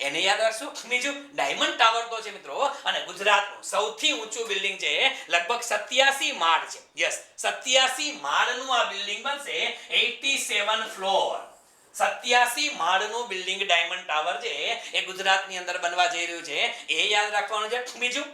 એને યાદ રાખશું. બીજું, ડાયમંડ ટાવર તો છે મિત્રો, અને ગુજરાતનું સૌથી ઊંચું બિલ્ડિંગ છે, લગભગ 87 માળ છે. યસ, 87 માળનું આ બિલ્ડિંગ બનશે, 87 ફ્લોર. 87 માળનું બિલ્ડિંગ ડાયમંડ ટાવર છે એ ગુજરાતની અંદર બનવા જઈ રહ્યું છે, એ યાદ રાખવાનું છે. બીજું,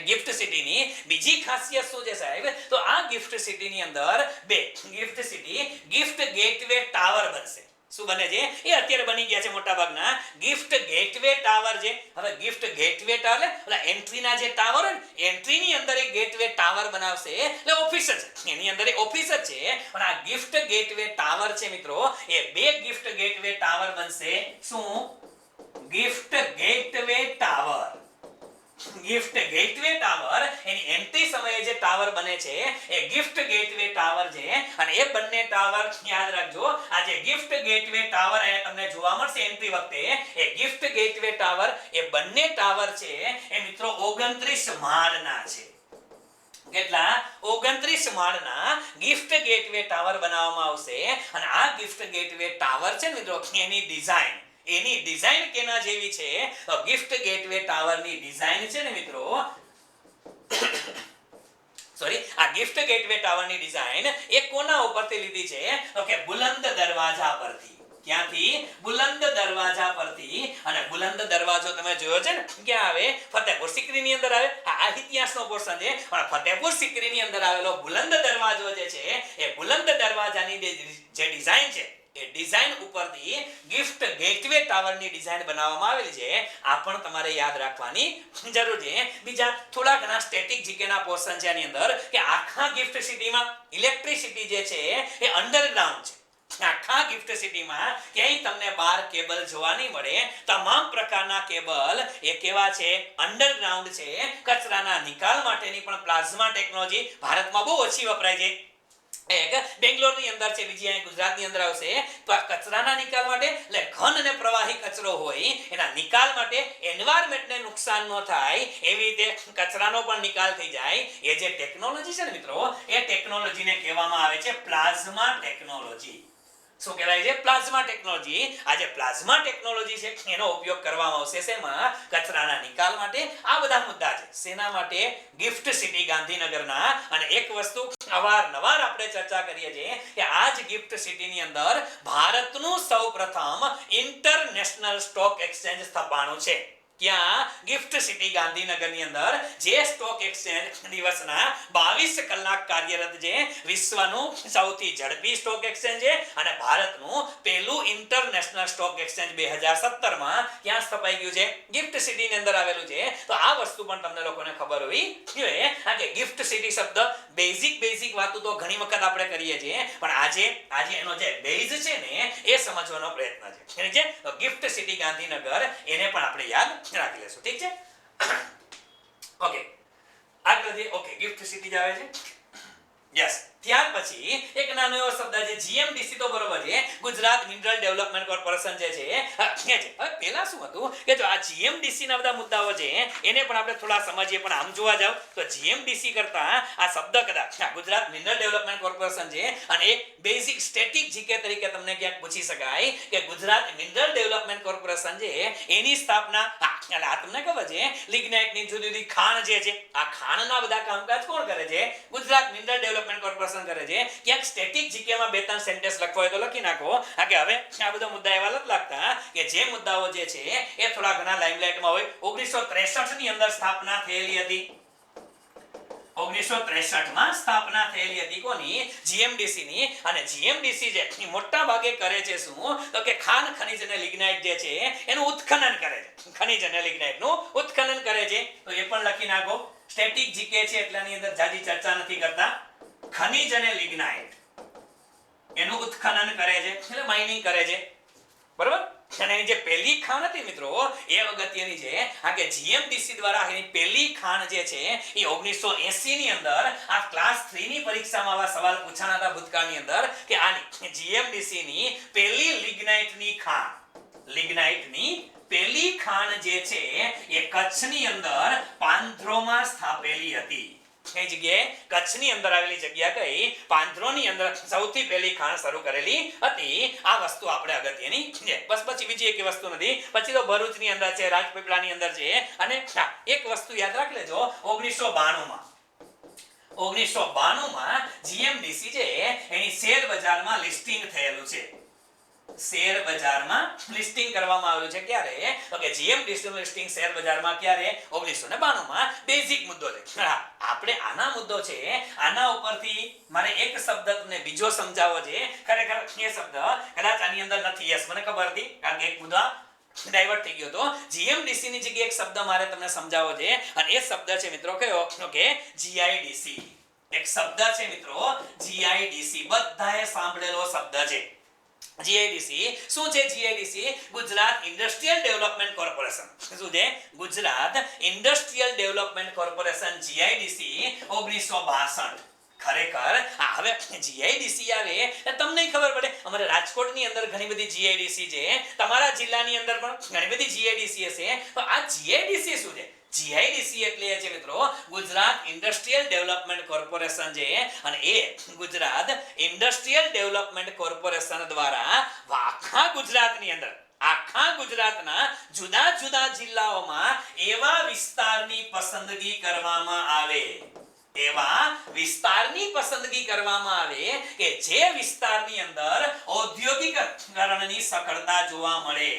ગિફ્ટ સિટીની બીજી ખાસિયત શું છે સાહેબ? તો આ ગિફ્ટ સિટીની અંદર બે gift city gift gateway tower બનશે. શું બને છે? એ અત્યારે બની ગયા છે મોટા ભાગના ગિફ્ટ ગેટવે ટાવર છે. હવે ગિફ્ટ ગેટવે ટાવર એટલે એન્ટ્રીના જે ટાવર હોય ને, એન્ટ્રીની અંદર એક ગેટવે ટાવર બનાવશે, એટલે ઓફિસ જ એની અંદર એક ઓફિસ જ છે. પણ આ ગિફ્ટ ગેટવે ટાવર છે મિત્રો, એ બે ગિફ્ટ ગેટવે ટાવર બનશે. શું? GIFT gateway tower. GIFT gateway tower એની એન્ટ્રી સમયે જે ટાવર બને છે એ ગિફ્ટ ગેટવે ટાવર છે. અને એ બંને ટાવર યાદ રાખજો, આ જે ગિફ્ટ ગેટવે ટાવર એ તમને જોવા મળશે એન્ટ્રી વખતે, એ ગિફ્ટ ગેટવે ટાવર એ બંને ટાવર છે એ મિત્રો 29 માળના છે. કેટલા? 29 માળના ગિફ્ટ ગેટવે ટાવર બનાવવામાં આવશે. અને આ ગિફ્ટ ગેટવે ટાવર છે મિત્રો, એની ડિઝાઇન કેના જેવી છે? તો ગિફ્ટ ગેટવે ટાવરની ડિઝાઇન છે ને મિત્રો, સોરી, આ ગિફ્ટ ગેટવે ટાવરની ડિઝાઇન એ કોના ઉપરથી લીધી છે? તો કે બુલંદ દરવાજા પરથી. ક્યાંથી? બુલંદ દરવાજા પરથી. અને બુલંદ દરવાજો તમે જોયો છે ને, ક્યાં આવે? ફતેહપુર સિકરીની અંદર આવે. આ ઇતિહાસનો પોર્શન છે, પણ ફતેહપુર સિકરીની અંદર આવેલો બુલંદ દરવાજો જે છે એ બુલંદ દરવાજાની જે ડિઝાઇન છે એ ડિઝાઇન ઉપરથી ગિફ્ટ ગેટવે ટાવરની ડિઝાઇન બનાવવામાં આવેલી છે. આ પણ તમારે યાદ રાખવાની જરૂર છે. બીજા થોડા ઘણા સ્ટેટિક જીકેના પોર્શન છે આની અંદર, કે આખા ગિફ્ટ સિટીમાં ઇલેક્ટ્રિસિટી જે છે એ અંડરગ્રાઉન્ડ છે. આખા ગિફ્ટ સિટીમાં ક્યાંય તમને બહાર કેબલ જોવા નહીં મળે. તમામ પ્રકારના કેબલ એ કેવા છે? અંડરગ્રાઉન્ડ છે. કચરાના નિકાલ માટેની પણ પ્લાઝમા ટેકનોલોજી ભારતમાં બહુ ઓછી વપરાય છે. એક બેંગ્લોરની અંદર છે, બીજી અહીં ગુજરાતની અંદર આવશે. તો આ કચરાના નિકાલ માટે એટલે ઘન અને પ્રવાહી કચરો હોય એના નિકાલ માટે એન્વાયરમેન્ટને નુકસાન ન થાય એવી રીતે કચરાનો પણ નિકાલ થઈ જાય. એ જે ટેકનોલોજી છે ને મિત્રો, એ ટેકનોલોજીને કહેવામાં આવે છે પ્લાઝ્મા ટેકનોલોજી. શું કહેવાય છે? Plasma technology. આ જે પ્લાઝ્મા ટેકનોલોજી છે એનો ઉપયોગ કરવામાં આવશે શેમાં? કચરાના નિકાલ માટે. આ બધા મુદ્દા છે શેના માટે? ગિફ્ટ સિટી ગાંધીનગરના. અને એક વસ્તુ અવારનવાર આપણે ચર્ચા કરીએ છીએ કે આ જ ગિફ્ટ સિટીની અંદર ભારતનું સૌપ્રથમ ઇન્ટરનેશનલ સ્ટોક એક્સચેન્જ સ્થપાણું છે. ક્યાં? ગિફ્ટ સિટી ગાંધીનગરની અંદર, જે સ્ટોક એક્સચેન્જ દિવસના 22 કલાક કાર્યરત છે, વિશ્વનું સૌથી ઝડપી સ્ટોક એક્સચેન્જ છે અને ભારતનું પહેલું ઇન્ટરનેશનલ સ્ટોક એક્સચેન્જ 2017 માં ક્યાં સ્થપાઈ ગયું છે? ગિફ્ટ સિટીની અંદર આવેલું છે. તો આ વસ્તુ પણ તમને લોકોને ખબર હોવી જોઈએ. આ કે ગિફ્ટ સિટી શબ્દ બેઝિક વાતો તો ઘણી વખત આપણે કરીએ છીએ, પણ આજે એનો જે બેઝ છે ને એ સમજવાનો પ્રયત્ન છે. એટલે કે ગિફ્ટ સિટી ગાંધીનગર એને પણ આપણે યાદ રાખી લેશું. ઠીક છે? ઓકે, આગળ જે ઓકે ગિફ્ટ સિટી જ આવે છે. યસ. ત્યાર પછી એક નાનો એવો શબ્દ છે જીએમડીસી. તો બરોબર છે, ગુજરાત મિનરલ ડેવલપમેન્ટ કોર્પોરેશન જે છે એ છે. હવે પહેલા શું હતું કે જો આ જીએમડીસી ના બધા મુદ્દાઓ છે એને પણ આપણે થોડા સમજીએ. પણ આમ જોવા જાવ તો જીએમડીસી કરતા આ શબ્દ કદાચ ગુજરાત મિનરલ ડેવલપમેન્ટ કોર્પોરેશન છે, અને એ બેઝિક સ્ટેટિક જીકે તરીકે તમને ક્યાંક પૂછી શકાય કે ગુજરાત મિનરલ ડેવલપમેન્ટ કોર્પોરેશન છે એની સ્થાપના એટલે આ તમને ખબર છે લિગ્નાઇટની જુદી જુદી ખાણ જે છે, આ ખાણના બધા કામકાજ કોણ કરે છે? ગુજરાત મિનરલ ડેવલપમેન્ટ કોર્પોરેશન કરે છે. ક્યાંક સ્ટેટિક જીકે માં બે ત્રણ સેન્ટેન્સ લખવા હોય તો લખી નાખો. કે હવે આ બધા મુદ્દા એવા નથી લાગતા કે જે મુદ્દાઓ જે છે એ થોડા ઘણા લાઇમલાઇટમાં હોય. 1963 ની અંદર સ્થાપના થયેલી હતી. 1963 માં સ્થાપના થયેલી હતી કોની? જીએમડીસી ની. અને જીએમડીસી જે મોટા ભાગે કરે છે શું? તો કે ખાણ ખનિજ અને લિગ્નાઇટ જે છે એનું ઉત્ખનન કરે છે. ખનિજ અને લિગ્નાઇટ નું ઉત્ખનન કરે છે. તો એ પણ લખી નાખો. સ્ટેટિક જીકે છે એટલાની અંદર જાજી ચર્ચા નથી કરતા. ખનિજ અને લિગ્નાઇટ એનું ઉત્ખનન કરે છે એટલે માઇનિંગ કરે છે. બરાબર? અને એની જે પહેલી ખાણ હતી મિત્રો એ અગત્યની છે. આ કે જીએમડીસી દ્વારા એની પહેલી ખાણ જે છે એ 1980 ની અંદર આ ક્લાસ 3 ની પરીક્ષામાં આવા સવાલ પૂછાણા હતા ભૂતકાળની અંદર કે આની જીએમડીસી ની પહેલી લિગ્નાઇટની ખાણ, લિગ્નાઇટની પહેલી ખાણ જે છે એ કચ્છની અંદર પાંધ્રોમાં સ્થાપેલી હતી. કઈ જગ્યાએ? કચ્છની અંદર આવેલી જગ્યા કઈ? પાંધરોની અંદર સૌથી પહેલી ખાણ શરૂ કરેલી હતી. આ વસ્તુ આપણે અગત્યની છે. બસ પછી બીજી એક વસ્તુ નથી. પછી તો ભરૂચની અંદર છે, રાજપીપળાની અંદર છે. અને એક વસ્તુ યાદ રાખી લેજો, 1992 માં જીએમડીસી છે એની શેર બજારમાં લિસ્ટિંગ થયેલું છે. શેર બજારમાં લિસ્ટિંગ કરવામાં આવ્યું છે. ક્યારે? તો કે જીએમડીસી નું લિસ્ટિંગ શેર બજારમાં ક્યારે? 1992 માં. બેઝિક મુદ્દો છે. આપણે આના મુદ્દો છે, આના ઉપરથી મારે એક શબ્દ તમને બીજો સમજાવવો છે. ખરેખર એ શબ્દ કદાચ આની અંદર નથી. યસ, મને ખબર હતી, કારણ કે એક મુદ્દો ડાયવર્ટ થઈ ગયો તો. જીએમડીસી ની જગ્યાએ એક શબ્દ મારે તમને સમજાવવો છે, અને એ શબ્દ છે મિત્રો કયો? કે જીઆઈડીસી. એક શબ્દ છે મિત્રો જીઆઈડીસી. બધાએ સાંભળેલો શબ્દ છે. જીઆઈડીસી શું છે? GIDC Gujarat industrial development corporation. શું છે? Gujarat industrial development corporation, GIDC 1962. ખરેખર હવે જીઆઈડીસી આવે તમને ખબર પડે. અમારે રાજકોટની અંદર ઘણી બધી જીઆઈડીસી છે, તમારા જિલ્લાની અંદર પણ ઘણી બધી જીઆઈડીસી હશે. તો આ જીઆઈડીસી શું છે? જીઆઈડીસી એટલે છે મિત્રો ગુજરાત ઇન્ડસ્ટ્રીયલ ડેવલપમેન્ટ કોર્પોરેશન છે, અને એ ગુજરાત ઇન્ડસ્ટ્રીયલ ડેવલપમેન્ટ કોર્પોરેશન દ્વારા આખા ગુજરાતની અંદર, આખા ગુજરાતના જુદા જુદા જિલ્લાઓમાં એવા વિસ્તારની પસંદગી કરવામાં આવે, એવા વિસ્તારની પસંદગી કરવામાં આવે કે જે વિસ્તારની અંદર ઔદ્યોગિકરણની સફળતા જોવા મળે,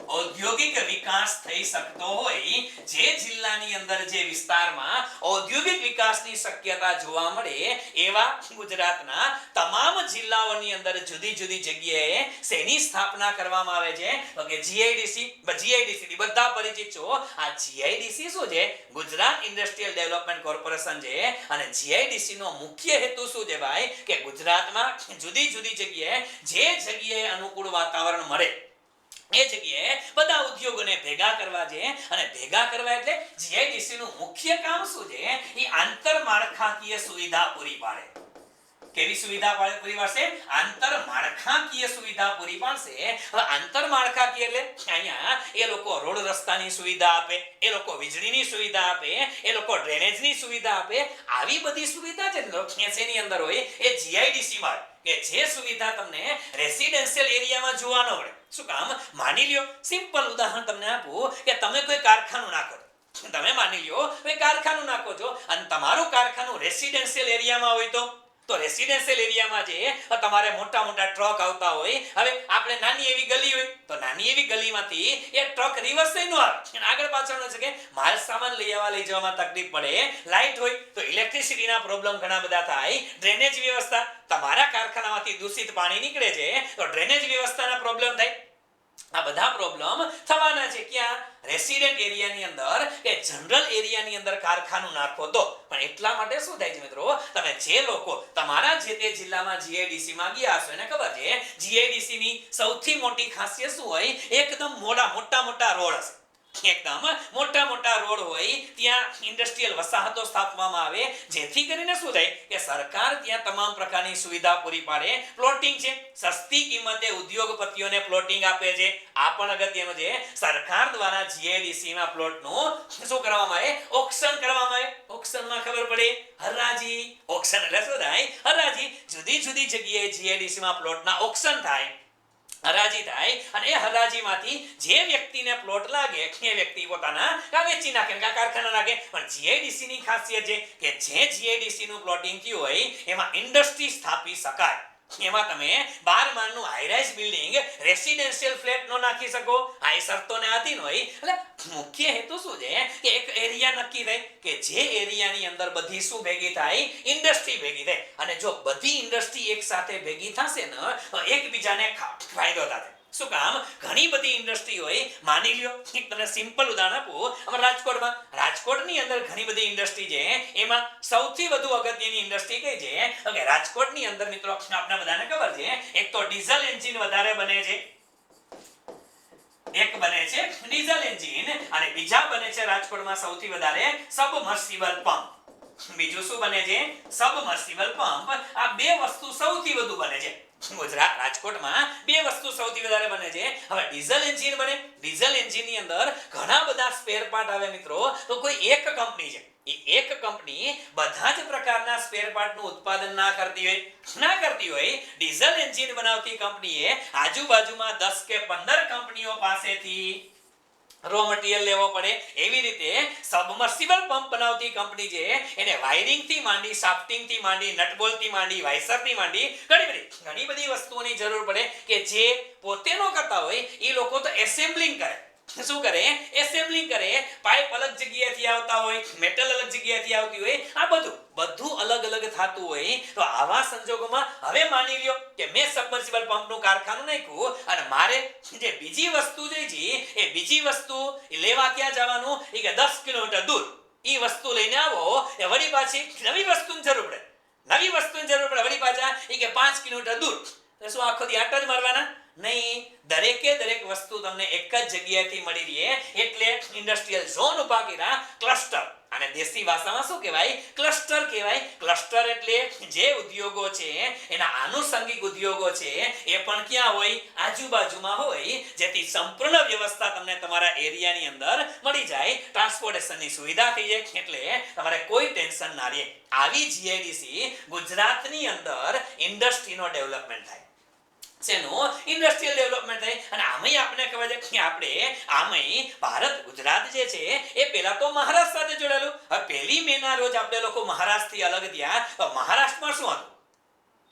ઔદ્યોગિક વિકાસ થઈ શકતો હોય, જે જિલ્લાની અંદર જે વિસ્તારમાં ઔદ્યોગિક વિકાસની શક્યતા જોવા મળે એવા ગુજરાતના તમામ જિલ્લાઓની અંદર જુદી જુદી જગ્યાએ શેની સ્થાપના કરવામાં આવે છે? તો કે જીઆઈડીસી. જીઆઈડીસી થી બધા પરિચિત છો. આ જીઆઈડીસી શું છે? ગુજરાત ઇન્ડસ્ટ્રીયલ ડેવલપમેન્ટ કોર્પોરેશન છે. અને જીઆઈડીસી નો મુખ્ય હેતુ શું છે ભાઈ? કે ગુજરાતમાં જુદી જુદી જગ્યાએ જે જગ્યાએ અનુકૂળ વાતાવરણ મળે એ જગ્યાએ બધા ઉદ્યોગોને ભેગા કરવા છે. અને ભેગા કરવા એટલે જીઆઈડીસી નું મુખ્ય કામ શું છે? એ આંતરમાળખાકીય સુવિધા પૂરી પાડે. કેવી સુવિધા પૂરી પાડશે? આંતરમાળખાકીય સુવિધા પૂરી પાડશે. હવે આંતરમાળખાકીય એટલે અહીંયા એ લોકો રોડ રસ્તાની સુવિધા આપે, એ લોકો વીજળીની સુવિધા આપે, એ લોકો ડ્રેનેજની સુવિધા આપે. આવી બધી સુવિધા છે એની અંદર હોય એ જીઆઈડીસી માં, કે જે સુવિધા તમને રેસિડેન્શિયલ એરિયામાં જોવા ન મળે. શું કામ? માની લ્યો, સિમ્પલ ઉદાહરણ તમને આપું કે તમે કોઈ કારખાનું નાખો, તમે માની લ્યો કોઈ કારખાનું નાખો છો અને તમારું કારખાનું રેસિડેન્શિયલ એરિયામાં હોય તો રેસિડેન્શિયલ એરિયામાં જે તમારે મોટા મોટા ટ્રક આવતા હોય, હવે આપણે નાની એવી ગલી હોય તો નાની એવી ગલીમાંથી એ ટ્રક રિવર્સ થઈ ન આવે, આગળ પાછળ છે કે માલ સામાન લઈ જવામાં તકલીફ પડે. લાઇટ હોય તો ઇલેક્ટ્રિસિટીના પ્રોબ્લેમ ઘણા બધા થાય. ડ્રેનેજ વ્યવસ્થા, તમારા કારખાનામાંથી દૂષિત પાણી નીકળે છે તો ડ્રેનેજ વ્યવસ્થાના પ્રોબ્લેમ થાય. આ બધા પ્રોબ્લેમ થવાના છે. ક્યાં? રેસિડેન્ટ એરિયાની અંદર કે જનરલ એરિયાની અંદર કારખાનું નાખો તો. પણ એટલા માટે શું થાય છે મિત્રો, તમે જે લોકો તમારા જે તે જિલ્લામાં જીઆઈડીસી માં ગયા હશો એને ખબર છે જીઆઈડીસી ની સૌથી મોટી ખાસિયત શું હોય? એકદમ મોટા મોટા રોડ હશે. એકદમ મોટા મોટા રોડ હોય, ત્યાં ઇન્ડસ્ટ્રીયલ વસાહતો સ્થાપવામાં આવે, જેથી કરીને શું થાય કે સરકાર ત્યાં તમામ પ્રકારની સુવિધા પૂરી પાડે. પ્લોટિંગ છે, સસ્તી કિંમતે ઉદ્યોગપતિઓને પ્લોટિંગ આપે છે. આ પણ અગત્યનું છે. સરકાર દ્વારા જીઆઈડીસી માં પ્લોટનું શું કરવામાં આવે? ઓક્શન કરવામાં આવે. ઓક્શનમાં ખબર પડે હરાજી. ઓક્શન એટલે શું થાય? હરાજી. જુદી જુદી જગ્યાએ જીઆઈડીસી માં પ્લોટના ઓક્શન થાય, હરાજી થાય, અને એ હરાજીમાંથી જે વ્યક્તિને પ્લોટ લાગે એ વ્યક્તિ પોતાના વેચી નાખે, કારખાના નાખે. પણ જીઆઈડીસી ની ખાસિયત છે કે જે જીઆઈડીસી નું પ્લોટિંગ થયું હોય એમાં ઇન્ડસ્ટ્રી સ્થાપી શકાય. એમાં તમે 12 માળનું હાઈરાઇઝ બિલ્ડિંગ રેસિડેન્શિયલ ફ્લેટ નો નાખી શકો. આ એ શરતોને આધીન હોય. એટલે મુખ્ય હેતુ શું છે કે એક એરિયા નક્કી થાય કે જે એરિયાની અંદર બધી શું ભેગી થાય? ઇન્ડસ્ટ્રી ભેગી થાય. અને જો બધી ઇન્ડસ્ટ્રી એક સાથે ભેગી થશે ને તો એકબીજાને ફાયદો થશે. શું કામ? ઘણી બધી ઇન્ડસ્ટ્રી હોય. માની લ્યો, એક તમને સિમ્પલ ઉદાહરણ આપું. અમારા રાજકોટની અંદર ઘણી બધી ઇન્ડસ્ટ્રી છે. એમાં સૌથી વધુ અગત્યની ઇન્ડસ્ટ્રી કઈ છે? કે રાજકોટની અંદર મિત્રો આપણે બધાને ખબર છે એક તો ડીઝલ એન્જિન વધારે બને છે, એક બને છે ડીઝલ એન્જિન, અને બીજા બને છે રાજકોટમાં સૌથી વધારે સબમર્સિબલ પંપ. બીજું શું બને છે? Submersible pump. આ બે વસ્તુ સૌથી વધુ બને છે. ગુજરાત રાજકોટમાં બે વસ્તુ સૌથી વધારે બને છે. હવે ડીઝલ એન્જિન બને. ડીઝલ એન્જિન ની અંદર ઘણા બધા સ્પેર પાર્ટ આવે મિત્રો. તો કોઈ એક કંપની છે, એ એક કંપની બધા જ પ્રકારના સ્પેર પાર્ટ નું ઉત્પાદન ના કરતી હોય. ડીઝલ એન્જિન બનાવતી કંપનીએ આજુબાજુમાં 10 કે 15 કંપનીઓ પાસેથી રો મટીરીયલ લેવો પડે. એવી રીતે સબમર્સિબલ પંપ બનાવતી કંપની છે એને વાયરિંગ થી માંડી, શાફ્ટિંગ થી માંડી, નટબોલ્ટ થી માંડી, વાઇસર થી માંડી ઘણી બધી વસ્તુઓની જરૂર પડે કે જે પોતે નો કરતા હોય એ લોકો તો એસેમ્બલિંગ કરે. શું કરે? એસેમ્બલિંગ કરે. પાઇપ અલગ જગ્યાએથી આવતા હોય, મેટલ અલગ જગ્યાએથી આવતી હોય, આ બધું અલગ અલગ થતું હોય. તો આવા સંજોગોમાં હવે માની લ્યો કે મેં સબમર્સિબલ પંપનું કારખાનું નાખ્યું અને મારે જે બીજી વસ્તુ જોઈએ છે એ બીજી વસ્તુ લેવા ક્યાં જવાનું? એ કે 10 કિલોમીટર દૂર. એ વસ્તુ લઈને આવો એ વળી પાછી નવી વસ્તુની જરૂર પડે. વળી પાછા એ કે 5 કિલોમીટર દૂર. તો શું આખો દી આટ જ મારવાના? નહીં. દરેક વસ્તુ તમને એક જ જગ્યાએથી મળી રહે. એટલે ઇન્ડસ્ટ્રીયલ ઝોન ઉભા કર્યા, ક્લસ્ટર. અને દેશી ભાષામાં શું કહેવાય? ક્લસ્ટર કહેવાય. ક્લસ્ટર એટલે જે ઉદ્યોગો છે એના આનુષંગિક ઉદ્યોગો છે એ પણ ક્યાં હોય? આજુબાજુમાં હોય, જેથી સંપૂર્ણ વ્યવસ્થા તમને તમારા એરિયાની અંદર મળી જાય. ટ્રાન્સપોર્ટેશનની સુવિધા થઈ જાય, એટલે તમારે કોઈ ટેન્શન ના રહે. આવી જીઆઈડીસી ગુજરાતની અંદર ઇન્ડસ્ટ્રીનો ડેવલપમેન્ટ થાય. શેનું? ઇન્ડસ્ટ્રીયલ ડેવલપમેન્ટ થાય. અને આમાંય આપણે ખબર છે કે આમાંય ભારત ગુજરાત જે છે એ પહેલા તો મહારાષ્ટ્ર સાથે જોડાયેલું. હવે 1 મે ના રોજ આપણે લોકો મહારાષ્ટ્રથી અલગ થયા. તો મહારાષ્ટ્રમાં શું હતું?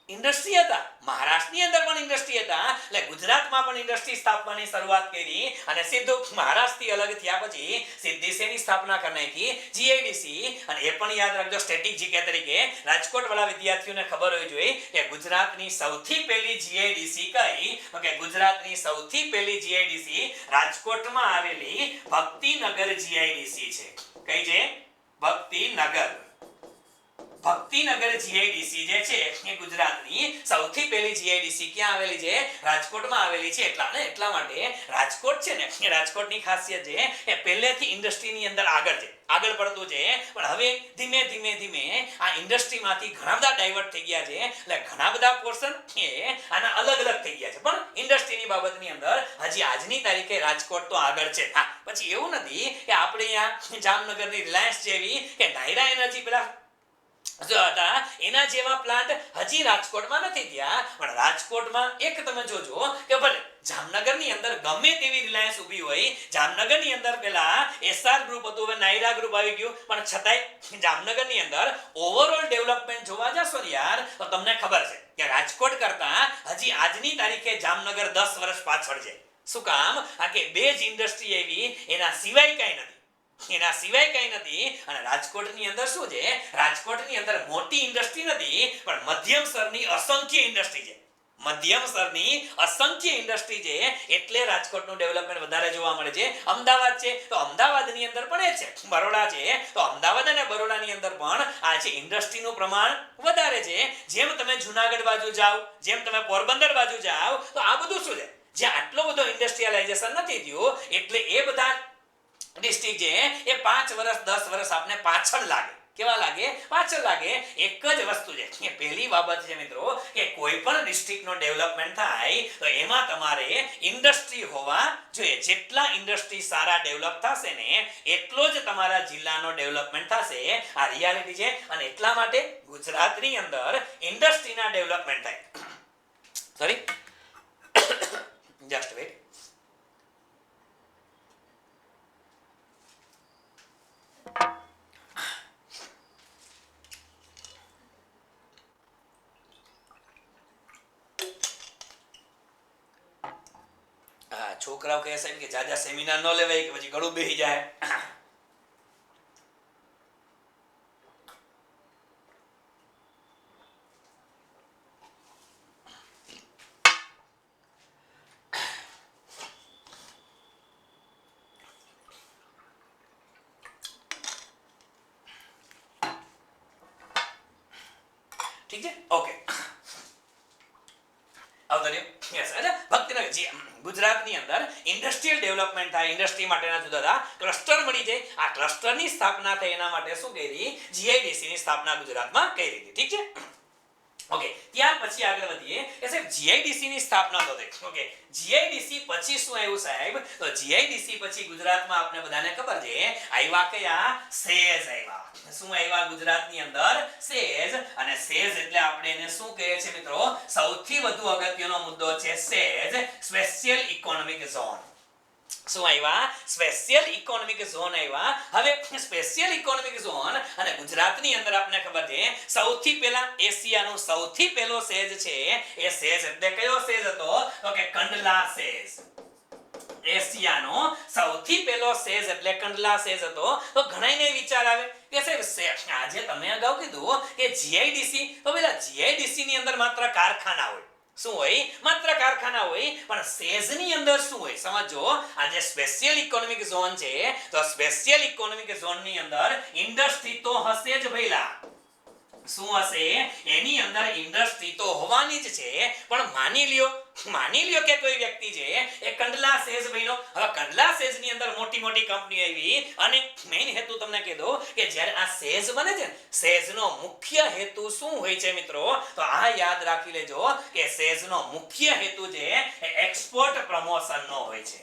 ઇન્ડસ્ટ્રી હતા. મહારાષ્ટ્રની અંદર પણ ઇન્ડસ્ટ્રી હતા. એટલે ગુજરાતમાં પણ ઇન્ડસ્ટ્રી સ્થાપવાની શરૂઆત કરી. અને સીધું મહારાષ્ટ્રથી અલગ થયા પછી સીધી શેની સ્થાપના કરી નાખી? જીઆઈડીસી. અને એ પણ યાદ રાખજો સ્ટેટિક જીકે તરીકે. રાજકોટ વાળા વિદ્યાર્થીઓને ખબર હોવી જોઈએ કે ગુજરાતની સૌથી પહેલી જીઆઈડીસી કઈ? તો કે ગુજરાતની સૌથી પહેલી જીઆઈડીસી રાજકોટમાં આવેલી ભક્તિનગર જીઆઈડીસી છે. કઈ છે? ભક્તિનગર. ભક્તિનગર જીઆઈડીસી જે છે એ ગુજરાતની સૌથી પહેલી જીઆઈડીસી ક્યાં આવેલી છે? રાજકોટમાં આવેલી છે. એટલા માટે રાજકોટ છે ને એ રાજકોટની ખાસિયત છે એ પહેલેથી ઇન્ડસ્ટ્રીની અંદર આગળ પડતું છે. પણ હવે ધીમે ધીમે આ ઇન્ડસ્ટ્રીમાંથી ઘણા બધા ડાયવર્ટ થઈ ગયા છે. એટલે ઘણા બધા પોર્શન એ આના અલગ થઈ ગયા છે. પણ ઇન્ડસ્ટ્રીની બાબતની અંદર હજી આજની તારીખે રાજકોટ તો આગળ છે. હા, પછી એવું નથી કે આપણે અહીંયા જામનગરની રિલાયન્સ જેવી કે નાયરા એનર્જી પેલા જો હતા એના જેવા પ્લાન્ટ હજી રાજકોટમાં નથી થયા. પણ રાજકોટમાં એક તમે જોજો કે ભલે જામનગરની અંદર ગમે તેવી રિલાયન્સ ઊભી હોય, જામનગરની અંદર પેલા એસઆર ગ્રુપ હતું, હવે નાયરા ગ્રુપ આવી ગયું, પણ છતાંય જામનગરની અંદર ઓવરઓલ ડેવલપમેન્ટ જોવા જશો ને યાર તો તમને ખબર છે કે રાજકોટ કરતા હજી આજની તારીખે જામનગર 10 વર્ષ પાછળ છે. શું કામ? આ કે બે જ ઇન્ડસ્ટ્રી એવી એના સિવાય કઈ નથી. અને રાજકોટની અંદર શું છે? રાજકોટની અંદર મોટી ઇન્ડસ્ટ્રી નથી, પણ મધ્યમ સ્તરની અસંખ્ય ઇન્ડસ્ટ્રી છે. છે એટલે રાજકોટનું ડેવલપમેન્ટ વધારે જોવા મળે છે. અમદાવાદ છે તો અમદાવાદની અંદર પણ એ છે. બરોડા છે તો અમદાવાદ અને બરોડાની અંદર પણ આ છે ઇન્ડસ્ટ્રીનું પ્રમાણ વધારે છે. જેમ તમે જુનાગઢ બાજુ જાઓ, જેમ તમે પોરબંદર બાજુ જાઓ તો આ બધું શું છે? જ્યાં આટલો બધો ઇન્ડસ્ટ્રીયલાઇઝેશન નથી થયું એટલે એ બધા ડિસ્ટ્રિક્ટ છે એ 5 વર્ષ 10 વર્ષ આપને પાછળ લાગે. કેવા લાગે? પાછળ લાગે. એક જ વસ્તુ છે કે પહેલી બાબત છે મિત્રો કે કોઈ પણ ડિસ્ટ્રિક્ટનો ડેવલપમેન્ટ થાય તો એમાં તમારે ઇન્ડસ્ટ્રી હોવા જોઈએ. જેટલા ઇન્ડસ્ટ્રી સારા ડેવલપ થશે ને એટલો જ તમારા જિલ્લાનો ડેવલપમેન્ટ થશે. આ રિયાલિટી છે. અને એટલા માટે ગુજરાતની અંદર ઇન્ડસ્ટ્રીના ડેવલપમેન્ટ થાય. Sorry, just weight. છોકરાઓ કહે સાહેબ કે જાજા સેમિનાર ન લેવાય કે પછી ગળું બેસી જાય. ઠીક છે, ઓકે. આવતો રહ્યો. યસ, એટલે ભક્તિનગર ગુજરાતની અંદર ઇન્ડસ્ટ્રીયલ ડેવલપમેન્ટ થાય, ઇન્ડસ્ટ્રી માટેના જુદા ક્લસ્ટર મળી જાય. આ ક્લસ્ટરની સ્થાપના થઈ એના માટે શું કરી? જીઆઈડીસી ની સ્થાપના ગુજરાતમાં કરી હતી. ઠીક છે, ઓકે. ત્યાર પછી આગળ વધીએ કે સાહેબ જીઆઈડીસી ની સ્થાપના તો થઈ. ઓકે, જીઆઈડીસી પછી શું આવ્યું સાહેબ? તો જીઆઈડીસી પછી ગુજરાતમાં આપણે બધાને ખબર છે આવ્યા કયા? સેઝ આવ્યા. શું આવ્યા ગુજરાતની અંદર? સેઝ. અને સેઝ એટલે આપણે એને શું કહીએ છીએ મિત્રો? સૌથી વધુ અગત્યનો મુદ્દો છે સેઝ, સ્પેશિયલ ઇકોનોમિક ઝોન. શું આવ્યા? સ્પેશિયલ ઇકોનોમિક ઝોન આવ્યા. હવે સ્પેશિયલ ઇકોનોમિક ઝોન અને ગુજરાતની અંદર આપને ખબર છે સૌથી પહેલા એશિયાનો સૌથી પહેલો સેઝ છે એ સેઝ એટલે કયો સેઝ હતો? તો કે કંડલા સેઝ. એશિયાનો સૌથી પહેલો સેઝ એટલે કંડલા સેઝ હતો. તો ઘણાઈને વિચાર આવે કે સાહેબ આજે તમે અગાઉ કીધું કે જીઆઈડીસી, તો પેલા જીઆઈડીસી ની અંદર માત્ર કારખાના હોય. શું હોય? માત્ર કારખાના હોય. પણ સેઝની અંદર શું હોય? સમજો. આજે સ્પેશિયલ ઇકોનોમિક ઝોન છે તો સ્પેશિયલ ઇકોનોમિક ઝોનની અંદર ઇન્ડસ્ટ્રી તો હશે જ ભઈલા. શું હશે? એની અંદર ઇન્ડસ્ટ્રી તો હોવાની જ છે. પણ માની લ્યો કે કોઈ વ્યક્તિ છે એ કંડલા સેઝ બન્યો. હવે કંડલા સેઝ ની અંદર મોટી કંપની આવી અને મેઈન હેતુ તમને કહી દઉં કે જ્યારે આ સેઝ બને છે સેઝ નો મુખ્ય હેતુ શું હોય છે મિત્રો? તો આ યાદ રાખી લેજો કે સેઝ નો મુખ્ય હેતુ છે એ એક્સપોર્ટ પ્રમોશન નો હોય છે.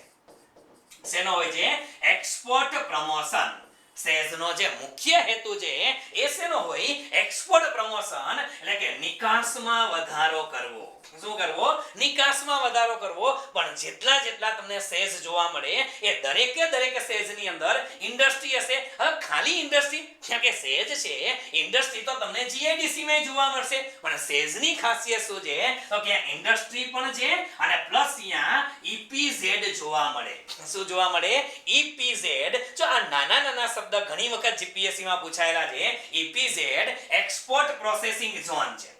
શેનો હોય છે? Export promotion. સેઝનો જે મુખ્ય હેતુ છે એ શેનો હોય? એક્સપોર્ટ પ્રમોશન, એટલે કે નિકાસમાં વધારો કરવો. શું કરવો? નિકાસમાં વધારો કરવો. પણ જેટલા તમને સેઝ જોવા મળે એ દરેક સેઝની અંદર ઇન્ડસ્ટ્રી હશે. હવે ખાલી ઇન્ડસ્ટ્રી કે સેઝ છે, ઇન્ડસ્ટ્રી તો તમને જીઆઈડીસી માં જોવા મળશે. પણ સેઝની ખાસિયત શું છે? તો કે ઇન્ડસ્ટ્રી પણ છે અને પ્લસ અહીંયા ઈપીઝેડ જોવા મળે. શું જોવા મળે? ઈપીઝેડ. જો આ નાના શબ્દ ઘણી વખત જીપીએસસી માં પૂછાયેલા છે. ઈપીઝેડ એક્સપોર્ટ પ્રોસેસિંગ ઝોન છે.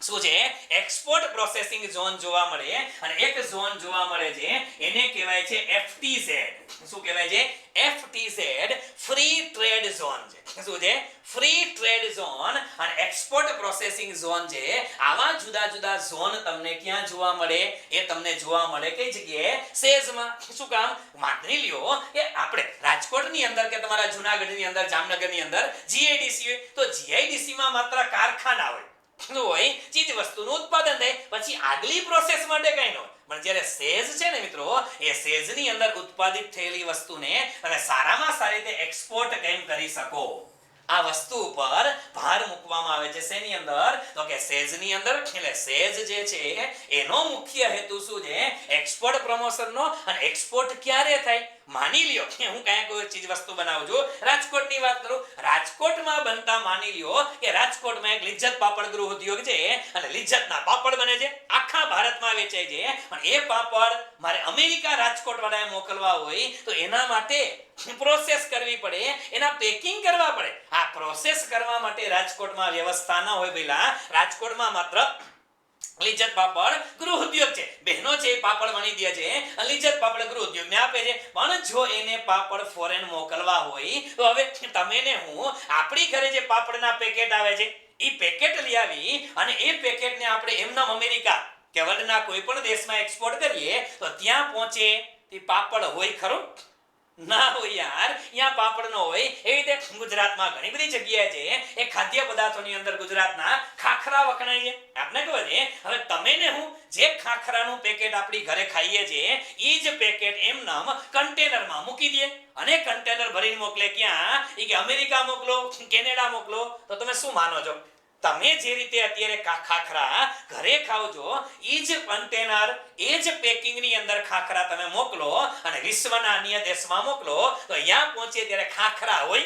શું છે? એક્સપોર્ટ પ્રોસેસિંગ ઝોન જોવા મળે. અને એક ઝોન જોવા મળે છે એને કહેવાય છે એફટીઝેડ. શું કહેવાય છે? એફટીઝેડ, ફ્રી ટ્રેડ ઝોન છે. શું છે? ફ્રી ટ્રેડ ઝોન અને એક્સપોર્ટ પ્રોસેસિંગ ઝોન છે. આવા જુદા જુદા ઝોન તમને ક્યાં જોવા મળે? એ તમને જોવા મળે કઈ જગ્યાએ? સેઝમાં. શું કામ? માની લ્યો કે આપણે રાજકોટની અંદર કે તમારા જૂનાગઢની અંદર, જામનગરની અંદર જીઆઈડીસી હોય, તો જીઆઈડીસી માં માત્ર કારખાના હોય, ચીજ વસ્તુનું ઉત્પાદન થાય, પછી આગલી પ્રોસેસ માટે કઈ ન હોય. પણ જ્યારે સેઝ છે ને મિત્રો, એ સેઝની અંદર ઉત્પાદિત થયેલી વસ્તુને તમે સારામાં સારી રીતે એક્સપોર્ટ કેમ કરી શકો, આ વસ્તુ ઉપર ભાર મૂકવામાં આવે છે. શેની અંદર? તો કે સેઝની અંદર. એટલે સેઝ જે છે એનો મુખ્ય હેતુ શું છે? એક્સપોર્ટ પ્રમોશનનો. અને એક્સપોર્ટ ક્યારે થાય? માની લ્યો કે હું કાંઈ કોઈ ચીજ વસ્તુ બનાવું છું, રાજકોટની વાત કરું, રાજકોટમાં બનતા માની લ્યો કે રાજકોટમાં એક લિજ્જત પાપડ ગૃહ ઉદ્યોગ છે અને લિજ્જતના પાપડ બને છે, આખા ભારતમાં વેચાય છે. પણ એ પાપડ મારે અમેરિકા રાજકોટ વાળાએ મોકલવા હોય તો એના માટે પ્રોસેસ કરવી પડે, એના પેકિંગ કરવા પડે. આ પ્રોસેસ કરવા માટે રાજકોટમાં વ્યવસ્થા ન હોય. પેલા રાજકોટમાં માત્ર લિજ્જત પાપડ ગૃહ ઉદ્યોગ છે, બહેનો છે એ પાપડ વણી દે છે, લિજ્જત પાપડ ગૃહ ઉદ્યોગને આપે છે. પણ જો એને પાપડ ફોરેન મોકલવા હોય તો હવે તમે ને હું આપણી ઘરે જે પાપડના પેકેટ આવે છે એ પેકેટ લઈ આવી અને એ પેકેટને આપણે એમનામ અમેરિકા કે વર્લ્ડના કોઈ પણ દેશમાં એક્સપોર્ટ કરીએ તો ત્યાં પહોંચે તે પાપડ હોય ખરો? ના હોય યાર, અહીંયા પાપડ નો હોય. એવી રીતે ગુજરાતમાં ઘણી બધી જગ્યાએ છે એ ખાદ્ય પદાર્થોની અંદર ગુજરાતના ખાખરા વખણાય છે. આપને ખબર છે? હવે તમે ને હું જે ખાખરાનું પેકેટ આપણી ઘરે ખાઈએ છીએ એ જ પેકેટ એમનામ કન્ટેનરમાં મૂકી દે અને કન્ટેનર ભરીને મોકલે. ક્યાં? એ કે અમેરિકા મોકલો, કેનેડા મોકલો. તો તમે શું માનો છો? તમે જે રીતે અત્યારે ખાખરા ઘરે ખાવ છો એ જ કન્ટેનર, એ જ પેકિંગની અંદર ખાખરા તમે મોકલો અને વિશ્વના અન્ય દેશમાં મોકલો તો અહીંયા પહોંચે ત્યારે ખાખરા હોય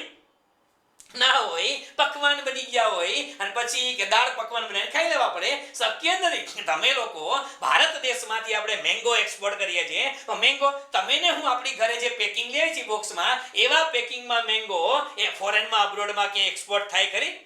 ના હોય, પકવાન બની ગયા હોય અને પછી કે દાળ પકવાન બનાવીને ખાઈ લેવા પડે. શક્ય નથી. તમે લોકો ભારત દેશમાંથી આપણે મેંગો એક્સપોર્ટ કરીએ છીએ, તો મેંગો તમે ને હું આપણી ઘરે જે પેકિંગ લઈએ છીએ બોક્સમાં, એવા પેકિંગમાં મેંગો એ ફોરેનમાં અબ્રોડમાં કે એક્સપોર્ટ થાય ખરી?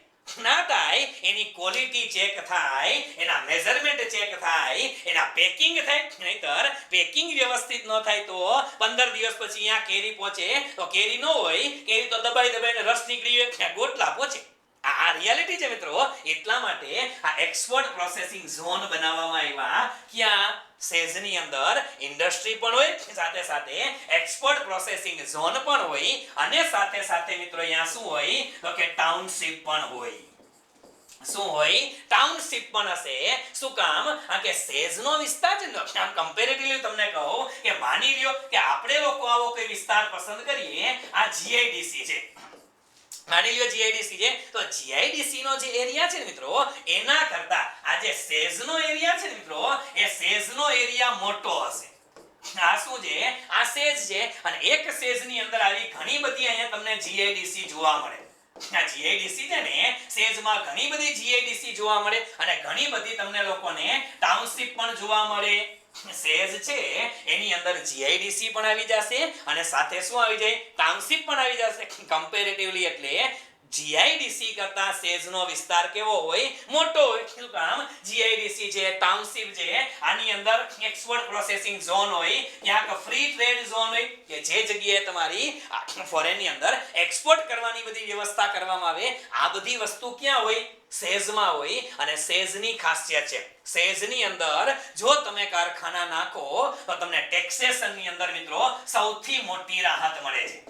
ના થાય. એની ક્વોલિટી ચેક થાય, એના મેઝરમેન્ટ ચેક થાય, એના પેકિંગ થાય. નહીતર પેકિંગ વ્યવસ્થિત ન થાય તો 15 દિવસ પછી અહીંયા કેરી પહોંચે તો કેરી ન હોય, કેરી તો દબાઈને રસ નીકળી હોય, ગોટલા પહોંચે. આ રિયાલિટી છે મિત્રો. એટલા માટે આ એક્સપોર્ટ પ્રોસેસિંગ ઝોન બનાવવામાં આવ્યા. ક્યાં? સેઝની અંદર ઇન્ડસ્ટ્રી પણ હોય, સાથે સાથે એક્સપોર્ટ પ્રોસેસિંગ ઝોન પણ હોય અને સાથે સાથે મિત્રો અહીંયા શું હોય તો કે ટાઉનશિપ પણ હોય. શું હોય? ટાઉનશિપ પણ હશે. શું કામ? કે સેઝનો વિસ્તાર છે ને, આમ કમ્પેરેટિવલી તમને કહું કે માની લ્યો કે આપણે લોકો આવો કોઈ વિસ્તાર પસંદ કરીએ, આ જીઆઈડીસી છે, માની લ્યો જીઆઈડીસી છે, તો જીઆઈડીસી નો જે એરિયા છે ને મિત્રો, એના કરતા આ જે સેઝનો એરિયા છે ને મિત્રો, એ સેઝનો એરિયા મોટો હશે. આ શું છે? આ સેઝ છે અને એક સેઝની અંદર આવી ઘણી બધી અહીંયા તમને જીઆઈડીસી જોવા મળે. આ જીઆઈડીસી છે ને, સેઝમાં ઘણી બધી જીઆઈડીસી જોવા મળે અને ઘણી બધી તમને લોકોને ટાઉનશિપ પણ જોવા મળે. સેઝ છે એની અંદર જીઆઈડીસી પણ આવી જશે અને સાથે શું આવી જાય? ટાઉનશિપ પણ આવી જશે. કમ્પેરેટિવલી એટલે જીઆઈડીસી કરતા સેઝનો વિસ્તાર કેવો હોય? મોટો હોય. શું કામ? જીઆઈડીસી છે, ટાઉનશિપ છે, આની અંદર એક્સપોર્ટ પ્રોસેસિંગ ઝોન હોય, ક્યાંક ફ્રી ટ્રેડ ઝોન હોય કે જે જગ્યાએ તમારી ફોરેનની અંદર એક્સપોર્ટ કરવાની બધી વ્યવસ્થા કરવામાં આવે. આ બધી વસ્તુ ક્યાં હોય? સેઝમાં હોય. અને સેઝની ખાસિયત છે, સેઝની અંદર જો તમે કારખાના નાખો તો તમને ટેક્સેશનની અંદર મિત્રો સૌથી મોટી રાહત મળે છે.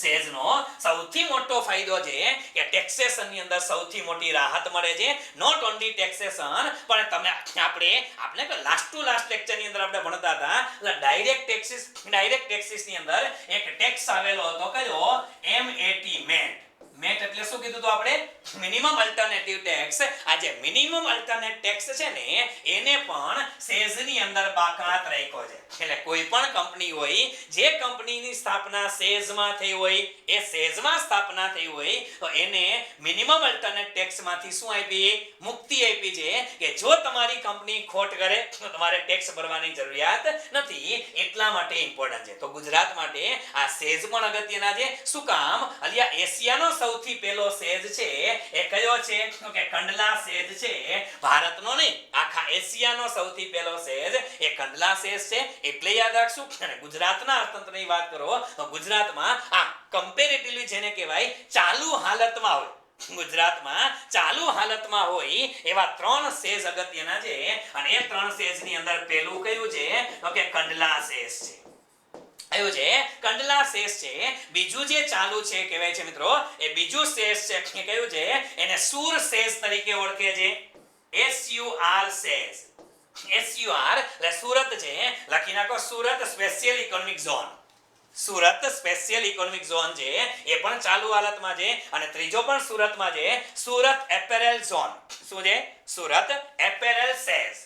સેઝનો સૌથી મોટો ફાયદો છે કે ટેક્સેશનની અંદર સૌથી મોટી રાહત મળે છે. નોટ ઓન્લી ટેક્સેશન, પણ તમે આપણે લાસ્ટ ટુ લાસ્ટ લેક્ચરની અંદર આપણે ભણતા હતા ડાયરેક્ટ ટેક્સીસની અંદર એક ટેક્સ આવેલો હતો. કયો? MET. મેટ એટલે શું કીધું તો આપણે? Minimum alternative tax. આ જે મિનિમમ અલ્ટરનેટ ટેક્સ છે ને, એને પણ સેઝની અંદર બાકાત રાખ્યો છે. એટલે કોઈ પણ કંપની હોય, જે કંપનીની સ્થાપના સેઝમાં થઈ હોય, એ સેઝમાં સ્થાપના થઈ હોય તો એને મિનિમમ અલ્ટરનેટ ટેક્સમાંથી શું આપી? મુક્તિ આપી છે કે જો તમારી કંપની ખોટ કરે તો તમારે ટેક્સ ભરવાની જરૂરિયાત નથી. એટલા માટે ઇમ્પોર્ટન્ટ છે. તો ગુજરાત માટે આ સેઝ પણ અગત્યના છે. શું કામ? અલિયા એશિયાનો સૌથી પહેલો સેજ છે એ કયો છે તો કે કંડલા સેજ છે ભારતનો નહીં આખા એશિયાનો સૌથી પહેલો સેજ એ કંડલા સેજ છે એટલે યાદ રાખશું અને ગુજરાતના અર્થતંત્રની વાત કરો તો ગુજરાતમાં આ કમ્પેરેટિવલી જેને કહેવાય ચાલુ હાલતમાં હોય ગુજરાતમાં ચાલુ હાલતમાં હોય એવા 3 સેજ અગત્યના છે અને એ 3 સેજની અંદર પહેલું કયું છે તો કે કંડલા સેજ છે આયો છે કંડલા સેજ છે બીજું જે ચાલુ છે કહેવાય છે મિત્રો એ બીજું સેજ છે એ કયું છે એને સુર સેજ તરીકે ઓળખે છે SUR સેજ SUR એટલે સુરત છે લખી નાખો Surat special economic zone Surat special economic zone છે એ પણ ચાલુ હાલતમાં છે અને ત્રીજો પણ સુરતમાં છે સુરત એપેરેલ ઝોન શું છે સુરત એપેરેલ સેજ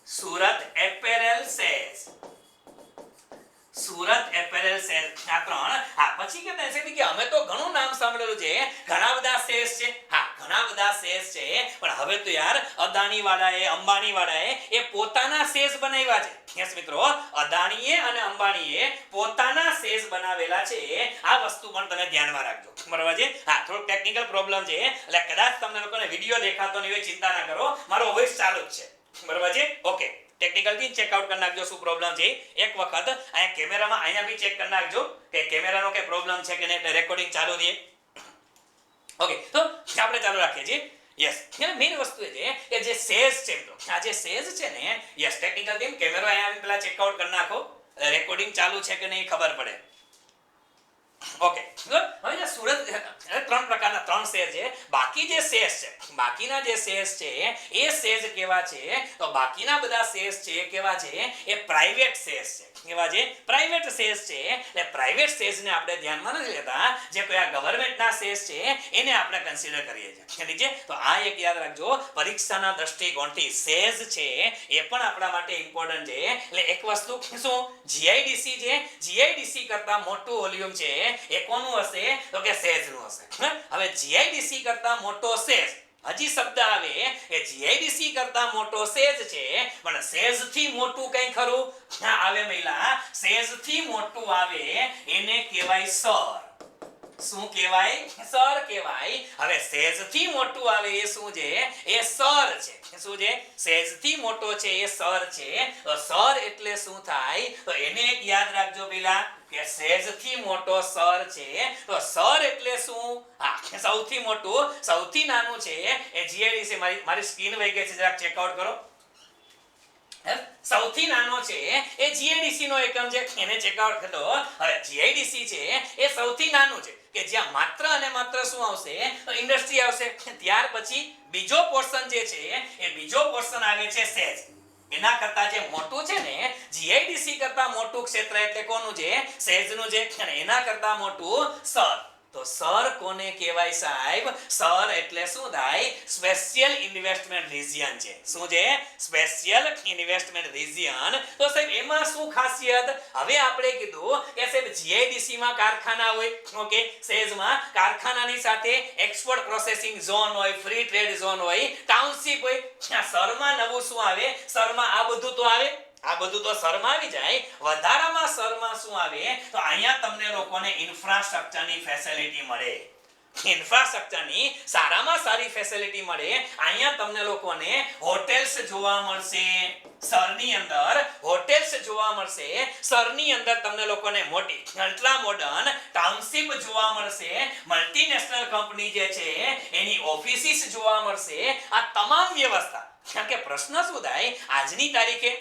સુરત એપેરેલ સેજ સુરત એપેરેલ સેજ આ 3 પછી કહેતા છે કે અમે તો ઘણું નામ સાંભળેલું છે ઘણા બધા સેજ છે ઘણા બધા સેજ છે પણ હવે તો યાર અદાણી વાળાએ અંબાણી વાળાએ એ પોતાના સેજ બનાવ્યા છે યસ મિત્રો અદાણીએ અને અંબાણીએ પોતાના સેજ બનાવેલા છે આ વસ્તુ પણ તમે ધ્યાનમાં રાખજો બરાબર છે થોડો ટેકનિકલ પ્રોબ્લેમ છે એટલે કદાચ તમને લોકોને વિડિયો દેખાતો નહીં હોય ચિંતા ના કરો મારો વોઇસ ચાલુ જ છે બરાબર છે ઓકે ટેકનિકલ થી ચેક આઉટ કરી નાખજો શું પ્રોબ્લેમ છે એક વખત અહીંયા કેમેરામાં અહીંયા બી ચેક કરી નાખજો કે કેમેરાનો કે પ્રોબ્લેમ છે કે નહીં એટલે રેકોર્ડિંગ ચાલુ રહે ઓકે તો આપણે ચાલુ રાખીએ છીએ યસ મેઇન વસ્તુ એ છે કે જે સેજ છે મિત્રો આ જે સેજ છે ને યસ ટેકનિકલ ટીમ કેમેરો અહીંયા પેલા ચેક આઉટ કરી નાખો રેકોર્ડિંગ ચાલુ છે કે નહીં ખબર પડે ઓકે હવે જે સુરત 3 પ્રકારના 3 સેજ છે બાકી જે સેજ છે બાકીના જે સેજ છે એ સેજ કેવા છે તો બાકીના બધા સેજ છે કેવા છે એ પ્રાઇવેટ સેજ છે કેવા છે પ્રાઇવેટ સેજ છે એટલે પ્રાઇવેટ સેજને આપણે ધ્યાનમાં નથી લેતા જે કોઈ આ ગવર્નમેન્ટના સેજ છે એને આપણે કન્સિડર કરીએ છીએ ઠીક છે તો આ એક યાદ રાખજો પરીક્ષાના દ્રષ્ટિકોણથી સેજ છે એ પણ આપણા માટે ઇમ્પોર્ટન્ટ છે એટલે એક વસ્તુ શું GIDC છે GIDC કરતા મોટું વોલ્યુમ છે એ કોનું હશે તો કે સેજનું હશે હવે GIDC કરતા મોટો સેજ હજી શબ્દ આવે કે GIDC કરતા મોટો સેજ છે પણ સેજ થી મોટું કઈ ખરું આવે મહિલા સેજ થી મોટું આવે એને કહેવાય સર શું કહેવાય સર કહેવાય હવે સેજ થી મોટું આવે એ શું છે એ સર છે શું છે સેજ થી મોટો છે એ સર છે તો સર એટલે શું થાય તો એને એક યાદ રાખજો પેલા કે સેજ થી મોટો સર છે તો સર એટલે શું સૌથી મોટું સૌથી નાનું છે એ GIDC મારી સ્ક્રીન વહી ગઈ છે જરાક ચેક આઉટ કરો સૌથી નાનો છે એ GIDC નો એકમ છે એને ચેક આઉટ કરો હવે GIDC છે એ સૌથી નાનું છે કે જ્યાં માત્ર અને માત્ર શું આવશે તો ઇન્ડસ્ટ્રી આવશે ત્યાર પછી બીજો પોર્શન જે છે એ બીજો પોર્શન આવે છે સેજ એના કરતા જે મોટું છે ને GIDC કરતા મોટું ક્ષેત્ર એટલે કોનું છે સેજનું છે અને એના કરતા મોટું સર તો સર કોને કહેવાય સાહેબ સર એટલે શું થાય સ્પેશિયલ ઇન્વેસ્ટમેન્ટ રિજિયન છે શું છે સ્પેશિયલ ઇન્વેસ્ટમેન્ટ રિજિયન તો સાહેબ એમાં શું ખાસિયત હવે આપણે કીધું કે સાહેબ GIDC માં કારખાના હોય ઓકે સેજમાં કારખાનાની સાથે એક્સપોર્ટ પ્રોસેસિંગ ઝોન હોય ફ્રી ટ્રેડ ઝોન હોય ટાઉનશીપ હોય સરમાં નવું શું આવે સરમાં આ બધું તો આવે આ બધું તો સરમાં આવી જાય વધારામાં સરમાં શું આવે તો અહીંયા તમને લોકોને ઇન્ફ્રાસ્ટ્રક્ચરની ફેસિલિટી મળે ઇન્ફ્રાસ્ટ્રક્ચરની સારામાં સારી ફેસિલિટી મળે અહીંયા તમને લોકોને હોટેલ્સ જોવા મળશે સરની અંદર હોટેલ્સ જોવા મળશે સરની અંદર તમને લોકોને મોટી અલ્ટ્રા મોડર્ન ટાઉનશીપ જોવા મળશે મલ્ટીનેશનલ કંપની જે છે એની ઓફિસીસ જોવા મળશે આ તમામ વ્યવસ્થા કારણ કે પ્રશ્ન શું થાય આજની તારીખે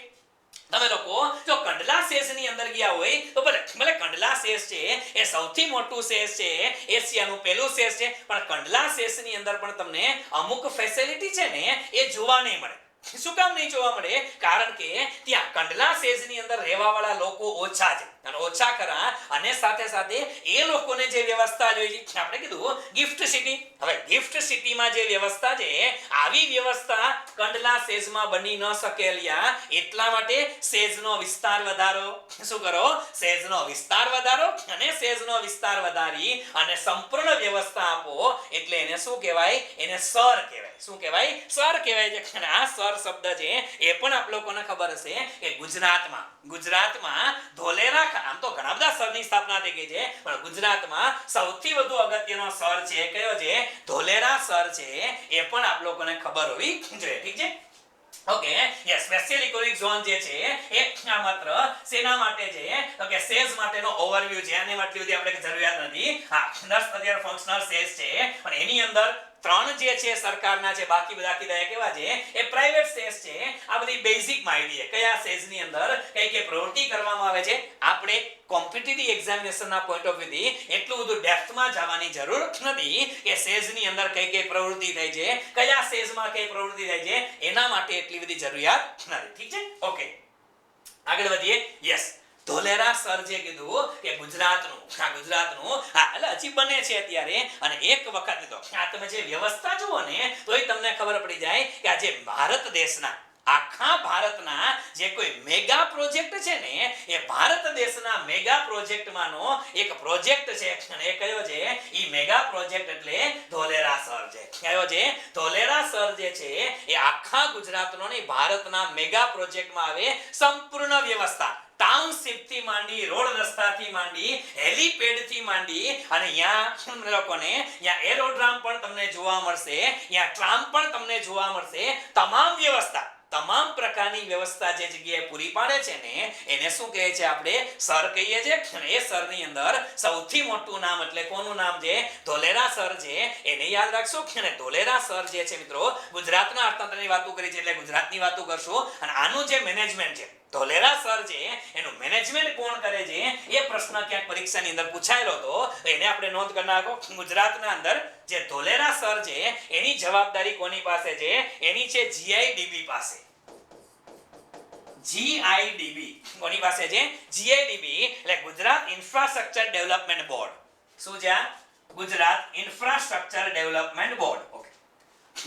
તમે લોકો જો કંડલા સેજની અંદર ગયા હોય તો ભલે કંડલા સેજ છે એ સૌથી મોટું સેજ છે એશિયાનું પહેલું સેજ છે પણ કંડલા સેજની અંદર પણ તમને અમુક ફેસિલિટી છે ને એ જોવા નહીં મળે શું કામ નહીં જોવા મળે કારણ કે ત્યાં કંડલા સેજની અંદર રહેવાવાળા લોકો ઓછા છે અને ઓછા ખરા અને સાથે સાથે એ લોકોને જે વ્યવસ્થા જોઈએ છે આપણે કીધું ગિફ્ટ સિટી હવે ગિફ્ટ સિટીમાં જે વ્યવસ્થા છે આવી વ્યવસ્થા કંડલા સેજમાં બની ન શકેલ્યા એટલા માટે સેજનો વિસ્તાર વધારો શું કરો સેજનો વિસ્તાર વધારો અને સેજનો વિસ્તાર વધારી અને સંપૂર્ણ વ્યવસ્થા આપો એટલે એને શું કહેવાય એને સર કહેવાય શું કહેવાય? સર કહેવાય છે. અને આ સર શબ્દ છે એ પણ આપ લોકોને ખબર હશે કે ગુજરાતમાં ધોલેરા, આમ તો ઘણા બધા સરની સ્થાપના થઈ ગઈ છે, પણ ગુજરાતમાં સૌથી વધુ અગત્યનો સર છે કયો છે? ધોલેરા સર છે. એ પણ આપ લોકોને ખબર હોવી જોઈએ. ઠીક છે? Okay, yes. Special economic zone જે છે એ આ માત્ર સેના માટે છે, તો કે સેઝ માટેનો ઓવરવ્યુ છે. આને માટે બધી આપણે જરૂરિયાત નથી. હા, 10 અત્યારે ફંક્શનલ સેઝ છે, અને એની અંદર 3 જે છે સરકારના છે, બાકી બધા કીધા કેવા છે? એ પ્રાઇવેટ સેઝ છે. આ બધી બેઝિક માહિતી છે. કયા સેઝની અંદર કઈ કઈ પ્રવૃત્તિ કરવામાં આવે છે. આપણે કોમ્પિટિટિવ એક્ઝામિનેશનના પોઈન્ટ ઓફ વ્યૂથી એટલું બધું ડેપ્થમાં જવાની જરૂર નથી કે સેઝની અંદર કઈ કઈ પ્રવૃત્તિ થાય છે, કયા સેઝમાં કઈ પ્રવૃત્તિ થાય છે, એના માટે એટલી બધી જરૂરિયાત નથી. ઠીક છે? ઓકે, આગળ વધીએ. યસ, ધોલેરા સર જે કીધું કે ગુજરાતનું એટલે હજી બને છે અત્યારે, અને એક વખત તો આ તમે જે વ્યવસ્થા જુઓ ને તોય તમને ખબર પડી જાય કે આ જે ભારત દેશના આખા ભારતના જે કોઈ મેગા પ્રોજેક્ટ છે ને એ ભારત દેશના મેગા પ્રોજેક્ટમાંનો એક પ્રોજેક્ટ છે, અને એ કયો છે? ઈ મેગા પ્રોજેક્ટ એટલે ધોલેરા સર છે. કયો છે? ધોલેરા સર જે છે એ આખા ગુજરાતનો ને ભારતના મેગા પ્રોજેક્ટમાં આવે સંપૂર્ણ વ્યવસ્થા, ટાઉનશીપ થી માંડી, રોડ રસ્તાથી માંડી, હેલીપેડ થી માંડી, અને અહીંયા લોકોને અહીંયા એરોડ્રામ પણ તમને જોવા મળશે, અહીંયા ટ્રામ પણ તમને જોવા મળશે. તમામ પ્રકારની વ્યવસ્થા જે જગ્યાએ પૂરી પાડે છે ને એને શું કહે છે? આપણે સર કહીએ છીએ. અને એ સરની અંદર સૌથી મોટું નામ એટલે કોનું નામ છે? ધોલેરા સર છે. એને યાદ રાખશો. અને ધોલેરા સર જે છે મિત્રો ગુજરાતના અર્થતંત્રની વાતો કરી છે એટલે ગુજરાતની વાતો કરશું. અને આનું જે મેનેજમેન્ટ છે, ધોલેરા સર છે એનું મેનેજમેન્ટ કોણ કરે છે? એ પ્રશ્ન ક્યાંક પરીક્ષાની અંદર પૂછાયેલો હતો, એને આપણે નોંધ કરી નાખો. ગુજરાતના અંદર જે ધોલેરા સર છે એની જવાબદારી કોની પાસે છે? એની છે જીઆઈડીબી પાસે. જીઆઈડીબી કોની પાસે છે? જીઆઈડીબી એટલે ગુજરાત ઇન્ફ્રાસ્ટ્રક્ચર ડેવલપમેન્ટ બોર્ડ. શું છે? Gujarat infrastructure development board.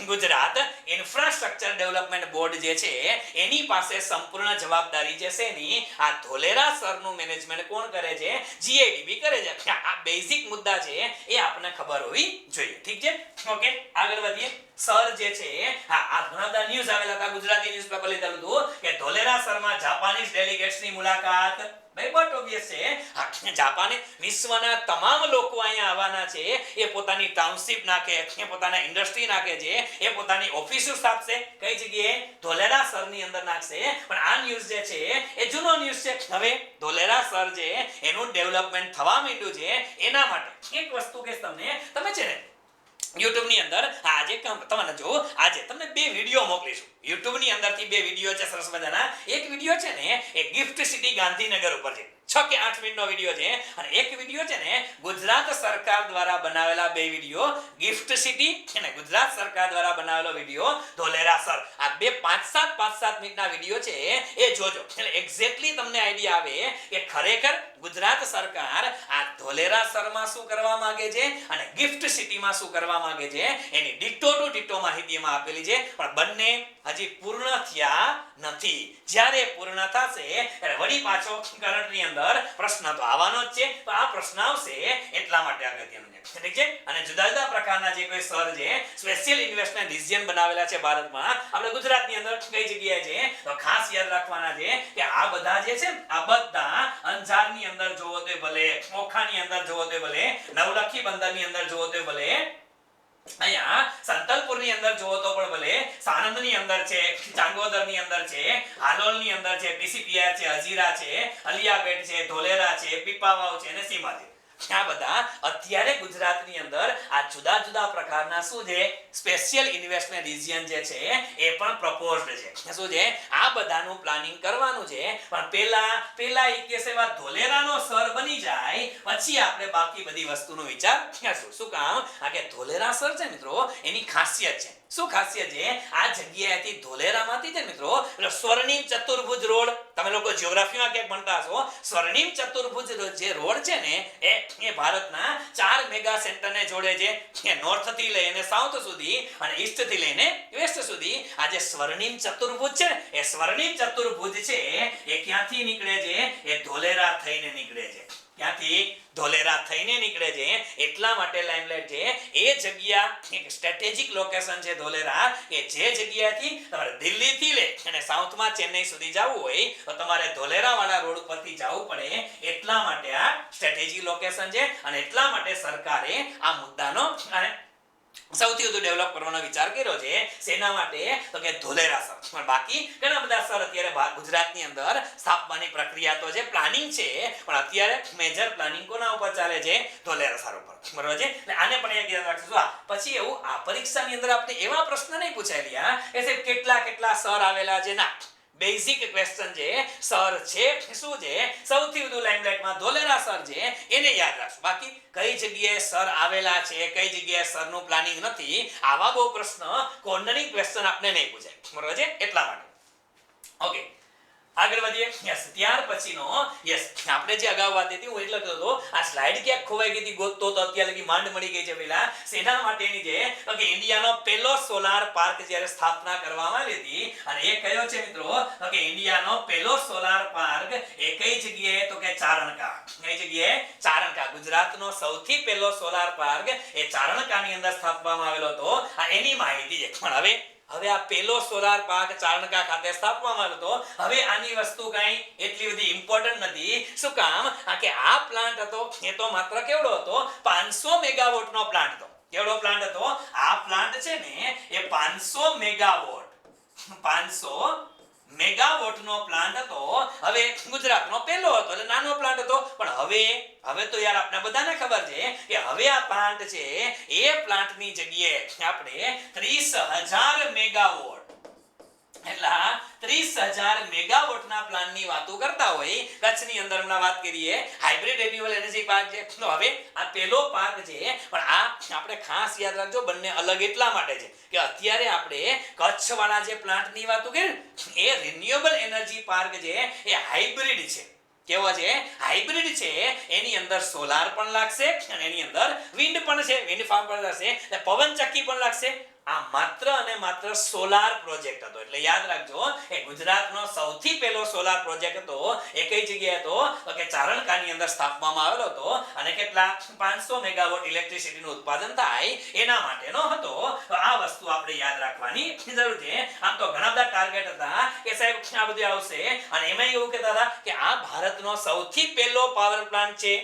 Gujarat infrastructure development board જે છે એની પાસે સંપૂર્ણ જવાબદારી જે છે ની આ ધોલેરા સરનું મેનેજમેન્ટ કોણ કરે છે? જીઆઈડીબી કરે છે. આ બેઝિક મુદ્દા છે એ આપણને ખબર હોવી જોઈએ. ઠીક છે? ઓકે, આગળ વધીએ. સર જે છે આ ઘણા બધા ન્યૂઝ આવેલા હતા, ગુજરાતી ન્યૂઝપેપર લીધેલું હતું કે ધોલેરા સરમાં જાપાનીઝ ડેલિગેટ્સની મુલાકાત. ભાઈ બટ ઓબ્વિયસ છે, જાપાને વિશ્વના તમામ લોકો અહીંયા આવવાના છે. એ પોતાની ટાઉનશીપ નાખે, એ પોતાના ઇન્ડસ્ટ્રી નાખે છે, એ પોતાની ઓફિસો સ્થાપશે. કઈ જગ્યાએ? ધોલેરા સરની અંદર નાખશે. પણ આ ન્યૂઝ જે છે એ જૂનો ન્યૂઝ છે. હવે ધોલેરા સર જે એનું ડેવલપમેન્ટ થવા માંડ્યું છે એના માટે એક વસ્તુ કે તમે છે ને YouTube ની અંદર આજે તમને જો આજે તમને 2 વિડિયો મોકલીશું. YouTube ની અંદરથી 2 વિડિયો છે સરસ મજાના. એક વિડિયો છે ને એ ગિફ્ટ સિટી ગાંધીનગર ઉપર છે, 6 કે 8 મિનિટનો વિડિયો છે. અને એક વિડિયો છે ને ગુજરાત સરકાર દ્વારા બનાવેલા 2 વિડિયો, ગિફ્ટ સિટી અને ગુજરાત સરકાર દ્વારા બનાવેલો વિડિયો ધોલેરા સર. આ 2 5-7 મિનિટના વિડિયો છે એ જોજો, એટલે એક્ઝેક્ટલી તમને આઈડિયા આવે કે ખરેખર ગુજરાત સરકાર આ ધોલેરા સરમાં શું કરવા માંગે છે અને ગિફ્ટ સિટીમાં શું કરવા માંગે છે એની ડિટો ટુ ડિટો માહિતી એમાં આપેલી છે. પણ બંને હજી પૂર્ણ થયા નથી. જ્યારે પૂર્ણ થશે ત્યારે વળી પાછો કરંટની અંદર પ્રશ્ન તો આવવાનો જ છે. તો આ પ્રશ્ન આવશે એટલા માટે અગત્યનું છે. ઠીક છે? અને જુદા જુદા પ્રકારના જે કોઈ સર છે સ્પેશિયલ ઇન્વેસ્ટમેન્ટ રિજિયન બનાવેલા છે ભારતમાં. આપણે ગુજરાતની અંદર કઈ જગ્યાએ છે તો ખાસ યાદ રાખવાના છે કે આ બધા જે છે આ બધા અંજારની અંદર જોવો તો ભલે, ઓખાની અંદર જોવો તો ભલે, નવલખી બંદરની અંદર જોવો તો ભલે, અહીંયા સંતલપુરની અંદર જોવો તો પણ ભલે, સાણંદની અંદર છે, ચાંગોદરની અંદર છે, હાલોલની અંદર છે, પીસીપીઆર છે, હજીરા છે, અલિયાબેટ છે, ધોલેરા છે, પીપાવાવ છે અને સીમા છે. આ બધા અત્યારે ગુજરાતની અંદર આ જુદા જુદા પ્રકારના શું છે સ્પેશિયલ ઇન્વેસ્ટમેન્ટ રિજિયન જે છે એ પણ પ્રપોઝડ છે. શું છે? આ બધાનું પ્લાનિંગ કરવાનું છે. પણ પેલા એક કેસેમાં ધોલેરાનો સર બની જાય પછી આપણે બાકી બધી વસ્તુનો વિચાર કરશું. શું કામ? આ કે ધોલેરા સર છે મિત્રો એની ખાસિયત છે. શું ખાસિયત છે? આ જગ્યાએથી ધોલેરામાંથી છે મિત્રો સ્વર્ણિમ ચતુર્ભુજ રોડ, તમે લોકો જીઓગ્રાફીમાં ક્યાંક ભણતા હશો, સ્વર્ણિમ ચતુર્ભુજ જે રોડ છે ને એ ભારતના 4 મેગા સેન્ટરને જોડે છે. એ નોર્થ થી લઈને સાઉથ સુધી અને ઈસ્ટ થી લઈને વેસ્ટ સુધી. આ જે સ્વર્ણિમ ચતુર્ભુજ છે એ સ્વર્ણિમ ચતુર્ભુજ છે એ ક્યાંથી નીકળે છે? એ ધોલેરા થઈને નીકળે છે. ક્યાંથી? ધોલેરા થઈને નીકળે છે. એટલા માટે લાઇમલાઇટ છે એ જગ્યા એક સ્ટ્રેટેજિક લોકેશન છે ધોલેરા, કે જે જગ્યાએથી તમારે દિલ્હીથી લે અને સાઉથમાં ચેન્નઈ સુધી જવું હોય તો તમારે ધોલેરા વાળા રોડ પરથી જવું પડે. એટલા માટે આ સ્ટ્રેટેજિક લોકેશન છે અને એટલા માટે સરકારે આ મુદ્દાનો અને સૌથી વધુ ડેવલપ કરવાનો વિચાર કર્યો છે. સેના માટે તો કે ધોલેરા સર. પણ બાકી ઘણા બધા સર અત્યારે ગુજરાતની અંદર સ્થાપવાની પ્રક્રિયા તો છે, પ્લાનિંગ છે, પણ અત્યારે મેજર પ્લાનિંગ કોના ઉપર ચાલે છે? ધોલેરા સર ઉપર. બરોબર છે. એટલે આને પણ એક યાદ રાખજો. પછી એવું આ પરીક્ષાની અંદર આપણે એવા પ્રશ્ન નહીં પૂછાયેલા કે સાહેબ કેટલા સર આવેલા છે. ના, બેઝિક ક્વેશ્ચન છે, સર છે શું છે, સૌથી વધુ લાઇમલાઇટમાં ધોલેરા સર છે, એને યાદ રાખજો. બાકી કઈ જગ્યાએ સર આવેલા છે, કઈ જગ્યાએ સરનું પ્લાનિંગ નથી, આવા બહુ પ્રશ્ન કોર્નરિંગ ક્વેશ્ચન આપણે નહીં પૂછાય. બરોબર છે. એટલા માટે ઓકે, આગળ વધીએ. યસ, ત્યાર પછીનો યસ આપણે જે અગાઉ વાત હતી, હું એટલે કહેતો હતો આ સ્લાઇડ ક્યાંક ખોવાઈ ગઈ હતી, ગોતતો તો અત્યારે લગી માંડ મળી ગઈ છે. પેલા સેના માટેની છે કે ઇન્ડિયાનો પહેલો સોલાર પાર્ક જ્યારે સ્થાપના કરવામાં આવી હતી, અને એ કયો છે મિત્રો? કે ઇન્ડિયાનો પહેલો સોલાર પાર્ક એ કઈ જગ્યાએ? તો કે ચારણકા. કઈ જગ્યાએ? ચારણકા. ગુજરાતનો સૌથી પહેલો સોલાર પાર્ક એ ચારણકાની અંદર સ્થાપવામાં આવેલો હતો. આ એની માહિતી છે. પણ હવે આ પહેલો સોલાર પાર્ક ચારણકા ખાતે સ્થાપવામાં આવ્યો હતો. હવે આની વસ્તુ કઈ એટલી બધી ઇમ્પોર્ટન્ટ નથી. શું કામ? કે આ પ્લાન્ટ હતો એ તો માત્ર કેવડો હતો? 500 મેગાવોટ નો પ્લાન્ટ હતો. કેવડો પ્લાન્ટ હતો? આ પ્લાન્ટ છે ને એ 500 મેગાવોટ 500 મેગાવોટ નો પ્લાન્ટ હતો. હવે ગુજરાતનો પહેલો હતો એટલે નાનો પ્લાન્ટ હતો. પણ હવે તો યાર આપણે બધાને ખબર છે કે હવે આ પ્લાન્ટ છે એ પ્લાન્ટની જગ્યાએ આપણે 30,000 મેગાવોટ એટલા 30,000 મેગાવોટના પ્લાન્ટની વાતો કરતા હોય. કચ્છની અંદર હમણાં વાત કરીએ હાઇબ્રિડ રિન્યુએબલ એનર્જી પાર્ક છે. તો હવે આ પહેલો પાર્ક છે, પણ આ આપણે ખાસ યાદ રાખજો બંને અલગ એટલા માટે છે કે અત્યારે આપણે કચ્છ વાળા જે પ્લાન્ટની વાતો કરી એ રિન્યુએબલ એનર્જી પાર્ક છે એ હાઇબ્રિડ છે. કેવો છે? હાઇબ્રિડ છે. એની અંદર સોલાર પણ લાગશે અને એની અંદર વિન્ડ પણ છે, વિન્ડ ફાર્મ પણ લાગશે, અને પવન ચક્કી પણ લાગશે. આ માત્ર અને માત્ર સોલાર પ્રોજેક્ટ હતો. એટલે યાદ રાખજો એ ગુજરાતનો સૌથી પહેલો સોલાર પ્રોજેક્ટ હતો. એ કઈ જગ્યાએ હતો? તો કે ચારણકાની અંદર સ્થાપવામાં આવેલો હતો. અને કેટલા? 500 મેગાવોટ ઇલેક્ટ્રિસિટીનું ઉત્પાદન થાય એના માટેનો હતો. તો આ વસ્તુ આપણે યાદ રાખવાની જરૂર છે. આમ તો ઘણા બધા ટાર્ગેટ હતા કે સાહેબ આ બધું આવશે, અને એમાં એવું કહેતા હતા કે આ ભારતનો સૌથી પહેલો પાવર પ્લાન્ટ છે.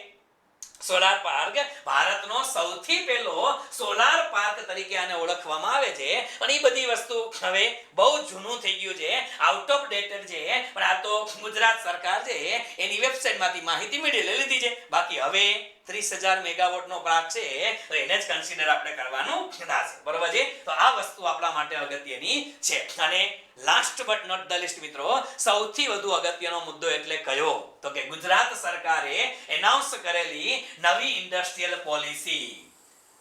સોલાર પાર્ક ભારતનો સૌથી પહેલો સોલાર પાર્ક તરીકે આને ઓળખવામાં આવે છે. પણ એ બધી વસ્તુ હવે બહુ જૂનું થઈ ગયું છે, આઉટ ઓફ ડેટેડ છે. પણ આ તો ગુજરાત સરકાર છે એની વેબસાઇટમાંથી માહિતી મેળવી લીધી છે. બાકી હવે 30,000 મેગાવોટ નો પાર્ક છે તો એને જ કન્સિડર આપણે કરવાનું થશે. બરોબર છે. તો આ વસ્તુ આપણા માટે અગત્યની છે. અને last but not the least મિત્રો, સૌથી વધુ અગત્યનો મુદ્દો એટલે કયો? તો કે ગુજરાત સરકારે એનાઉન્સ કરેલી નવી industrial policy,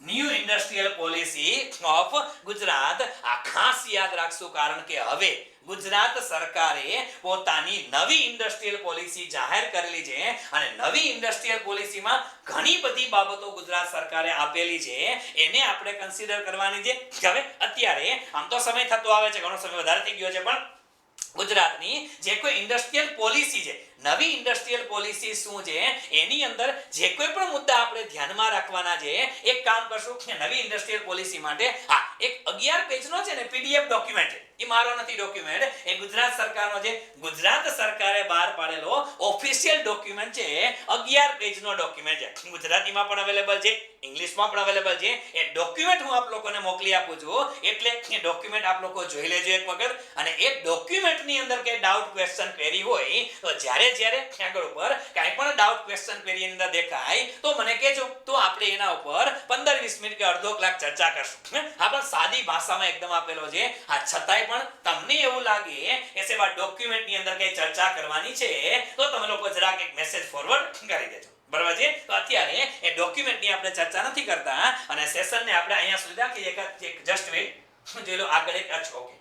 new industrial policy of Gujarat. આ ખાસ યાદ રાખશું, કારણ કે હવે ગુજરાત સરકારે પોતાની નવી ઇન્ડસ્ટ્રીયલ પોલિસી જાહેર કરેલી છે. અને નવી ઇન્ડસ્ટ્રીયલ પોલિસીમાં ઘણી બધી બાબતો ગુજરાત સરકારે આપેલી છે, એને આપણે કન્સિડર કરવાની છે. હવે અત્યારે આમ તો સમય થતો આવે છે, ઘણો સમય વધારે થઈ ગયો છે, પણ ગુજરાતની જે કોઈ ઇન્ડસ્ટ્રીયલ પોલિસી છે, નવી ઇન્ડસ્ટ્રીયલ પોલિસી શું છે, એની અંદર જે કોઈ પણ મુદ્દા આપણે ધ્યાનમાં રાખવાના છે. એક કામ કરશું કે નવી ઇન્ડસ્ટ્રીયલ પોલિસી માટે એક 11 પેજનો છે ને પીડીએફ ડોક્યુમેન્ટ છે. એ મારો નથી ડોક્યુમેન્ટ, એ ગુજરાત સરકારનો છે. ગુજરાત સરકારે બહાર પાડેલો ઓફિશિયલ ડોક્યુમેન્ટ છે. 11 પેજનો ડોક્યુમેન્ટ છે. ગુજરાતીમાં પણ અવેલેબલ છે, ઇંગ્લિશમાં પણ અવેલેબલ છે. એ ડોક્યુમેન્ટ હું આપ લોકોને મોકલી આપું છું. એટલે એ ડોક્યુમેન્ટ આપ લોકો જોઈ લેજો એક વખત. અને એ ડોક્યુમેન્ટની અંદર કે ડાઉટ ક્વેશ્ચન ક્વેરી હોય તો જ્યારે આગળ ઉપર કાંઈ પણ ડાઉટ ક્વેશ્ચન ક્વેરી અંદર દેખાય તો મને કહેજો. તો આપણે એના ઉપર 15-20 મિનિટ કે અડધો કલાક ચર્ચા કરશું. આ પણ સાદી ભાષામાં એકદમ આપેલો છે. છતાંય પણ તમને એવું લાગે કે સેવા ડોક્યુમેન્ટની અંદર કઈ ચર્ચા કરવાની છે તો તમે લોકો જરાક એક મેસેજ ફોરવર્ડ કરી દેજો. બરાબર છે. તો અત્યારે એ ડોક્યુમેન્ટની આપણે ચર્ચા નથી કરતા અને સેશનને આપણે અહીંયા સુધી રાખીએ. જસ્ટ વેઇટ, જોઈ લો આગળ એક ઓકે.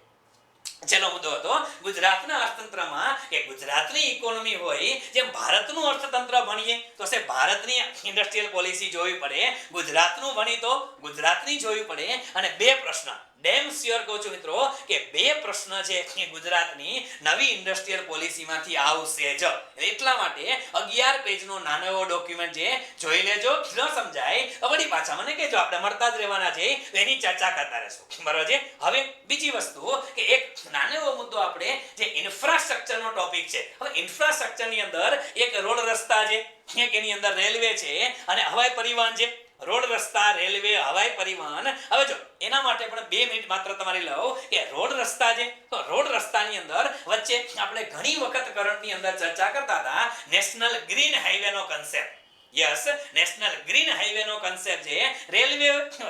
છેલ્લો મુદ્દો હતો ગુજરાતના અર્થતંત્રમાં કે ગુજરાતની ઇકોનોમી હોય જેમ ભારતનું અર્થતંત્ર ભણીએ તો છે ભારતની ઇન્ડસ્ટ્રીયલ પોલિસી જોવી પડે, ગુજરાતનું ભણી તો ગુજરાતની જોવી પડે. અને બે પ્રશ્ન ડેમ શ્યોર કહું છું મિત્રો કે 2 પ્રશ્ન છે એ ગુજરાતની નવી ઇન્ડસ્ટ્રીયલ પોલિસીમાંથી આવશે જ. એટલા માટે 11 પેજનો નાનો એવો ડોક્યુમેન્ટ છે, જોઈ લેજો. ન સમજાય વળી પાછા મને કહેજો, આપણે મળતા જ રહેવાના છે, એની ચર્ચા કરતા રહેશું, બરાબર છે. હવે બીજી વસ્તુ કે એક નાનો એવો મુદ્દો આપણે જે ઇન્ફ્રાસ્ટ્રક્ચરનો ટોપિક છે. હવે ઇન્ફ્રાસ્ટ્રક્ચરની અંદર એક રોડ રસ્તા છે, એક એની અંદર રેલવે છે અને હવાઈ પરિવહન છે. રોડ રસ્તા, રેલવે, હવાઈ પરિવહન. હવે જો એના માટે પણ 2 મિનિટ માત્ર તમારી લઉં કે રોડ રસ્તા છે, તો રોડ રસ્તાની અંદર વચ્ચે આપણે ઘણી વખત કરંટની અંદર ચર્ચા કરતા હતા નેશનલ ગ્રીન હાઈવે નો concept. Yes, national green highway નો કન્સેપ્ટ છે.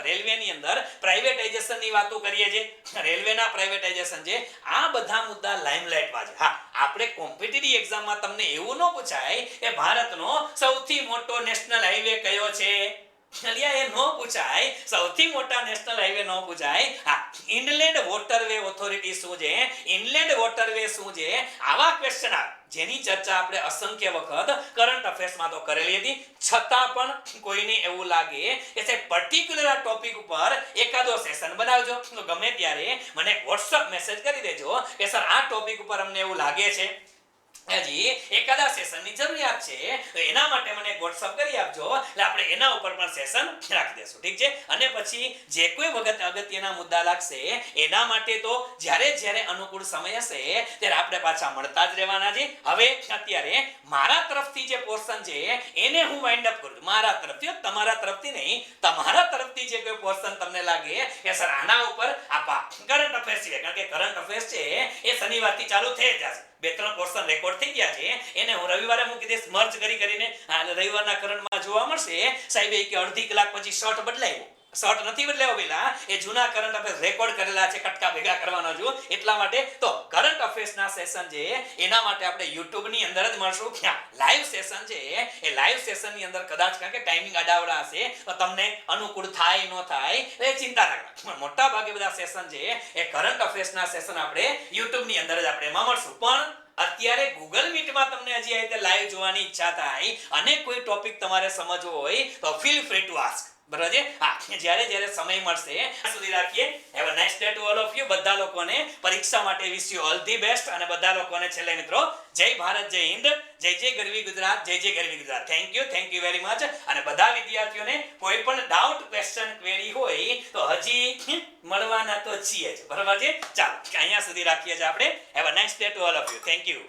રેલવેની અંદર પ્રાઇવેટાઇઝેશન ની વાતો કરીએ છીએ, રેલવેના પ્રાઇવેટાઇઝેશન છે. આ બધા મુદ્દા લાઇમલાઇટમાં છે. હા, આપણે કોમ્પિટિટિવ એક્ઝામમાં તમને એવું ન પૂછાય કે ભારતનો સૌથી મોટો નેશનલ હાઈવે કયો છે. અલિયા એ નો પૂછાય, સૌથી મોટા નેશનલ હાઈવે નો પૂછાય. હા, ઇનલેન્ડ વોટરવે ઓથોરિટી શું છે, ઇનલેન્ડ વોટરવે શું છે, આવા ક્વેશ્ચન આવે જેની ચર્ચા આપણે અસંખ્ય વખત કરંટ અફેર્સમાં તો કરેલી હતી. છતાં પણ કોઈને એવું લાગે કે સાહેબ પર્ટિક્યુલર આ ટોપિક ઉપર એકાદો સેશન બનાવજો, તો ગમે ત્યારે મને WhatsApp મેસેજ કરી દેજો કે સર આ ટોપિક ઉપર અમને એવું લાગે છે હજી એકાદા સેશનની જરૂરિયાત છે, તો એના માટે મને WhatsApp કરી આપજો, એટલે આપણે એના ઉપર પણ સેશન રાખી દેશું. ઠીક છે. અને પછી જે કોઈ વખત અગત્યના મુદ્દા લાગશે એના માટે તો જ્યારે અનુકૂળ સમય હશે ત્યારે આપણે પાછા મળતા જ રહેવાના છે. હવે અત્યારે મારા તરફથી જે પોર્શન છે એને હું વાઇન્ડ અપ કરું છું. મારા તરફથી, તમારા તરફથી નહીં, તમારા તરફથી જે કોઈ પોર્શન તમને લાગે કે સર આના ઉપર આપા કરંટ અફેર્સ છે, કારણ કે કરંટ અફેર્સ છે એ શનિવારથી ચાલુ થઈ જશે. 2-3 પોર્શન રેકોર્ડ થઈ ગયા છે, એને હું રવિવારે મૂકી દઈશ મર્જ કરીને. રવિવારના કરંટમાં જોવા મળશે સાહેબ કે અડધી કલાક પછી શોર્ટ બદલાયો. શોર્ટ નથી બદલાયો પેલા, એ જૂના કરંટ અફેર્સ રેકોર્ડ કરેલા છે, કટકા ભેગા કરવાનો છું. એટલા માટે તો કરંટ અફેર્સના સેશન છે એના માટે આપણે YouTube ની અંદર જ મળશું. લાઈવ સેશન છે એ લાઈવ સેશનની અંદર કદાચ કારણ કે ટાઈમિંગ આડાવડા હશે તો તમને અનુકૂળ થાય ન થાય એ ચિંતા ના કરો. મોટા ભાગે બધા સેશન છે એ કરંટ અફેર્સના સેશન આપણે YouTube ની અંદર જ આપણે એમાં મળશું. પણ અત્યારે Google Meet માં તમને હજી આ રીતે લાઈવ જોવાની ઈચ્છા થાય અને કોઈ ટોપિક તમારે સમજવો હોય તો ફીલ ફ્રી ટુ આસ્ક. બરાબર છે. હા, જ્યારે સમય મળશે સુધી રાખીએ. Have a nice day to all of you. બધા લોકોને પરીક્ષા માટે wish you all the best. અને બધા લોકોને છેલ્લે મિત્રો જય ભારત, જય હિન્દ, જય ગરવી ગુજરાત, જય ગરવી Gujarat. Thank you very much. અને બધા વિદ્યાર્થીઓને કોઈ પણ ડાઉટ, ક્વેશ્ચન, ક્વેરી હોય તો હજી મળવાના તો છીએ જ. બરાબર છે. ચાલો અહીંયા સુધી રાખીએ છીએ આપણે. Have a nice day to all of you. Thank you.